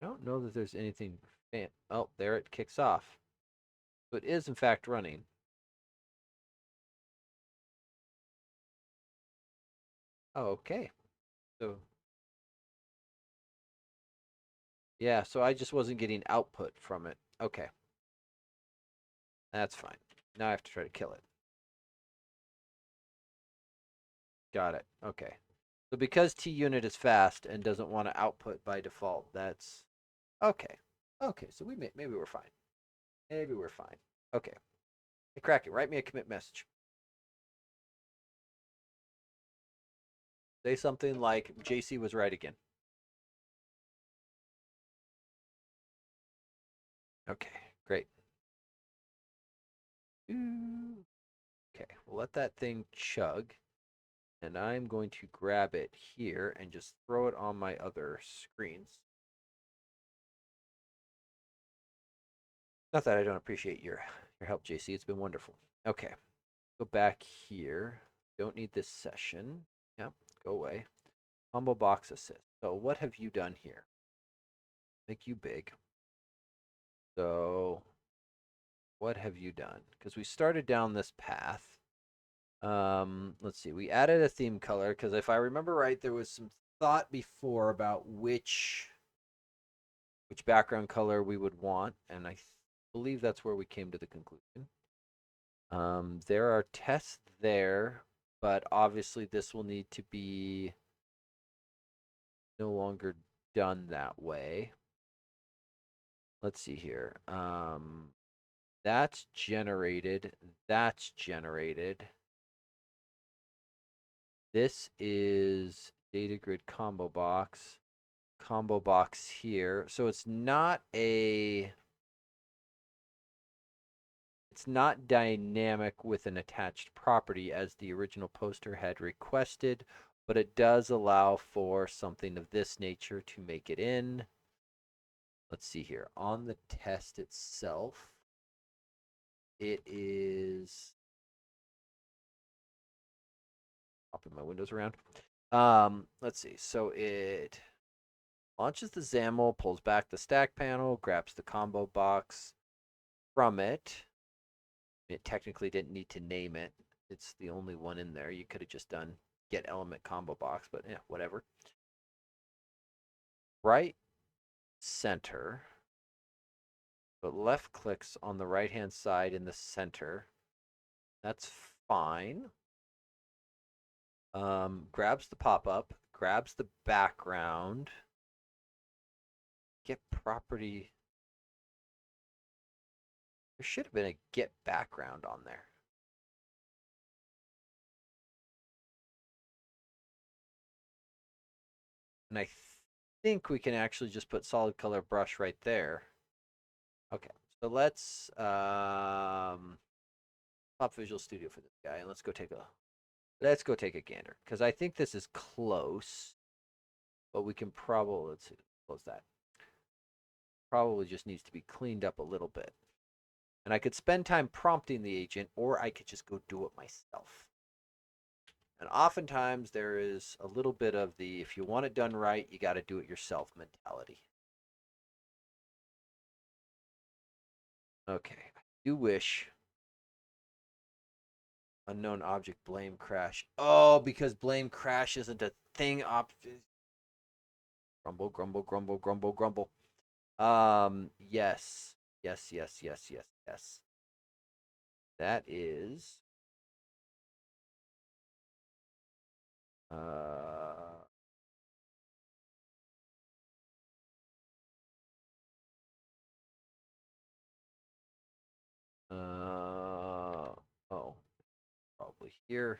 I don't know that there's anything. Oh, there it kicks off. So it is in fact running. Oh, okay. So yeah, so I just wasn't getting output from it. Okay, that's fine. Now I have to try to kill it. Got it. Okay. So because TUnit is fast and doesn't want to output by default, that's okay. Okay, so maybe we're fine. Maybe we're fine. Okay. Hey, Kraken, write me a commit message. Say something like JC was right again. Okay, great. Okay, we'll let that thing chug. And I'm going to grab it here and just throw it on my other screens. Not that I don't appreciate your help, JC. It's been wonderful. Okay, go back here. Don't need this session. Yep, go away. Combo box assist. So what have you done here? Make you big. So what have you done? Because we started down this path. Let's see. We added a theme color because if I remember right, there was some thought before about which background color we would want, and I believe that's where we came to the conclusion. There are tests there, but obviously this will need to be no longer done that way. Let's see here. That's generated. That's generated. This is data grid combo box. Combo box here. So it's not dynamic with an attached property as the original poster had requested, but it does allow for something of this nature to make it in. Let's see here. On the test itself, it is popping my windows around. Let's see. So it launches the XAML, pulls back the stack panel, grabs the combo box from it. It technically didn't need to name it. It's the only one in there. You could have just done get element combo box, but yeah, whatever. Right center, but left clicks on the right hand side in the center. That's fine. Grabs the pop up, grabs the background. Get property. There should have been a get background on there. And I think we can actually just put solid color brush right there. Okay, so let's pop Visual Studio for this guy, and let's go take a Let's go take a gander because I think this is close, but we can probably, let's see, close that. Probably just needs to be cleaned up a little bit. And I could spend time prompting the agent, or I could just go do it myself. And oftentimes there is a little bit of the if you want it done right, you got to do it yourself mentality. Okay. I do wish unknown object blame crash. Oh, because blame crash isn't a thing. Grumble, grumble, grumble, grumble, grumble. Yes. Yes, yes, yes, yes, yes. That is uh oh, probably here.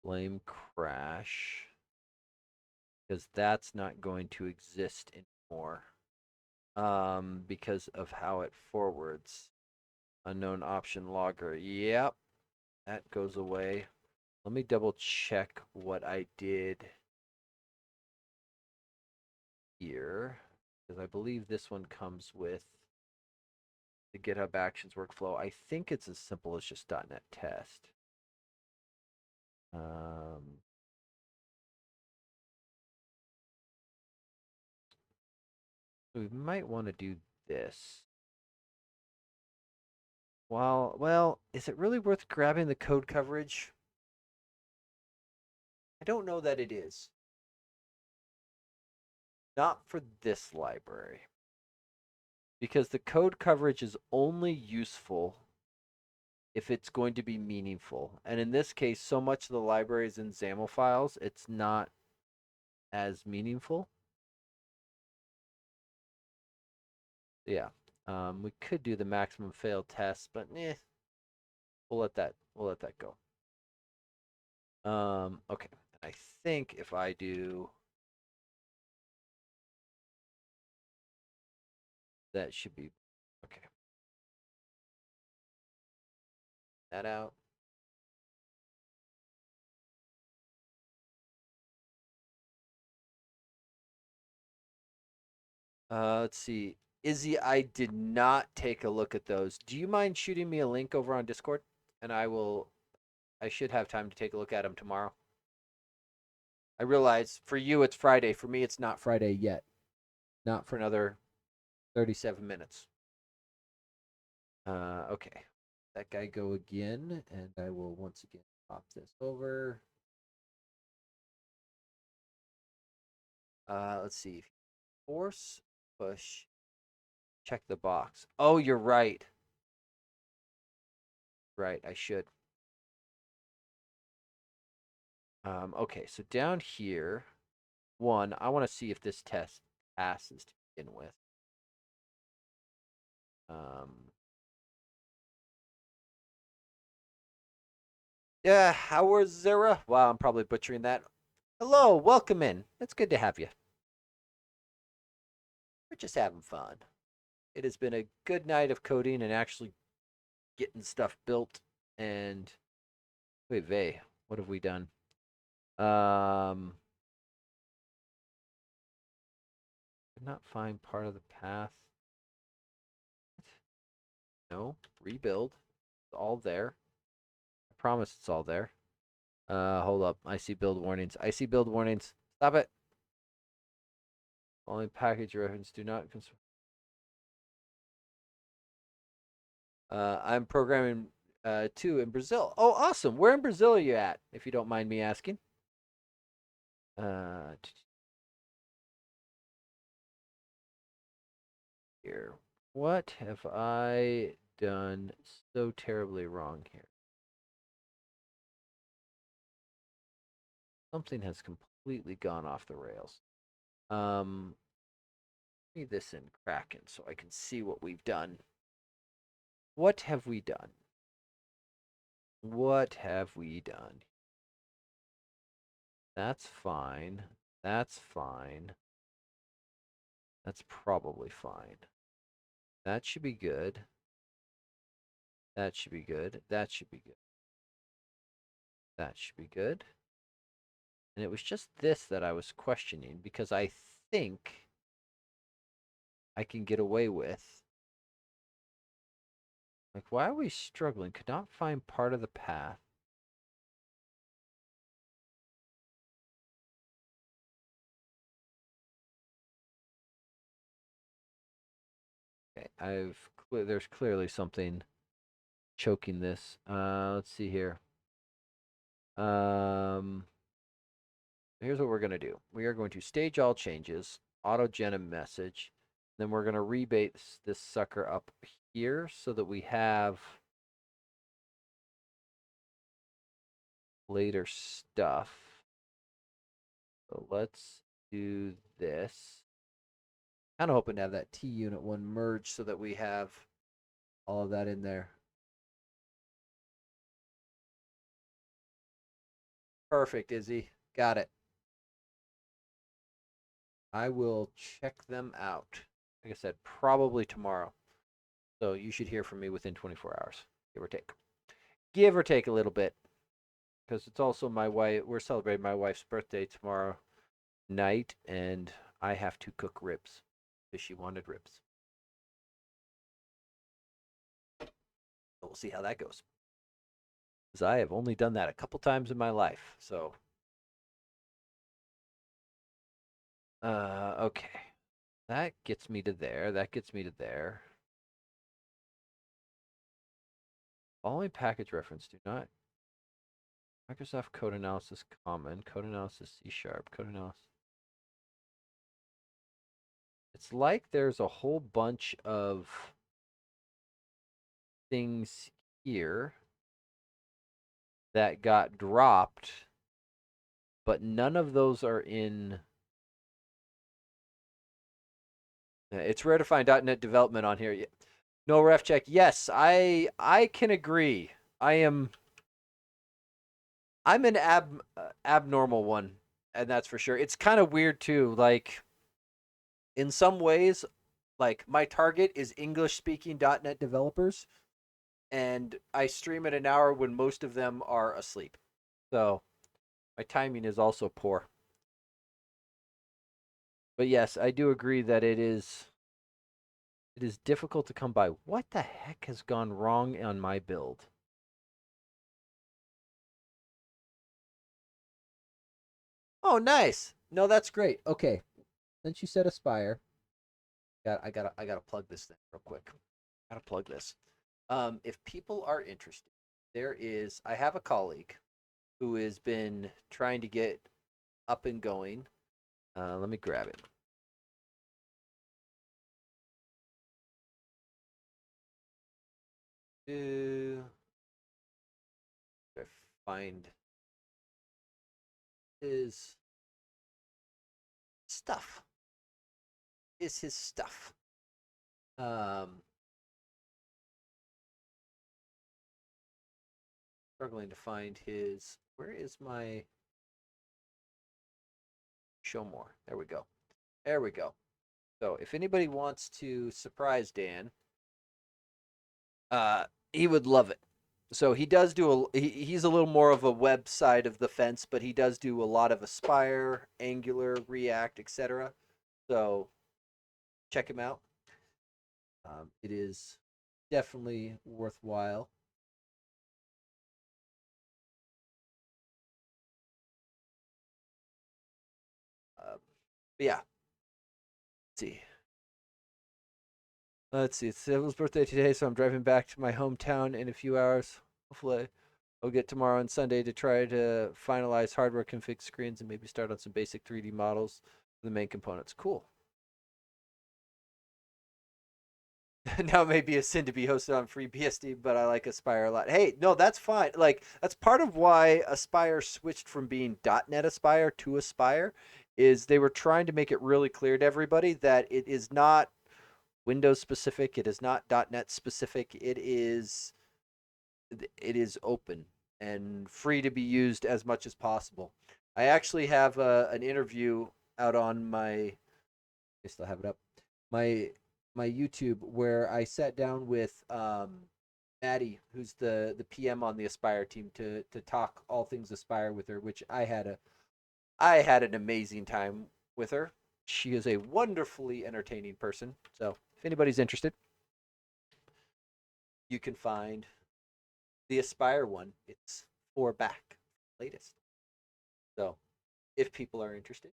Blame crash because that's not going to exist anymore. Because of how it forwards. Unknown option logger. Yep, that goes away. Let me double check what I did here because I believe this one comes with the GitHub Actions workflow. I think it's as simple as just .NET Test. Um, we might want to do this. Well, is it really worth grabbing the code coverage? I don't know that it is. Not for this library. Because the code coverage is only useful if it's going to be meaningful. And in this case, so much of the library is in XAML files, it's not as meaningful. Yeah. We could do the maximum fail test, but we'll let that go. Okay. I think if I do that should be okay. That out. Let's see. Izzy, I did not take a look at those. Do you mind shooting me a link over on Discord? And I should have time to take a look at them tomorrow. I realize for you it's Friday. For me, it's not Friday yet. Not for another 37 minutes. Okay. That guy go again, and I will once again pop this over. Let's see. Force, push, check the box. Oh, you're right. Right, I should. Okay, so down here, one, I want to see if this test passes to begin with. Yeah, how's Zara? Wow, I'm probably butchering that. Hello, welcome in. It's good to have you. We're just having fun. It has been a good night of coding and actually getting stuff built. And wait, Vay, what have we done? Could not find part of the path. No, rebuild. It's all there. I promise it's all there. Hold up. I see build warnings. I see build warnings. Stop it. Only package reference. Do not. I'm programming too in Brazil. Oh, awesome. Where in Brazil are you at, if you don't mind me asking? Uh, here. What have I done so terribly wrong here? Something has completely gone off the rails. Give me this in Kraken so I can see what we've done. What have we done? What have we done? That's fine. That's fine. That's probably fine. That should be good. That should be good. That should be good. That should be good. And it was just this that I was questioning because I think I can get away with. Like, why are we struggling? Could not find part of the path. Okay, there's clearly something choking this. Let's see here. Um, Here's what we're going to do. We are going to stage all changes, auto-gen a message, then we're going to rebate this sucker up here so that we have later stuff. So let's do this. Kind of hoping to have that T unit one merge so that we have all of that in there. Perfect, Izzy. Got it. I will check them out. Like I said, probably tomorrow. So you should hear from me within 24 hours, give or take. Give or take a little bit. Because it's also my wife. We're celebrating my wife's birthday tomorrow night, and I have to cook ribs because she wanted ribs. So we'll see how that goes. Because I have only done that a couple times in my life. So, okay, that gets me to there. That gets me to there. Following package reference do not. Microsoft Code Analysis Common, Code Analysis C#, Code Analysis. It's like there's a whole bunch of things here that got dropped, but none of those are in. It's rare to find .NET development on here. No ref check. Yes, I can agree. I'm an abnormal one, and that's for sure. It's kind of weird too. Like in some ways, like my target is English speaking .NET developers, and I stream at an hour when most of them are asleep. So my timing is also poor. But yes, I do agree that it is difficult to come by. What the heck has gone wrong on my build? Oh, nice. No, that's great. Okay. Since you said Aspire, I gotta plug this thing real quick. Gotta plug this. If people are interested, I have a colleague who has been trying to get up and going. Let me grab it. I find his stuff. Is his stuff. Um, Struggling to find his. Where is my show more? There we go. There we go. So if anybody wants to surprise Dan, he would love it. So he does do he's a little more of a web side of the fence, but he does do a lot of Aspire, Angular, React, etc. So check him out. It is definitely worthwhile. But yeah, see. Let's see. It's Sybil's birthday today, so I'm driving back to my hometown in a few hours. Hopefully, I'll get tomorrow and Sunday to try to finalize hardware config screens and maybe start on some basic 3D models for the main components. Cool. Now it may be a sin to be hosted on FreeBSD, but I like Aspire a lot. Hey, no, that's fine. Like that's part of why Aspire switched from being .NET Aspire to Aspire, is they were trying to make it really clear to everybody that it is not Windows specific. It is not .NET specific. It is open and free to be used as much as possible. I actually have an interview out on I still have it up. My my YouTube where I sat down with Maddie, who's the PM on the Aspire team, to talk all things Aspire with her, which I had an amazing time with her. She is a wonderfully entertaining person. So if anybody's interested, you can find the Aspire one. It's 4 back latest. So if people are interested,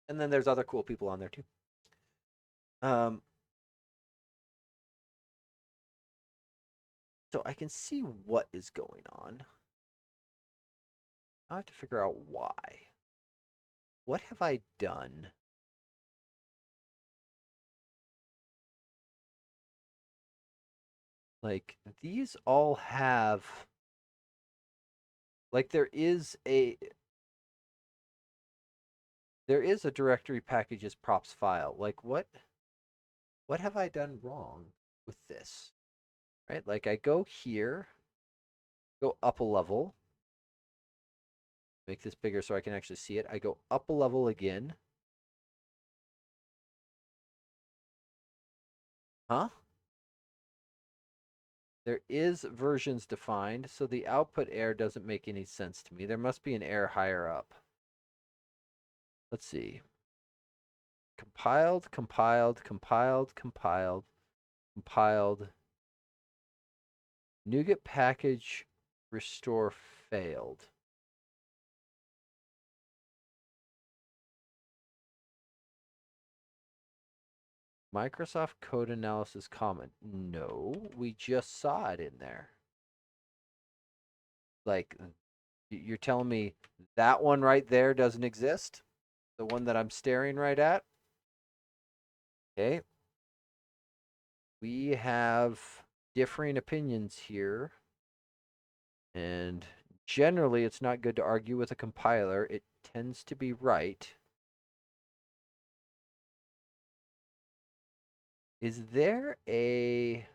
and then there's other cool people on there too. Um, so I can see what is going on. I have to figure out why. What have I done? Like these all have like there is a directory packages props file. Like what have I done wrong with this? Right? Like I go here, go up a level, make this bigger so I can actually see it. I go up a level again. Huh? There is versions defined, so the output error doesn't make any sense to me. There must be an error higher up. Let's see. Compiled, compiled, compiled, compiled, compiled. NuGet package restore failed. Microsoft Code Analysis comment. No, we just saw it in there. Like, you're telling me that one right there doesn't exist? The one that I'm staring right at? Okay. We have differing opinions here. And generally, it's not good to argue with a compiler. It tends to be right. Is there a...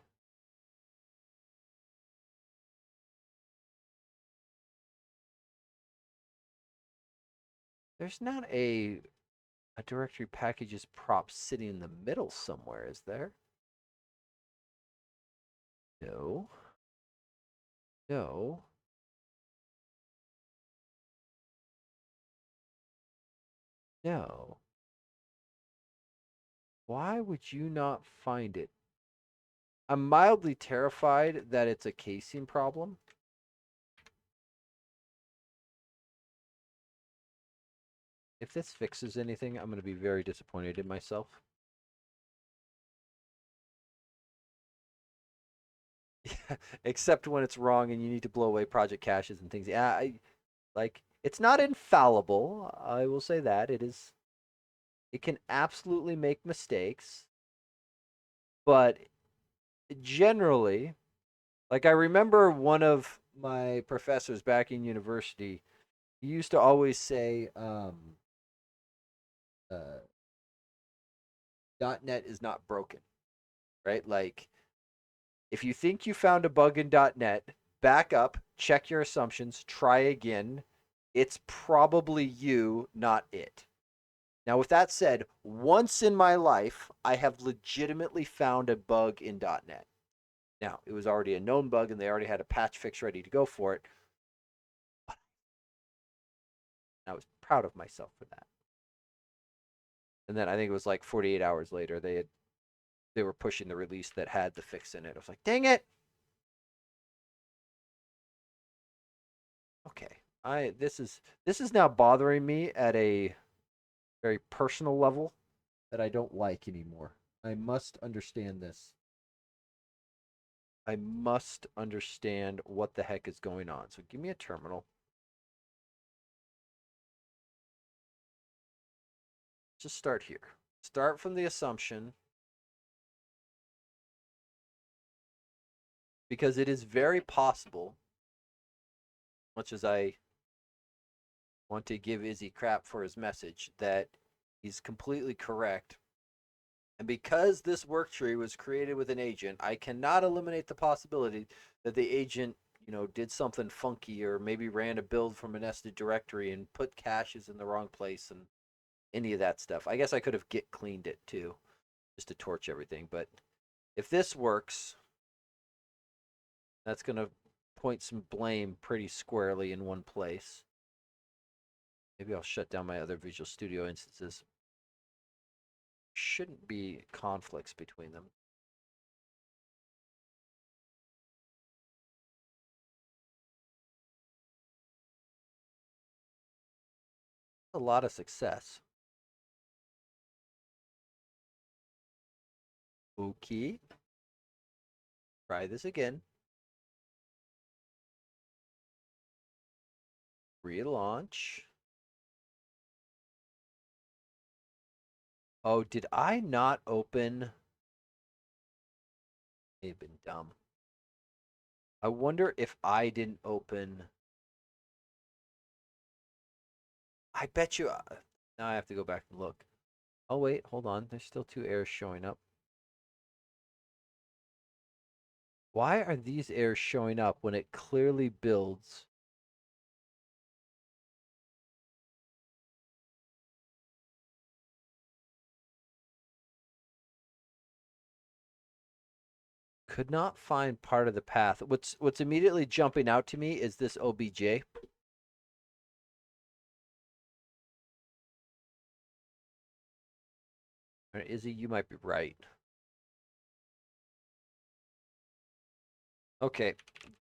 There's not a directory packages prop sitting in the middle somewhere, is there? No. No. No. Why would you not find it? I'm mildly terrified that it's a casing problem. If this fixes anything, I'm going to be very disappointed in myself. Except when it's wrong and you need to blow away project caches and things. Yeah, it's not infallible. I will say that it can absolutely make mistakes, but generally, like I remember one of my professors back in university, he used to always say, uh, .NET is not broken, right? Like if you think you found a bug in .NET, back up, check your assumptions, try again. It's probably you, not it. Now, with that said, once in my life, I have legitimately found a bug in .NET. Now, it was already a known bug, and they already had a patch fix ready to go for it. I was proud of myself for that. And then I think it was like 48 hours later, they were pushing the release that had the fix in it. I was like, dang it! Okay, this is now bothering me at a very personal level that I don't like anymore. I must understand this. I must understand what the heck is going on. So give me a terminal. Just start here. Start from the assumption, because it is very possible, much as I want to give Izzy crap for his message, that he's completely correct. And because this work tree was created with an agent, I cannot eliminate the possibility that the agent, did something funky or maybe ran a build from a nested directory and put caches in the wrong place and any of that stuff. I guess I could have git cleaned it too, just to torch everything. But if this works, That's going to point some blame pretty squarely in one place. Maybe I'll shut down my other Visual Studio instances. Shouldn't be conflicts between them. A lot of success. Okay. Try this again. Relaunch. Oh, did I not open? They've been dumb. I wonder if I didn't open. I bet you. Now I have to go back and look. Oh, wait, hold on. There's still 2 errors showing up. Why are these errors showing up when it clearly builds? Could not find part of the path. What's immediately jumping out to me is this OBJ. Izzy, you might be right. Okay,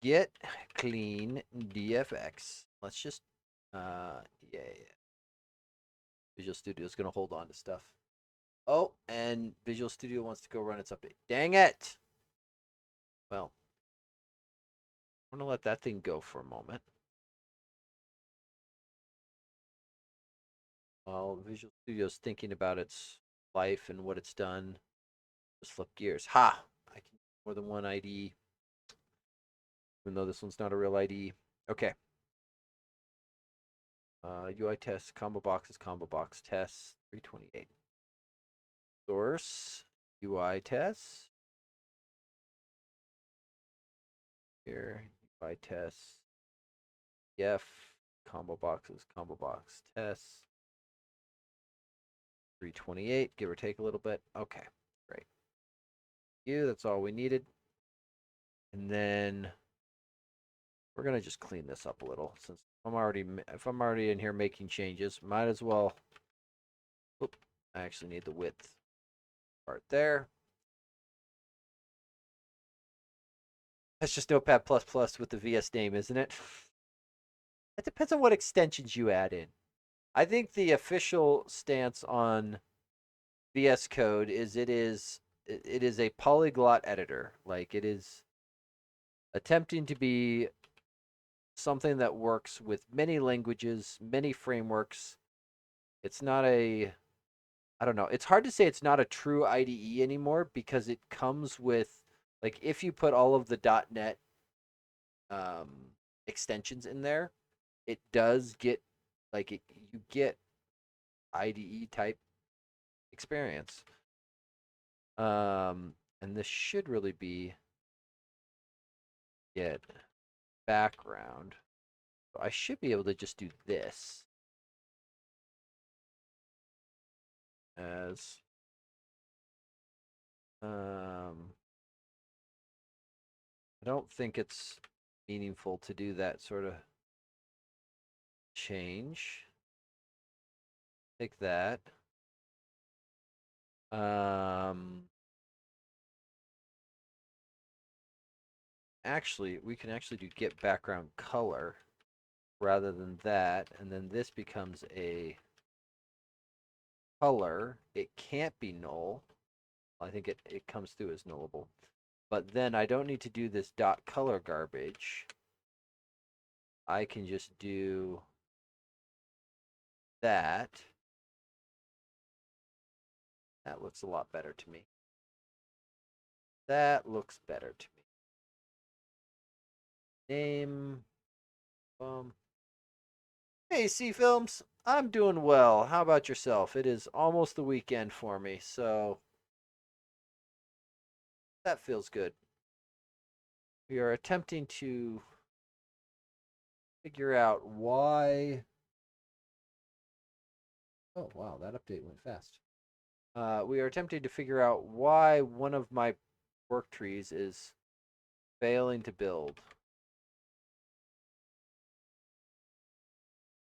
get clean DFX. Let's just, yeah. Visual Studio is going to hold on to stuff. Oh, and Visual Studio wants to go run its update. Dang it! Well, I'm going to let that thing go for a moment. While Visual Studio is thinking about its life and what it's done, just flip gears. Ha! I can more than one ID, even though this one's not a real ID. Okay. UI test, combo boxes, combo box tests, 328. Source, UI tests. Here, UI tests. F, combo boxes, combo box tests. 328, give or take a little bit. Okay, great. That's all we needed. And then we're gonna just clean this up a little since if I'm already in here making changes, might as well. Oop, I actually need the width part there. That's just Notepad++ with the VS name, isn't it? It depends on what extensions you add in. I think the official stance on VS Code is it is a polyglot editor. Like it is attempting to be something that works with many languages, many frameworks. It's not a I don't know. It's hard to say it's not a true IDE anymore because it comes with like if you put all of the .NET um, extensions in there, it does get you get IDE type experience. And this should really be get background. So I should be able to just do this as I don't think it's meaningful to do that sort of change. Take that. Actually, we can actually do get background color rather than that, and then this becomes a color. It can't be null. I think it comes through as nullable. But then I don't need to do this dot color garbage. I can just do that. That looks a lot better to me. That looks better to me. Name. Hey, C Films. I'm doing well. How about yourself? It is almost the weekend for me, so that feels good. We are attempting to figure out why. Oh, wow, that update went fast. We are attempting to figure out why one of my work trees is Failing to build.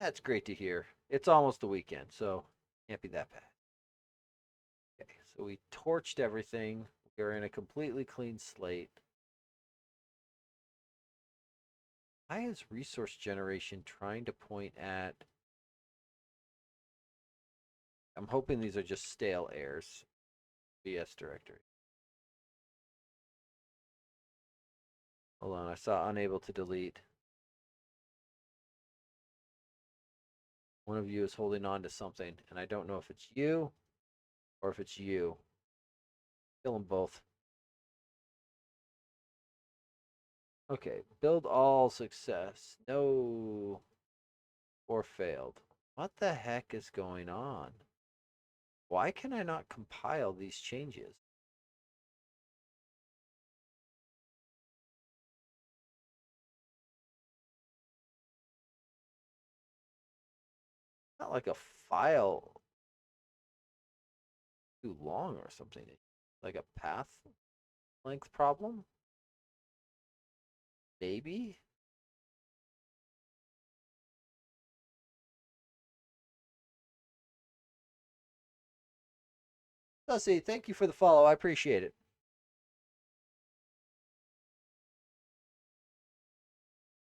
That's great to hear. It's almost the weekend, so can't be that bad. Okay, so we torched everything. We're in a completely clean slate. Why is resource generation trying to point at... I'm hoping these are just stale errors. BS directory. Hold on, I saw unable to delete. One of you is holding on to something, and I don't know if it's you or if it's you. Kill them both. Okay, build all success. No. Or failed. What the heck is going on? Why can I not compile these changes? Not like a file too long or something. Like a path length problem? Maybe? Sussy, thank you for the follow. I appreciate it.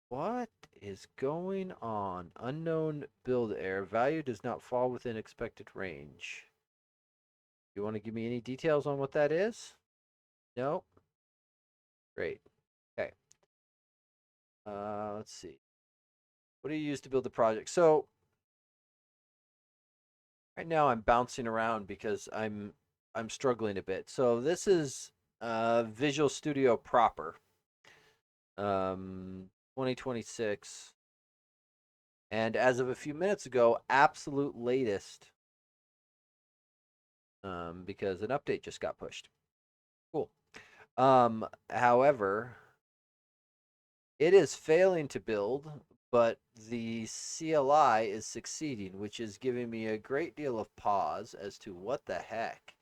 What is going on? Unknown build error. Value does not fall within expected range. You want to give me any details on what that is? No? Great. Okay. Let's see. What do you use to build the project? So right now I'm bouncing around because I'm struggling a bit. So this is Visual Studio proper. 2026. And as of a few minutes ago, absolute latest, because an update just got pushed. Cool. However, it is failing to build, but the CLI is succeeding, which is giving me a great deal of pause as to what the heck.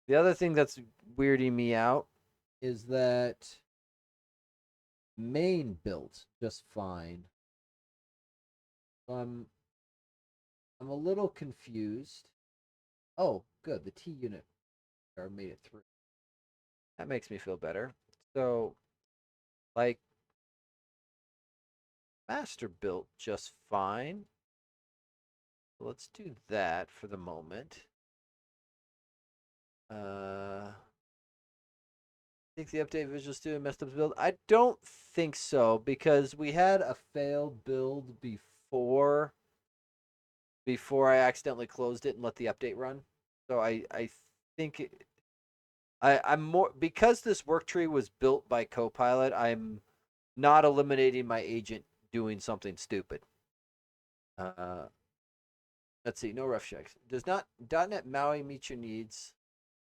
The other thing that's weirding me out is that main built just fine. So I'm a little confused. Oh, good. The T unit made it through. That makes me feel better. So, like, master built just fine. Let's do that for the moment. I think the update Visual Studio messed up the build. I don't think so because we had a failed build before I accidentally closed it and let the update run. So I think I'm more because this work tree was built by Copilot. I'm not eliminating my agent doing something stupid. Uh, let's see. No rough checks. Does not .NET MAUI meet your needs?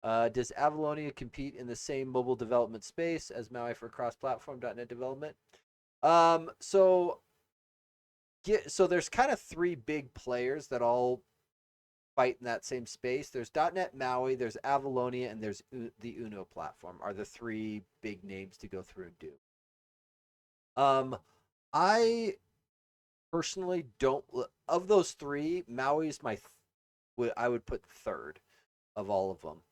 Does Avalonia compete in the same mobile development space as MAUI for cross-platform .NET development? So there's kind of three big players that all fight in that same space. There's .NET MAUI, there's Avalonia, and there's the Uno platform. Are the three big names to go through and do. I personally don't. Of those three, MAUI is I would put third of all of them.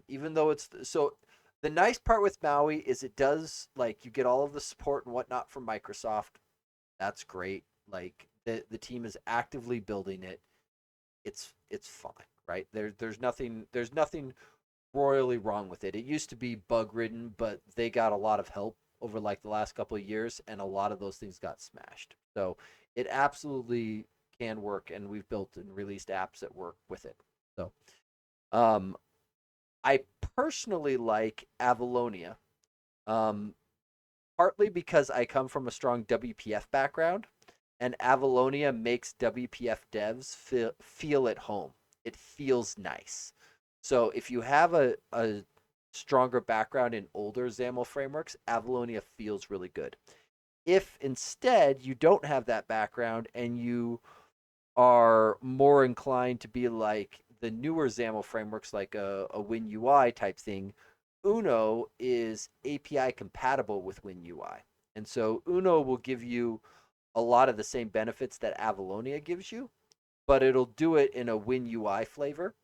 Even though it's so. The nice part with MAUI is it does like you get all of the support and whatnot from Microsoft. That's great. Like the team is actively building it. It's fine, right? There's nothing royally wrong with it. It used to be bug ridden, but they got a lot of help over like the last couple of years, and a lot of those things got smashed. So it absolutely can work, and we've built and released apps that work with it. So um, I personally like Avalonia, um, partly because I come from a strong WPF background, and Avalonia makes WPF devs feel at home. It feels nice. So if you have a stronger background in older XAML frameworks, Avalonia feels really good. If instead you don't have that background and you are more inclined to be like the newer XAML frameworks, like a WinUI type thing, Uno is API compatible with WinUI. And so Uno will give you a lot of the same benefits that Avalonia gives you, but it'll do it in a WinUI flavor.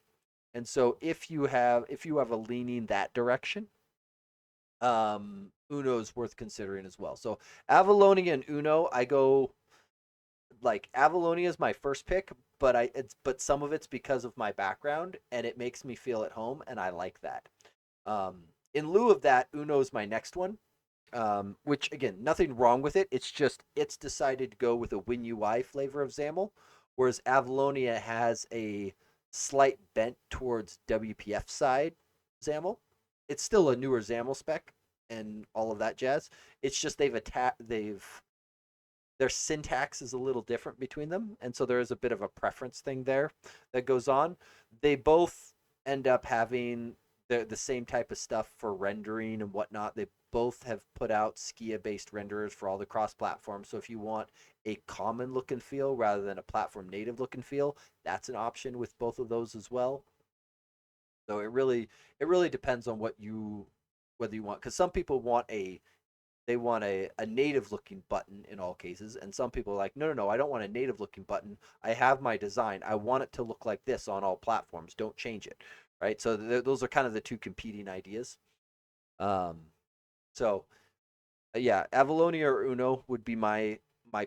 And so if you have a leaning that direction, Uno is worth considering as well. So Avalonia and Uno, I go like Avalonia is my first pick, but some of it's because of my background and it makes me feel at home and I like that. In lieu of that, Uno is my next one. Which again, nothing wrong with it. It's just it's decided to go with a WinUI flavor of XAML, whereas Avalonia has a slight bent towards WPF side XAML. It's still a newer XAML spec and all of that jazz. It's just they've their syntax is a little different between them, and so there is a bit of a preference thing there that goes on. They both end up having the same type of stuff for rendering and whatnot. They both have put out Skia-based renderers for all the cross-platforms. So if you want a common look and feel rather than a platform native look and feel, that's an option with both of those as well. So it really depends on whether you want, because some people want a native looking button in all cases, and some people are like, no, no, no, I don't want a native looking button. I have my design. I want it to look like this on all platforms. Don't change it, right? So those are kind of the two competing ideas. Um, so yeah, Avalonia or Uno would be my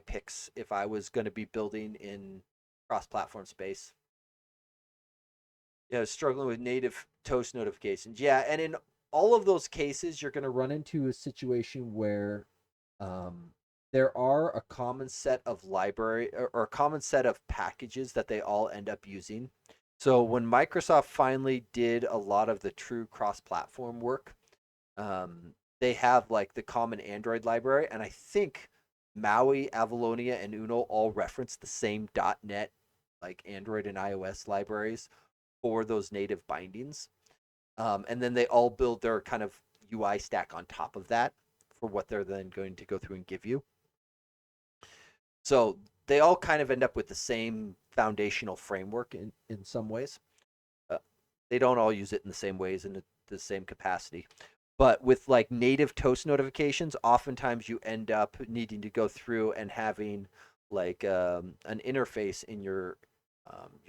picks if I was going to be building in cross-platform space. Yeah, struggling with native toast notifications. Yeah, and in all of those cases, you're going to run into a situation where um, there are a common set of library or a common set of packages that they all end up using. So when Microsoft finally did a lot of the true cross-platform work, they have like the common Android library, and I think Maui, Avalonia, and Uno all reference the same .NET like Android and iOS libraries for those native bindings. And then they all build their kind of UI stack on top of that for what they're then going to go through and give you. So they all kind of end up with the same foundational framework in some ways. Uh, they don't all use it in the same ways and the same capacity. But with like native toast notifications, oftentimes you end up needing to go through and having like an interface in your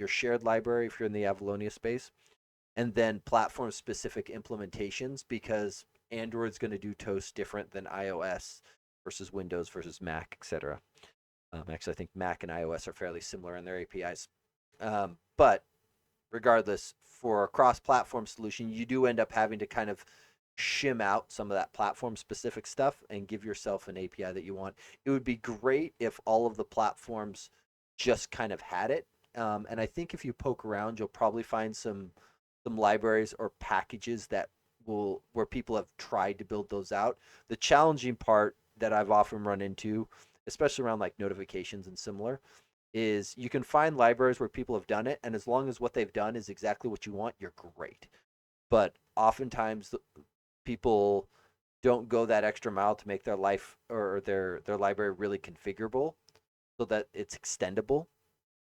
shared library if you're in the Avalonia space, and then platform specific implementations because Android's going to do Toast different than iOS versus Windows versus Mac, etc. Actually, I think Mac and iOS are fairly similar in their APIs. But regardless, for a cross platform solution, you do end up having to kind of shim out some of that platform specific stuff and give yourself an API that you want. It would be great if all of the platforms just kind of had it. And I think if you poke around, you'll probably find some libraries or packages that will where people have tried to build those out. The challenging part that I've often run into, especially around like notifications and similar, is you can find libraries where people have done it, and as long as what they've done is exactly what you want, you're great. But oftentimes people don't go that extra mile to make their life or their library really configurable so that it's extendable.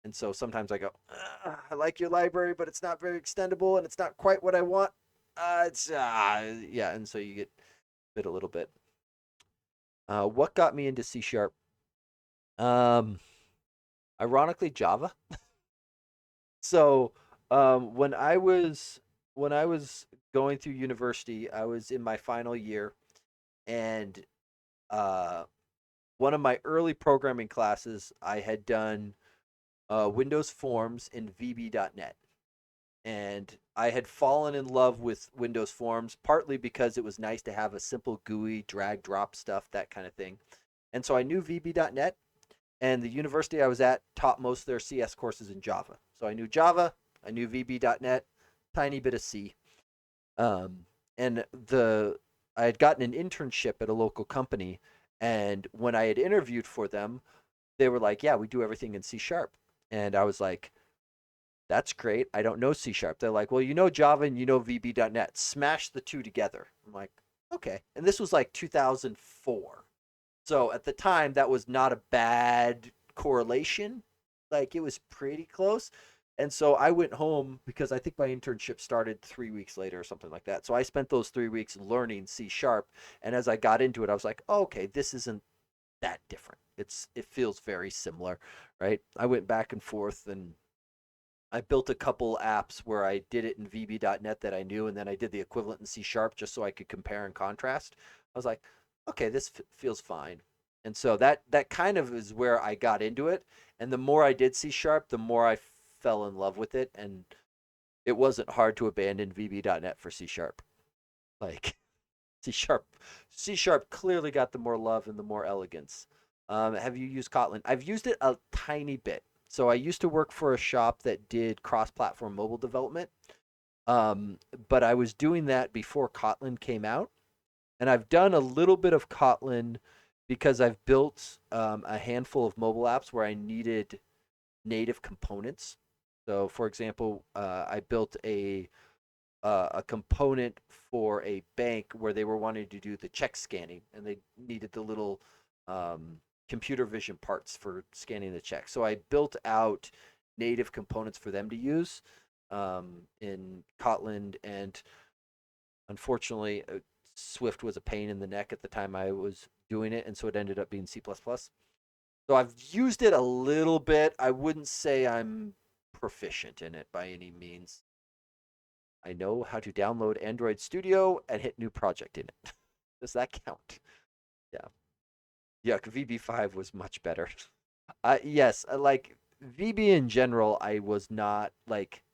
And so sometimes I go, I like your library, but it's not very extendable and it's not quite what I want. Yeah, and so you get bit a little bit. What got me into C sharp? Um, Ironically, Java. So when I was going through university, I was in my final year, and uh, one of my early programming classes, I had done Windows Forms in VB.NET. And I had fallen in love with Windows Forms, partly because it was nice to have a simple GUI, drag, drop stuff, that kind of thing. And so I knew VB.NET, and the university I was at taught most of their CS courses in Java. So I knew Java, I knew VB.NET, tiny bit of C. Um, and I had gotten an internship at a local company, and when I had interviewed for them, they were like, "Yeah, we do everything in C sharp," and I was like, "That's great. I don't know C sharp." They're like, "Well, you know Java and you know VB.NET. Smash the two together." I'm like, "Okay." And this was like 2004. So at the time, that was not a bad correlation. Like it was pretty close. And so I went home because I think my internship started 3 weeks later or something like that. So I spent those 3 weeks learning C sharp. And as I got into it, I was like, oh, okay, this isn't that different. It feels very similar, right? I went back and forth and I built a couple apps where I did it in VB.net that I knew, and then I did the equivalent in C sharp just so I could compare and contrast. I was like, okay, this feels fine. And so that kind of is where I got into it. And the more I did C sharp, the more I fell in love with it. And it wasn't hard to abandon VB.net for C sharp. Like C sharp, C sharp clearly got the more love and the more elegance. Have you used Kotlin? I've used it a tiny bit. So I used to work for a shop that did cross-platform mobile development, um, but I was doing that before Kotlin came out, and I've done a little bit of Kotlin because I've built a handful of mobile apps where I needed native components. So, for example, I built a component for a bank where they were wanting to do the check scanning, and they needed the little um, computer vision parts for scanning the check. So I built out native components for them to use in Kotlin, and unfortunately, Swift was a pain in the neck at the time I was doing it, and so it ended up being C++. So I've used it a little bit. I wouldn't say I'm proficient in it by any means. I know how to download Android Studio and hit new project in it. Does that count? Yeah. Yeah, VB5 was much better. Yes, like VB in general, I was not like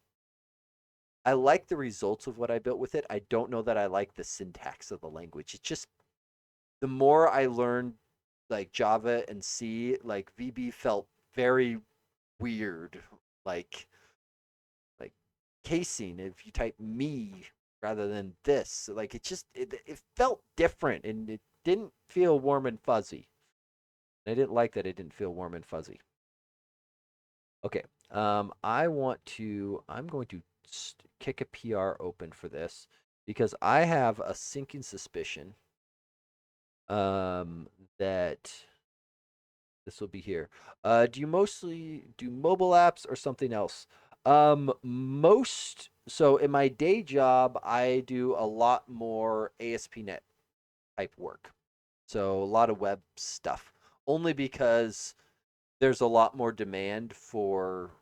I like the results of what I built with it. I don't know that I like the syntax of the language. It's just the more I learned like Java and C, like VB felt very weird. Like like casing if you type me rather than this, like it felt different and it didn't feel warm and fuzzy. I didn't like that it didn't feel warm and fuzzy. Okay, I'm going to kick a PR open for this because I have a sinking suspicion um that this will be here. Do you mostly do mobile apps or something else? Most so in my day job, I do a lot more ASP.NET type work. So a lot of web stuff. Only because there's a lot more demand for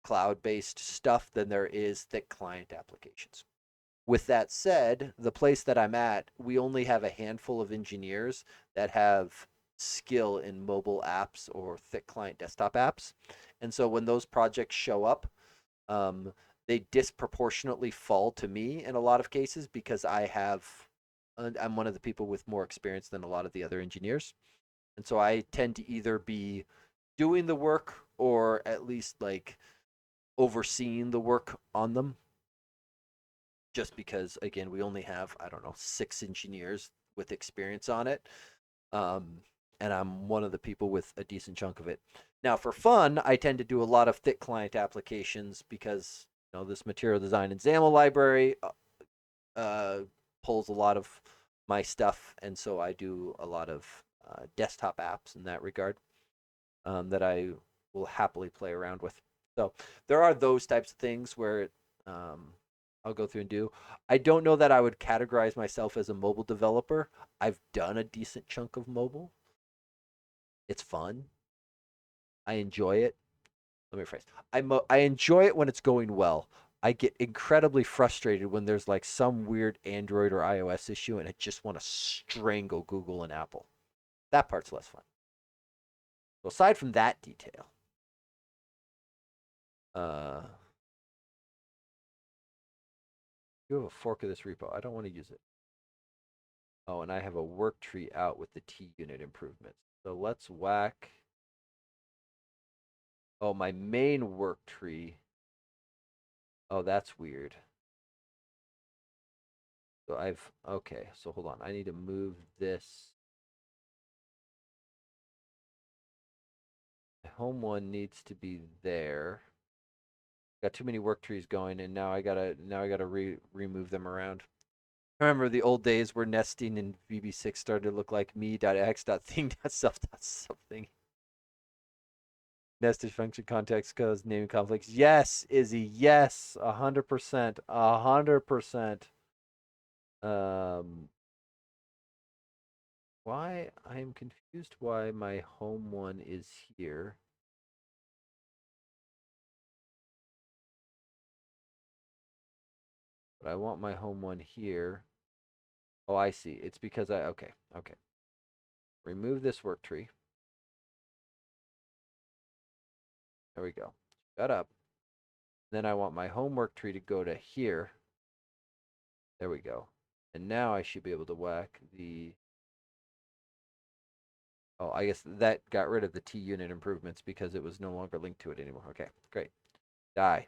cloud-based stuff than there is thick client applications. With that said, the place that I'm at, we only have a handful of engineers that have skill in mobile apps or thick client desktop apps. And so when those projects show up, um, they disproportionately fall to me in a lot of cases because I'm one of the people with more experience than a lot of the other engineers. And so I tend to either be doing the work or at least like overseeing the work on them just because again we only have I don't know 6 engineers with experience on it, um, and I'm one of the people with a decent chunk of it. Now for fun, I tend to do a lot of thick client applications because this material design and XAML library uh, pulls a lot of my stuff, and so I do a lot of desktop apps in that regard that I will happily play around with. So there are those types of things where um, I'll go through and do. I don't know that I would categorize myself as a mobile developer. I've done a decent chunk of mobile. It's fun. I enjoy it. Let me rephrase. I enjoy it when it's going well. I get incredibly frustrated when there's like some weird Android or iOS issue and I just want to strangle Google and Apple. That part's less fun. So aside from that detail, uh, you have a fork of this repo. I don't want to use it. Oh, and I have a work tree out with the T unit improvements. So let's whack. Oh, my main work tree. Oh, that's weird. So okay, so hold on. I need to move this. The home one needs to be there. Got too many work trees going, and now I gotta remove them around. I remember the old days where nesting in VB6 started to look like me.x.thing.self.something. Nested function context codes, naming conflicts. Yes, Izzy. Yes, 100%. 100%. Um, why I am confused why my home one is here. But I want my home one here. Oh, I see. It's because okay. Remove this work tree. There we go. Shut up. Then I want my homework tree to go to here. There we go. And now I should be able to whack the... Oh, I guess that got rid of the T unit improvements because it was no longer linked to it anymore. Okay, great. Die.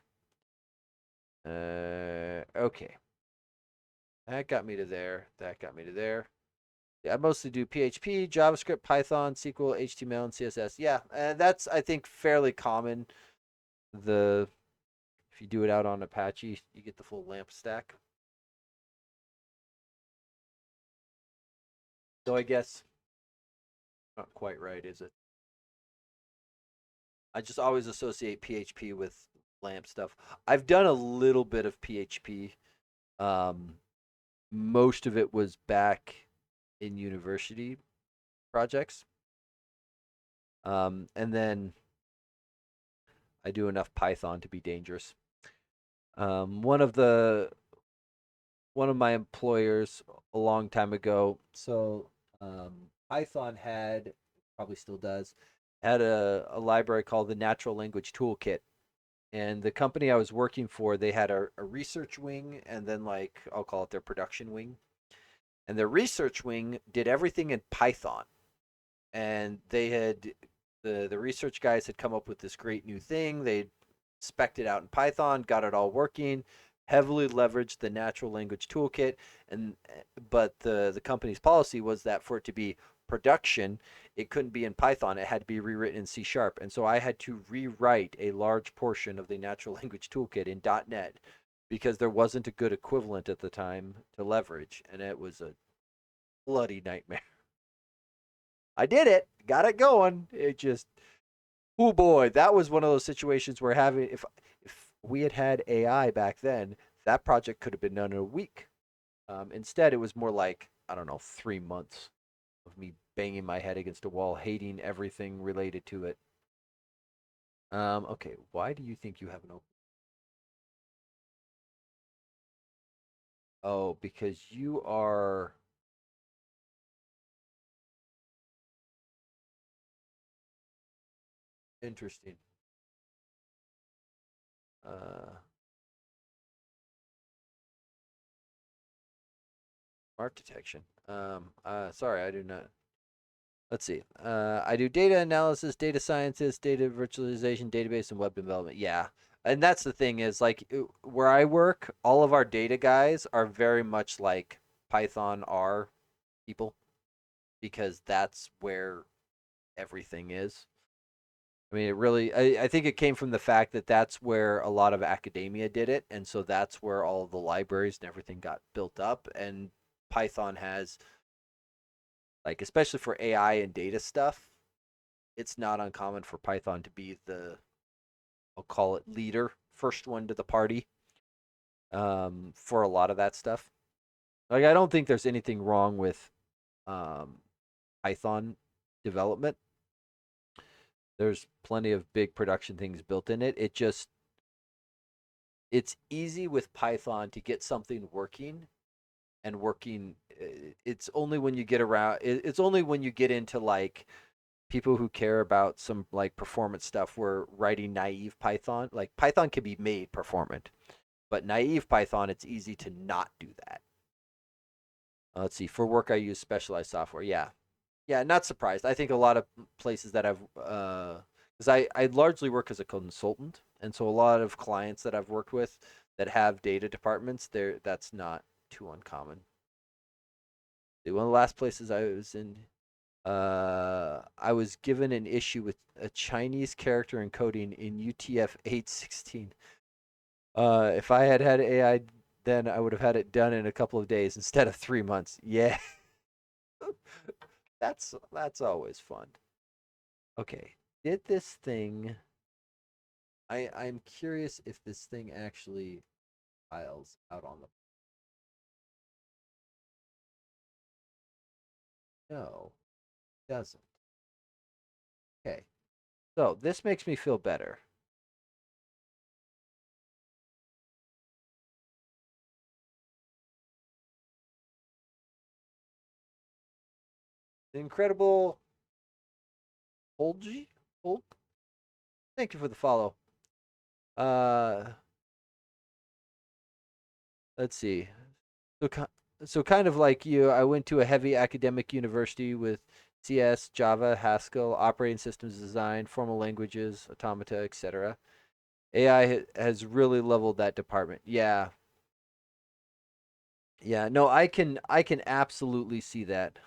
Okay. That got me to there. That got me to there. Yeah, I mostly do PHP, JavaScript, Python, SQL, HTML, and CSS. Yeah, and that's, I think, fairly common. If you do it out on Apache, you get the full LAMP stack. So I guess not quite right, is it? I just always associate PHP with LAMP stuff. I've done a little bit of PHP. Um, Most of it was back in university projects. And then I do enough Python to be dangerous. One of my employers a long time ago. So Python had, probably still does, had a library called the Natural Language Toolkit. And the company I was working for, they had a research wing and then, like, I'll call it their production wing. And their research wing did everything in Python. And they had the research guys had come up with this great new thing. They spec'd it out in Python, got it all working, heavily leveraged the natural language toolkit, and but the company's policy was that for it to be production, it couldn't be in Python. It had to be rewritten in C sharp. And so I had to rewrite a large portion of the natural language toolkit in .NET because there wasn't a good equivalent at the time to leverage, and it was a bloody nightmare. I did it, got it going. It just, oh boy, that was one of those situations where having if we had had AI back then, that project could have been done in a week. Instead, it was more like, I don't know, 3 months of me banging my head against a wall, hating everything related to it. Okay, why do you think you have an open? Oh, because you are interesting. Uh, Smart detection. Sorry, I do not. Let's see. I do data analysis, data scientist, data virtualization, database, and web development. Yeah. And that's the thing is, like, where I work, all of our data guys are very much like Python R people because that's where everything is. I mean, it really, I think it came from the fact that that's where a lot of academia did it. And so that's where all of the libraries and everything got built up. And Python has, like, especially for AI and data stuff, it's not uncommon for Python to be the, I'll call it, leader, first one to the party, for a lot of that stuff. Like, I don't think there's anything wrong with um, Python development. There's plenty of big production things built in it. It's easy with Python to get something working and working. It's only when you get around. It's only when you get into, like, people who care about some, like, performance stuff where writing naive Python, like, Python can be made performant, but naive Python, it's easy to not do that. Let's see. For work, I use specialized software. Yeah, yeah. Not surprised. I think a lot of places that I've, because I largely work as a consultant, and so a lot of clients that I've worked with that have data departments, that's not too uncommon. One of the last places I was in, I was given an issue with a Chinese character encoding in UTF 816. If I had had AI, then I would have had it done in a couple of days instead of 3 months. Yeah, that's always fun. Okay, did this thing. I'm curious if this thing actually files out on the. No, it doesn't. Okay. So this makes me feel better. The incredible Holgi? Hold. Thank you for the follow. Uh, let's see. So, so kind of like you, I went to a heavy academic university with CS, Java, Haskell, operating systems design, formal languages, automata, etc. AI has really leveled that department. Yeah, yeah. No, I can absolutely see that.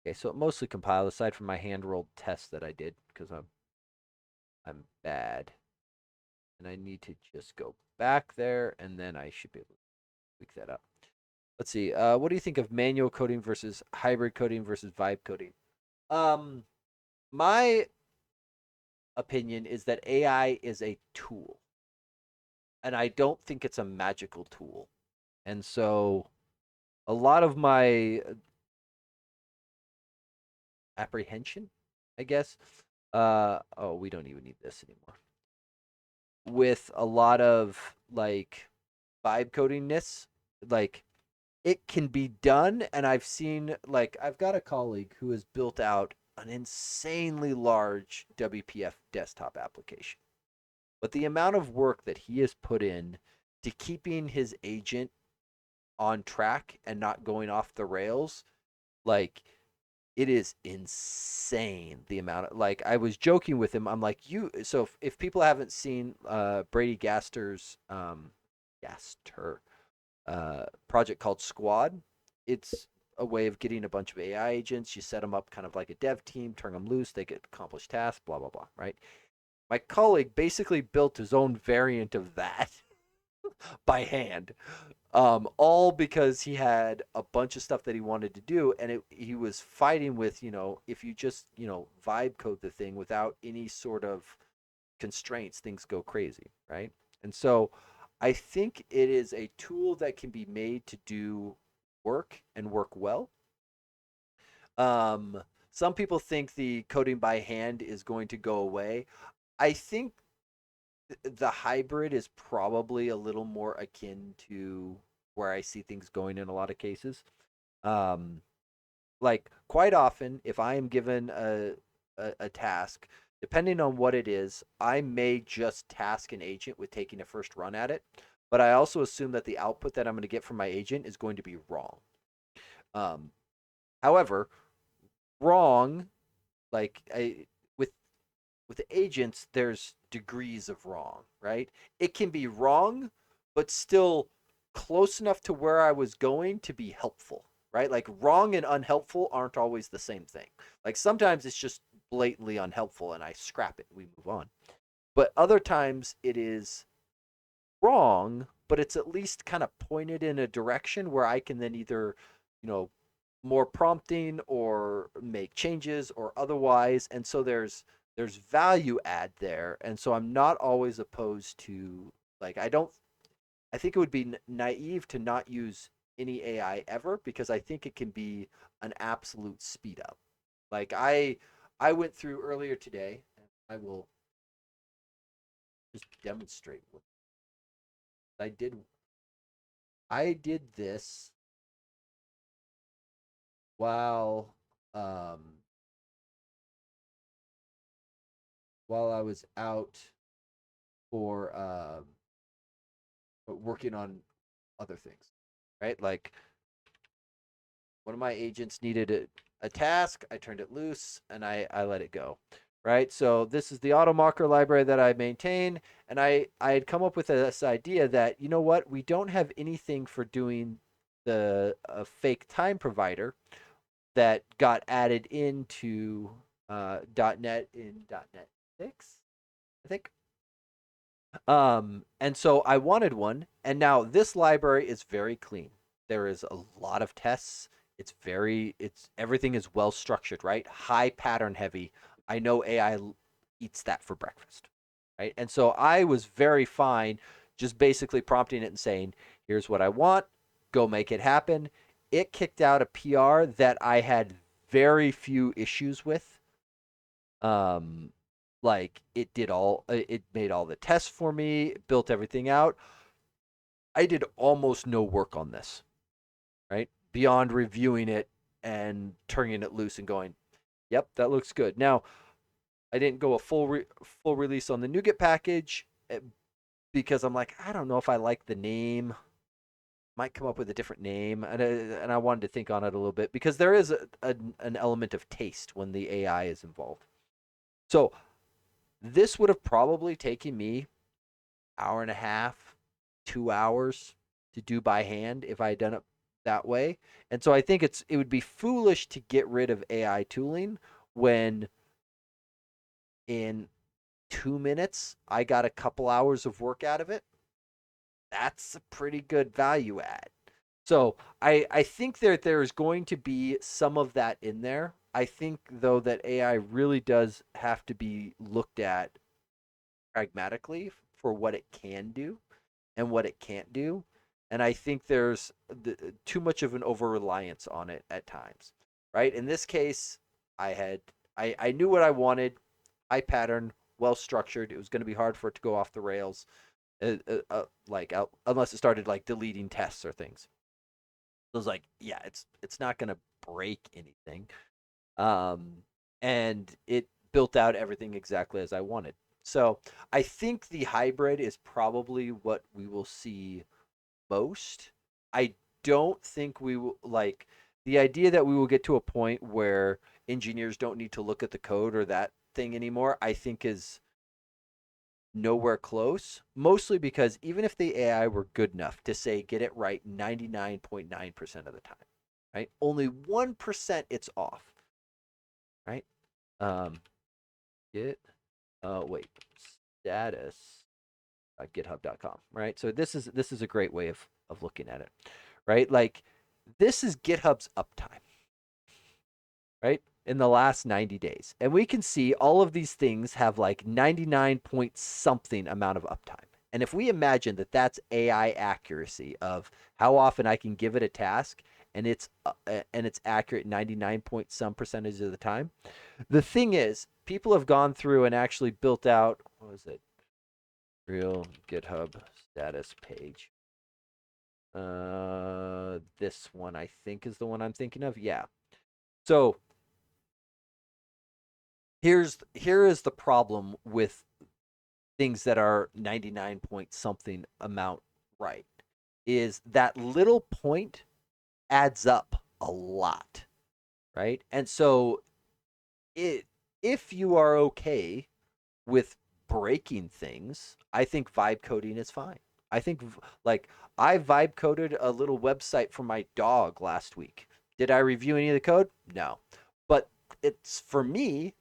Okay, so it mostly compiled aside from my hand rolled test that I did because I'm bad and I need to just go back there and then I should be able to tweak that up. Let's see. What do you think of manual coding versus hybrid coding versus vibe coding? Um, my opinion is that AI is a tool, and I don't think it's a magical tool. And so, a lot of my apprehension, I guess, oh, we don't even need this anymore. With a lot of like vibe codingness, like it can be done, and I've seen like I've got a colleague who has built out an insanely large WPF desktop application. But the amount of work that he has put in to keeping his agent on track and not going off the rails, like it is insane the amount of like I was joking with him. I'm like, you so if people haven't seen Brady Gaster's Gaster project called Squad. It's a way of getting a bunch of AI agents. You set them up kind of like a dev team, turn them loose, they get accomplish tasks, blah, blah, blah, right? My colleague basically built his own variant of that by hand. All because he had a bunch of stuff that he wanted to do, and he was fighting with, if you just, vibe code the thing without any sort of constraints, things go crazy, right? And so I think it is a tool that can be made to do work and work well. Some people think the coding by hand is going to go away. I think the hybrid is probably a little more akin to where I see things going in a lot of cases. Um, like quite often, if I am given a task, depending on what it is, I may just task an agent with taking a first run at it. But I also assume that the output that I'm going to get from my agent is going to be wrong. Um, However, wrong, like with with agents, there's degrees of wrong, right? It can be wrong, but still close enough to where I was going to be helpful, right? Like wrong and unhelpful aren't always the same thing. Like sometimes it's just blatantly unhelpful and I scrap it and we move on. But other times it is wrong, but it's at least kind of pointed in a direction where I can then either, you know, more prompting or make changes or otherwise. And so there's value add there. And so I'm not always opposed to like I think it would be naive to not use any AI ever because I think it can be an absolute speed up. Like I went through earlier today and I will just demonstrate what I did. I did this while um while I was out for working on other things, right? Like one of my agents needed a task, I turned it loose and I let it go, right? So this is the AutoMocker library that I maintain, and I had come up with this idea that you know what, we don't have anything for doing the fake time provider that got added into .NET in .NET 6, I think. And so I wanted one, and now this library is very clean. There is a lot of tests. It's everything is well structured, right? High pattern heavy. I know AI eats that for breakfast, right? And so I was very fine just basically prompting it and saying, here's what I want, go make it happen. It kicked out a PR that I had very few issues with. Um, like it made all the tests for me, built everything out. I did almost no work on this, right? Beyond reviewing it and turning it loose and going, yep, that looks good. Now, I didn't go a full release on the NuGet package because I'm like, I don't know if I like the name. Might come up with a different name, and I wanted to think on it a little bit because there is an element of taste when the AI is involved. So this would have probably taken me hour and a half, 2 hours to do by hand if I had done it that way. And so I think it would be foolish to get rid of AI tooling when in 2 minutes I got a couple hours of work out of it. That's a pretty good value add. So I think there's going to be some of that in there. I think though that AI really does have to be looked at pragmatically for what it can do and what it can't do. And I think there's too much of an over reliance on it at times, right? In this case, I knew what I wanted, high pattern, well structured. It was going to be hard for it to go off the rails, unless it started like deleting tests or things. So I was like, yeah, it's not going to break anything, um, and it built out everything exactly as I wanted. So I think the hybrid is probably what we will see most. I don't think we will like the idea that we will get to a point where engineers don't need to look at the code or that thing anymore. I think is nowhere close, mostly because even if the AI were good enough to say get it right 99.9% of the time, right? Only 1% it's off, right? Um, get, wait, status github.com, right? So this is a great way of looking at it, right? Like this is GitHub's uptime, right? In the last 90 days. And we can see all of these things have like 99 point something amount of uptime. And if we imagine that that's AI accuracy of how often I can give it a task and it's accurate 99 point some percentage of the time. The thing is, people have gone through and actually built out, what was it? Real GitHub status page. This one I think is the one I'm thinking of. Yeah. So here is the problem with things that are 99 point something amount right is that little point adds up a lot, right? And so it if you are okay with breaking things, I think vibe coding is fine. I think like I vibe coded a little website for my dog last week. Did I review any of the code? No. But it's for me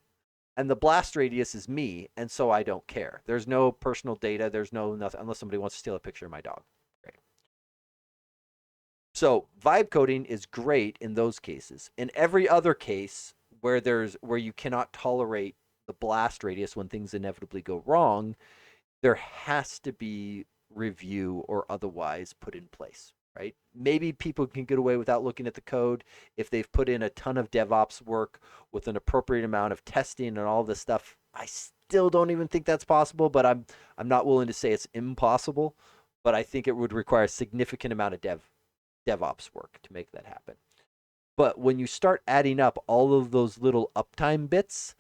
and the blast radius is me, and so I don't care. There's no personal data. There's no nothing unless somebody wants to steal a picture of my dog. Great. So vibe coding is great in those cases. In every other case where you cannot tolerate the blast radius when things inevitably go wrong, there has to be review or otherwise put in place, right? Maybe people can get away without looking at the code if they've put in a ton of DevOps work with an appropriate amount of testing and all this stuff. I still don't even think that's possible, but I'm not willing to say it's impossible, but I think it would require a significant amount of DevOps work to make that happen. But when you start adding up all of those little uptime bits,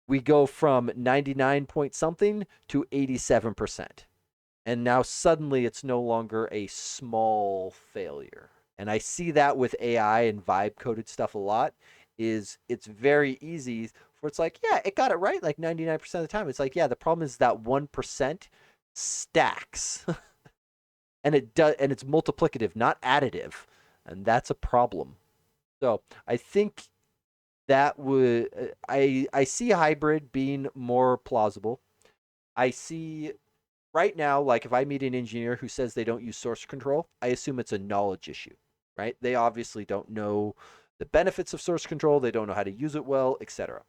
we go from 99 point something to 87%. And now suddenly it's no longer a small failure. And I see that with AI and vibe coded stuff a lot is it's very easy for it's like, yeah, it got it right like 99% of the time. It's like, yeah, the problem is that 1% stacks. And it does and it's multiplicative, not additive. And that's a problem. So, I think that would I see hybrid being more plausible. I see right now, like if I meet an engineer who says they don't use source control, I assume it's a knowledge issue, right? They obviously don't know the benefits of source control, they don't know how to use it well, etc.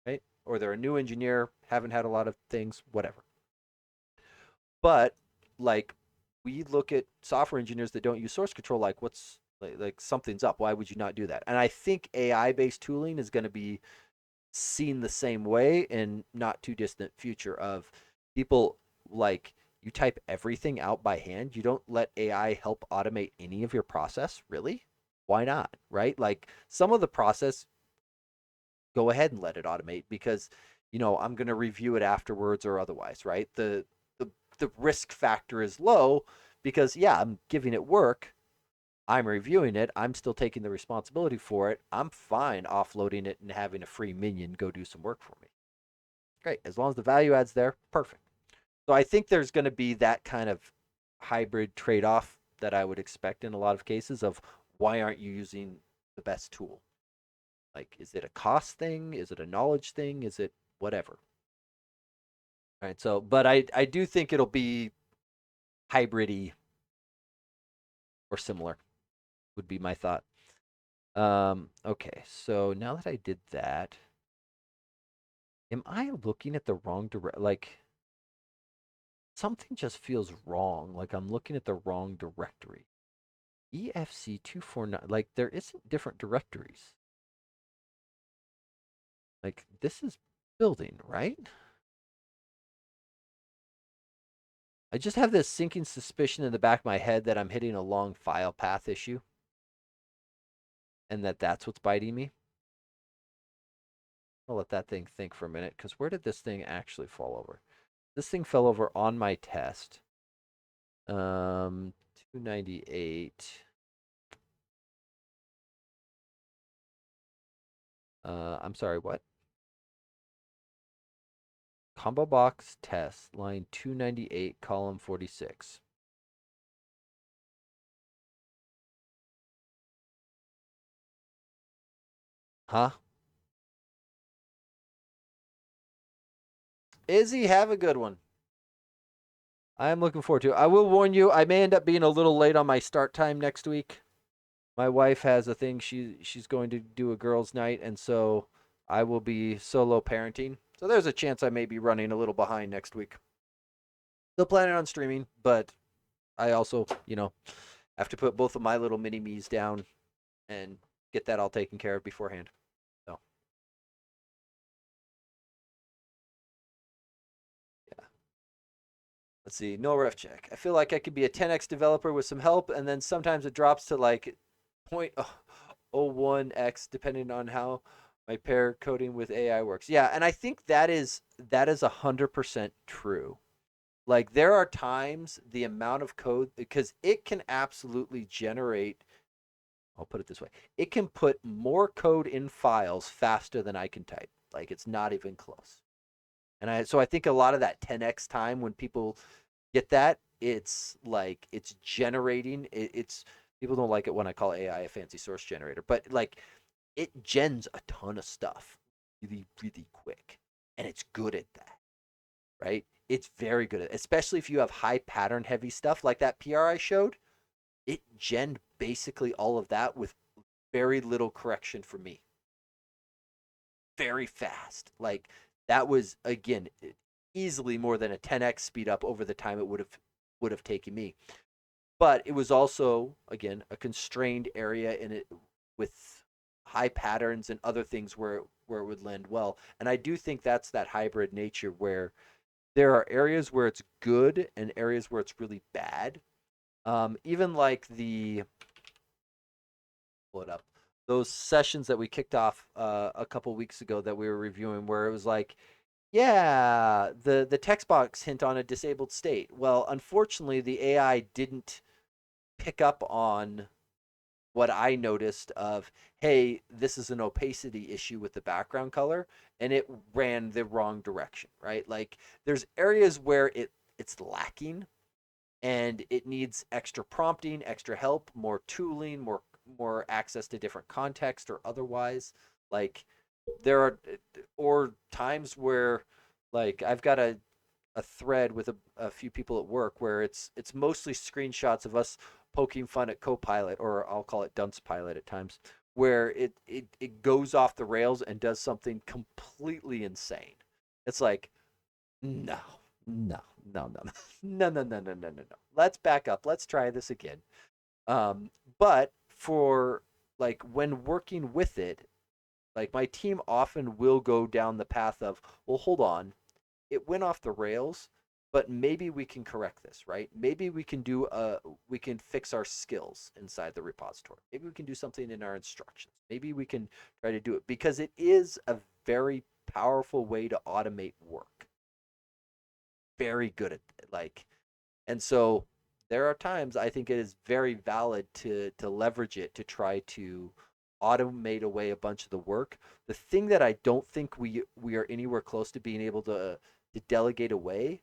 Right? or they're a new engineer, haven't had a lot of things, whatever. But like we look at software engineers that don't use source control, like what's like something's up. Why would you not do that? And I think AI based tooling is going to be seen the same way in not too distant future of people like you type everything out by hand. You don't let AI help automate any of your process, really? Why not? Right? Like some of the process, go ahead and let it automate because I'm going to review it afterwards or otherwise, right? The risk factor is low because yeah, I'm giving it work, I'm reviewing it, I'm still taking the responsibility for it. I'm fine offloading it and having a free minion go do some work for me. Great. As long as the value adds there, perfect. So I think there's going to be that kind of hybrid trade-off that I would expect in a lot of cases of why aren't you using the best tool? Like, is it a cost thing? Is it a knowledge thing? Is it whatever? All right. So, but I do think it'll be hybridy or similar would be my thought. Okay. So now that I did that, am I looking at the wrong direct? Like, something just feels wrong. Like I'm looking at the wrong directory. EFC249. Like there isn't different directories. Like this is building, right? I just have this sinking suspicion in the back of my head that I'm hitting a long file path issue and that's what's biting me. I'll let that thing think for a minute because where did this thing actually fall over? This thing fell over on my test. 298. I'm sorry, what? Combo box test, line 298, column 46. Huh? Izzy, have a good one. I am looking forward to it. I will warn you, I may end up being a little late on my start time next week. My wife has a thing she's going to do a girls' night, and so I will be solo parenting. So there's a chance I may be running a little behind next week. Still planning on streaming, but I also, have to put both of my little mini me's down and get that all taken care of beforehand. So yeah. Let's see. No ref check. I feel like I could be a 10x developer with some help, and then sometimes it drops to like 0.01x depending on how my pair coding with AI works. Yeah, and I think that is 100% true. Like there are times the amount of code because it can absolutely generate. I'll put it this way: it can put more code in files faster than I can type. Like it's not even close. And I think a lot of that 10x time when people get that, it's like it's generating. It's people don't like it when I call AI a fancy source generator, but like it gens a ton of stuff really, really quick, and it's good at that, right? It's very good at, especially if you have high pattern heavy stuff like that PR I showed. It gen basically all of that with very little correction for me, very fast. Like that was again easily more than a 10x speed up over the time it would have taken me. But it was also again a constrained area in it with high patterns and other things where it would lend well. And I do think that's that hybrid nature where there are areas where it's good and areas where it's really bad. Even like pull it up, those sessions that we kicked off a couple weeks ago that we were reviewing, where it was like, yeah, the text box hint on a disabled state. Well, unfortunately, the AI didn't pick up on what I noticed of, hey, this is an opacity issue with the background color, and it ran the wrong direction, right? Like there's areas where it's lacking and it needs extra prompting, extra help, more tooling, more access to different context or otherwise. Like there are or times where like I've got a thread with a few people at work where it's mostly screenshots of us poking fun at Copilot, or I'll call it Dunce Pilot at times, where it goes off the rails and does something completely insane. It's like, no, no, no, no, no, no, no, no, no, no, no. Let's back up. Let's try this again. But for like when working with it, like my team often will go down the path of, well, hold on, it went off the rails, but maybe we can correct this, right? Maybe we can fix our skills inside the repository. Maybe we can do something in our instructions. Maybe we can try to do it because it is a very powerful way to automate work. Very good at like, and so there are times I think it is very valid to leverage it to try to automate away a bunch of the work. The thing that I don't think we are anywhere close to being able to delegate away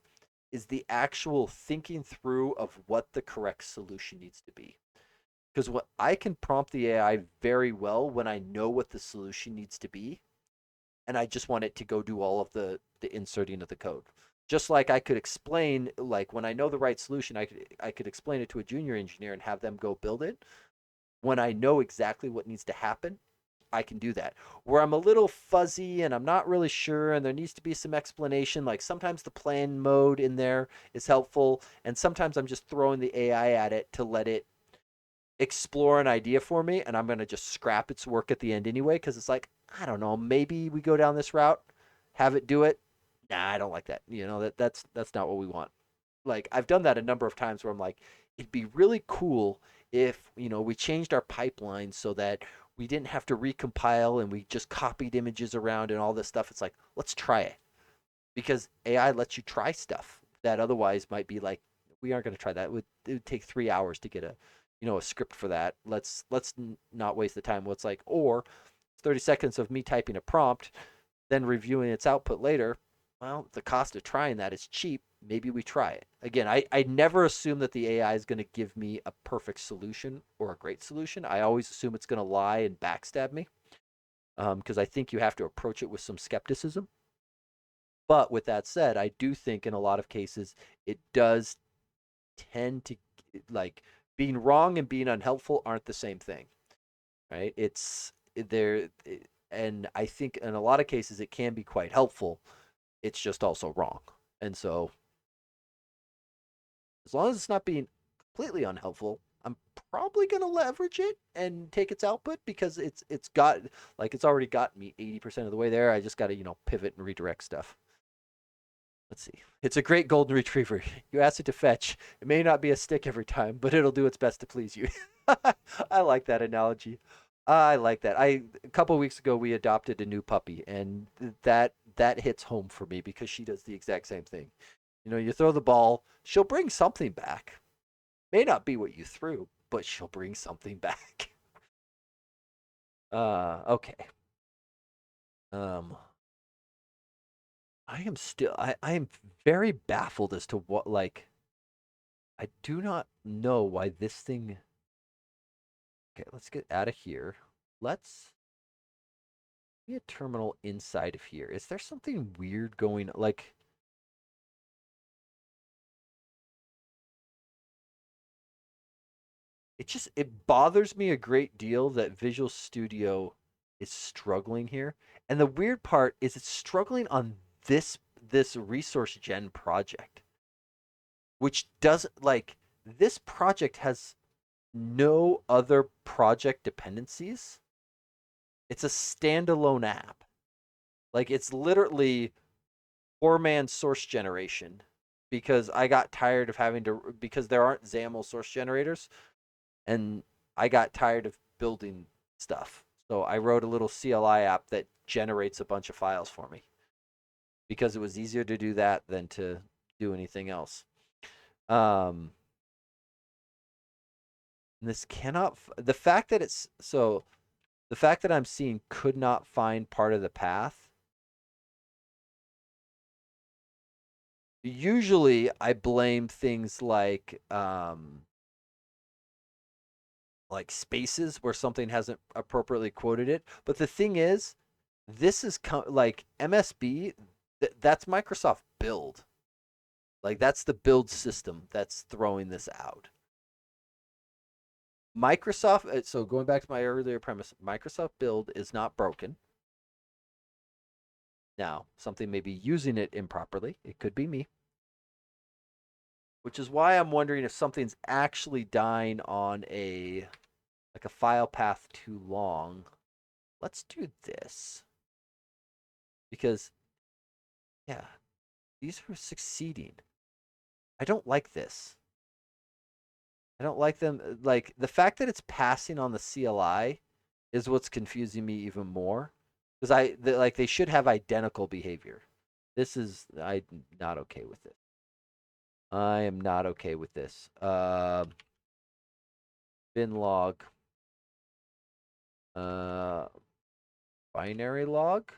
is the actual thinking through of what the correct solution needs to be. Because what I can prompt the AI very well when I know what the solution needs to be, and I just want it to go do all of the inserting of the code. Just like I could explain, like when I know the right solution, I could explain it to a junior engineer and have them go build it. When I know exactly what needs to happen, I can do that. Where I'm a little fuzzy and I'm not really sure and there needs to be some explanation, like sometimes the plan mode in there is helpful, and sometimes I'm just throwing the AI at it to let it explore an idea for me, and I'm going to just scrap its work at the end anyway because it's like, I don't know, maybe we go down this route, have it do it. Nah, I don't like that. That's not what we want. Like I've done that a number of times where I'm like, it'd be really cool if, we changed our pipeline so that we didn't have to recompile and we just copied images around and all this stuff. It's like, let's try it. Because AI lets you try stuff that otherwise might be like, we aren't going to try that. It would take 3 hours to get a script for that. Let's not waste the time. What's like, or 30 seconds of me typing a prompt, then reviewing its output later. Well, the cost of trying that is cheap. Maybe we try it. Again, I never assume that the AI is going to give me a perfect solution or a great solution. I always assume it's going to lie and backstab me because I think you have to approach it with some skepticism. But with that said, I do think in a lot of cases it does tend to, like, being wrong and being unhelpful aren't the same thing, right? It's there, and I think in a lot of cases it can be quite helpful. It's just also wrong. And so as long as it's not being completely unhelpful, I'm probably going to leverage it and take its output because it's got, like, it's already got me 80% of the way there. I just got to, pivot and redirect stuff. Let's see. It's a great golden retriever. You ask it to fetch. It may not be a stick every time, but it'll do its best to please you. I like that analogy. I like that. A couple of weeks ago we adopted a new puppy, and that hits home for me because she does the exact same thing. You throw the ball, she'll bring something back. May not be what you threw, but she'll bring something back. Okay. Um, I am very baffled as to what, like, I do not know why this thing. Okay, let's get out of here. Let's be a terminal inside of here. Is there something weird going? Like, it bothers me a great deal that Visual Studio is struggling here. And the weird part is it's struggling on this resource gen project, which doesn't, like, this project has no other project dependencies. It's a standalone app. Like, it's literally four-man source generation because I got tired of having to, because there aren't XAML source generators, and I got tired of building stuff. So I wrote a little CLI app that generates a bunch of files for me because it was easier to do that than to do anything else. This cannot, the fact that it's, so the fact that I'm seeing could not find part of the path. Usually I blame things like spaces where something hasn't appropriately quoted it. But the thing is, this is like MSB, that's Microsoft Build. Like, that's the build system that's throwing this out. Microsoft, so going back to my earlier premise, Microsoft build is not broken. Now, something may be using it improperly. It could be me, which is why I'm wondering if something's actually dying on a like a file path too long. Let's do this because yeah, these are succeeding. I don't like this. I don't like them. Like the fact that it's passing on the CLI is what's confusing me even more. Because like they should have identical behavior. I'm not okay with it. I am not okay with this. Bin log. Uh, binary log.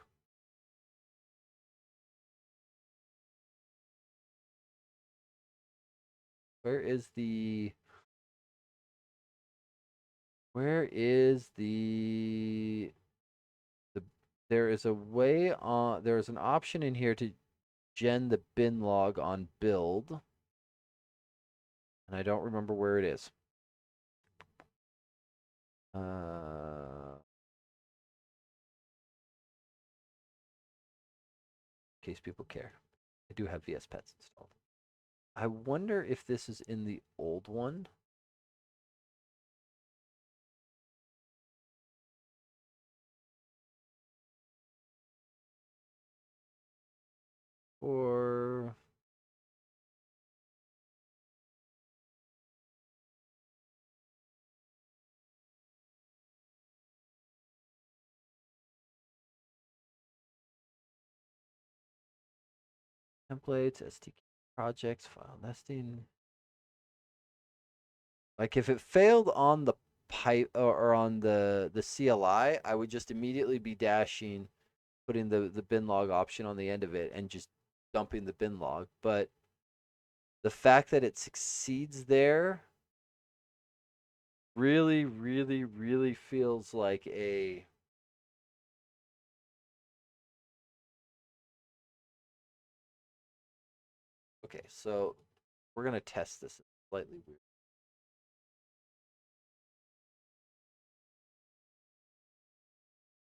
Where is the? Where is the? There is a way on. There is an option in here to gen the bin log on build, and I don't remember where it is. In case people care, I do have VS Pets installed. I wonder if this is in the old one. Or templates, STK projects, file nesting. Like if it failed on the pipe or on the CLI, I would just immediately be dashing, putting the bin log option on the end of it and just dumping the bin log. But the fact that it succeeds there really, really, really feels like a okay. So we're gonna test this. It's slightly weird.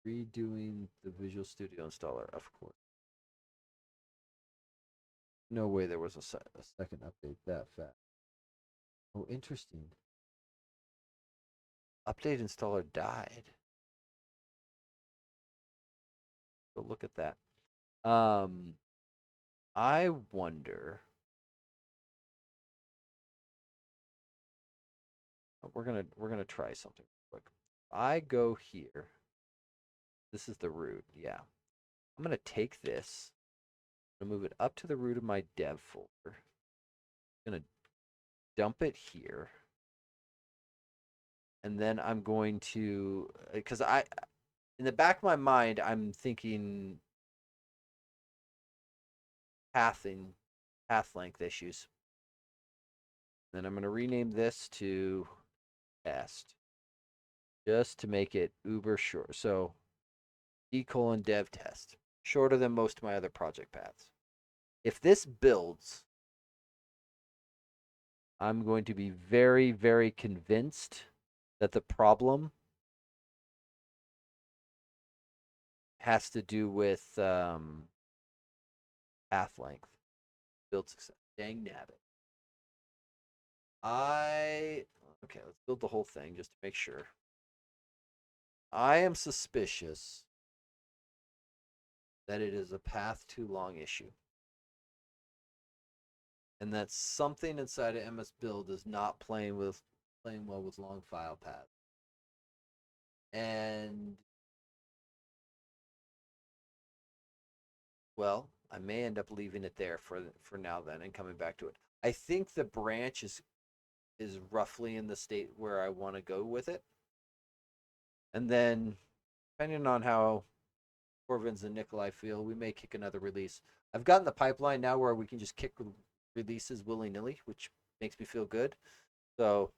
Redoing the Visual Studio installer, of course. No way there was a second update that fast. Oh, interesting. Update installer died. So look at that. Um, I wonder. We're gonna try something quick. I go here. This is the root. Yeah. I'm gonna take this. I'm gonna move it up to the root of my dev folder. I'm gonna dump it here. And then I'm going to because in the back of my mind I'm thinking pathing path length issues. Then I'm going to rename this to test just to make it uber short. So d:\dev test, shorter than most of my other project paths. If this builds, I'm going to be very, very convinced that the problem has to do with path length. Build success. Dang nabbit. Okay, let's build the whole thing just to make sure. I am suspicious that it is a path too long issue. And that something inside of MS Build is not playing well with long file paths. And well, I may end up leaving it there for now then and coming back to it. I think the branch is roughly in the state where I want to go with it. And then depending on how Corvins and Nikolai feel, we may kick another release. I've gotten the pipeline now where we can just kick releases willy-nilly, which makes me feel good. So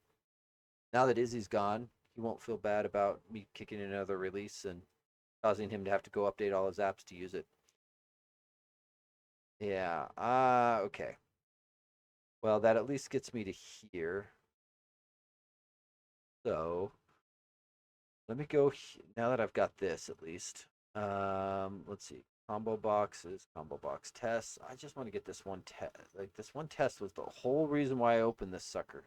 now that Izzy's gone, he won't feel bad about me kicking another release and causing him to have to go update all his apps to use it. Yeah. Okay. Well, that at least gets me to here. So let me go now that I've got this at least. Let's see. Combo boxes, combo box tests. I just want to get this one test. Like this one test was the whole reason why I opened this sucker.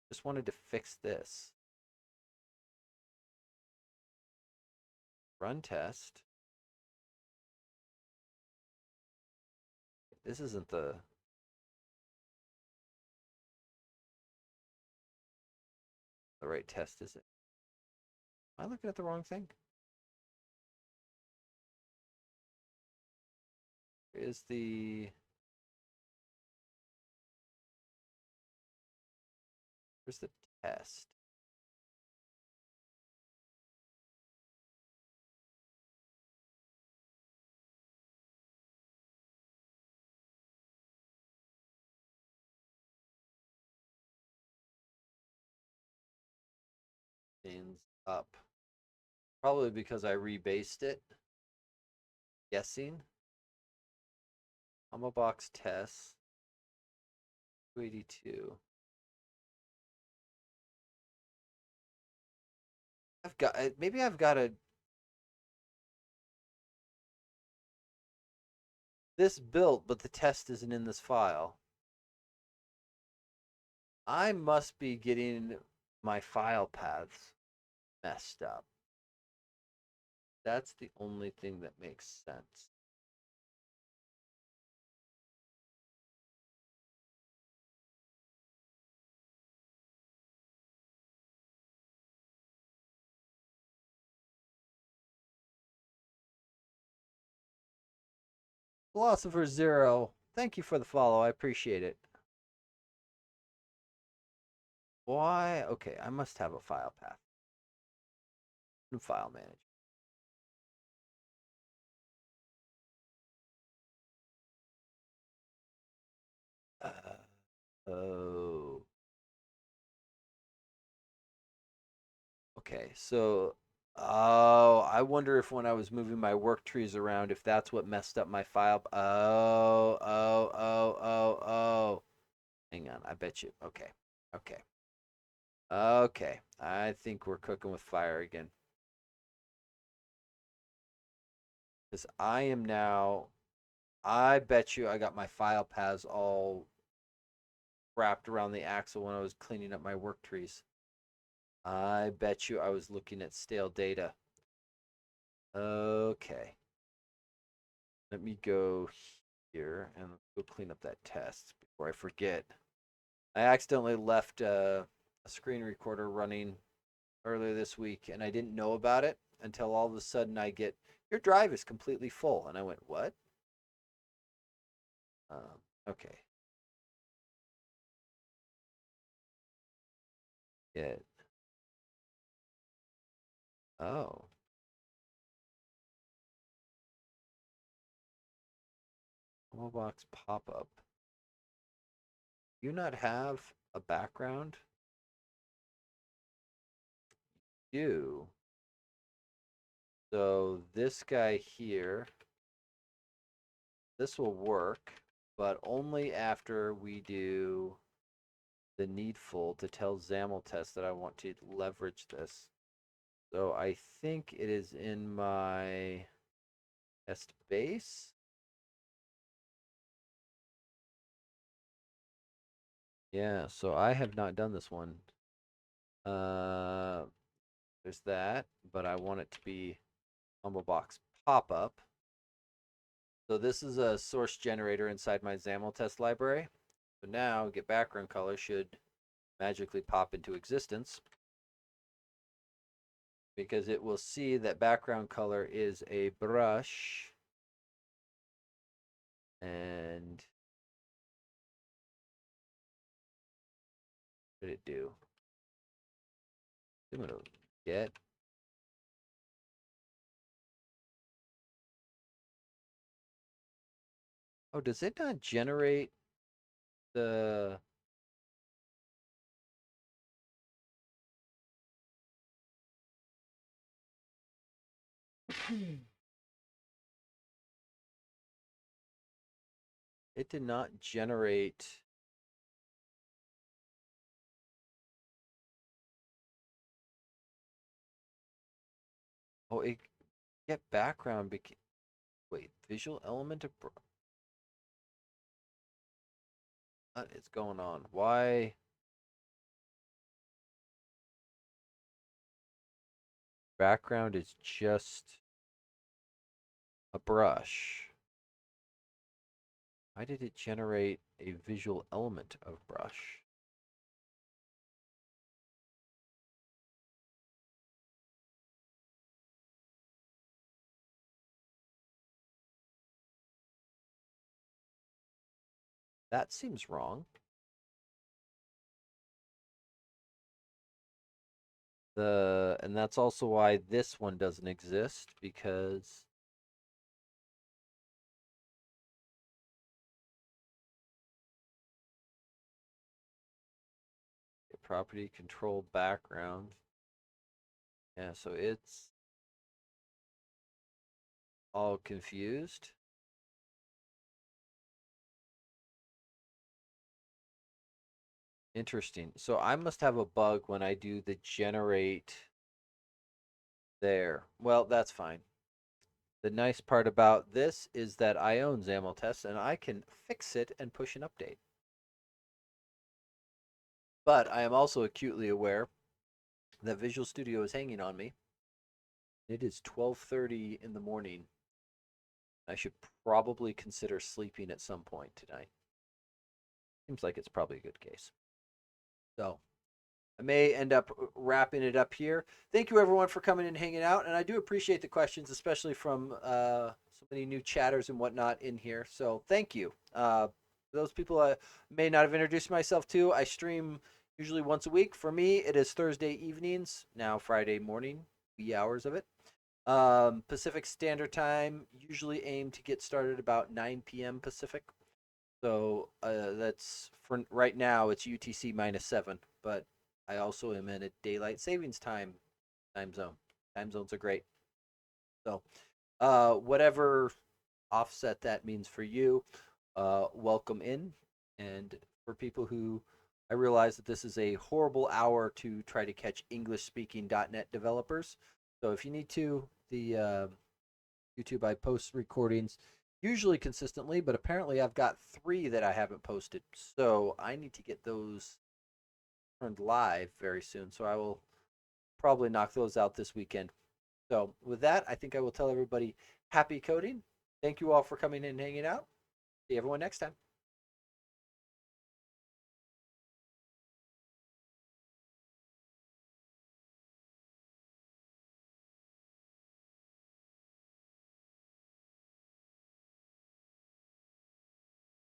Just wanted to fix this. Run test. This isn't the right test, is it? Am I looking at the wrong thing? Is the where's the test? Things up. Probably because I rebased it. Guessing. Combo box test. 282. Maybe I've got a this built, but the test isn't in this file. I must be getting my file paths messed up. That's the only thing that makes sense. Philosopher Zero, thank you for the follow. I appreciate it. Why? Okay, I must have a file path. File manager. Oh. Okay, so I wonder if when I was moving my work trees around, if that's what messed up my file. Oh. Hang on, I bet you. Okay, okay, okay. I think we're cooking with fire again. Because I am now. I bet you I got my file paths all wrapped around the axle when I was cleaning up my work trees. I bet you I was looking at stale data. Okay. Let me go here and go clean up that test before I forget. I accidentally left a screen recorder running earlier this week and I didn't know about it until all of a sudden I get, your drive is completely full. And I went, what? Okay. Yeah. Oh. Box pop up. You not have a background? You. So this guy here, this will work, but only after we do the needful to tell XAML test that I want to leverage this. So I think it is in my test base. Yeah, so I have not done this one. Uh, there's that, but I want it to be Humble Box pop-up. So this is a source generator inside my XAML test library. So now get background color should magically pop into existence because it will see that background color is a brush and what did it do? I'm gonna get oh, does it not generate the it did not generate Oh, it get background. Wait, visual element of what is going on? Why background is just a brush? Why did it generate a visual element of brush? That seems wrong. And that's also why this one doesn't exist, because the property control background. Yeah, so it's all confused. Interesting. So I must have a bug when I do the generate there. Well, that's fine. The nice part about this is that I own XAML tests and I can fix it and push an update. But I am also acutely aware that Visual Studio is hanging on me. It is 12:30 in the morning. I should probably consider sleeping at some point tonight. Seems like it's probably a good case. So I may end up wrapping it up here. Thank you everyone for coming and hanging out, and I do appreciate the questions, especially from so many new chatters and whatnot in here. So thank you. Those people I may not have introduced myself to, I stream usually once a week. For me, it is Thursday evenings, now Friday morning, wee hours of it. Pacific Standard Time, usually aim to get started about 9 p.m. Pacific. So that's for right now. It's UTC -7, but I also am in a daylight savings time zone. Time zones are great. So whatever offset that means for you, welcome in. And for people who, I realize that this is a horrible hour to try to catch English speaking .NET developers. So if you need to, the YouTube, I post recordings usually consistently, but apparently I've got 3 that I haven't posted. So I need to get those turned live very soon. So I will probably knock those out this weekend. So with that, I think I will tell everybody happy coding. Thank you all for coming in and hanging out. See everyone next time.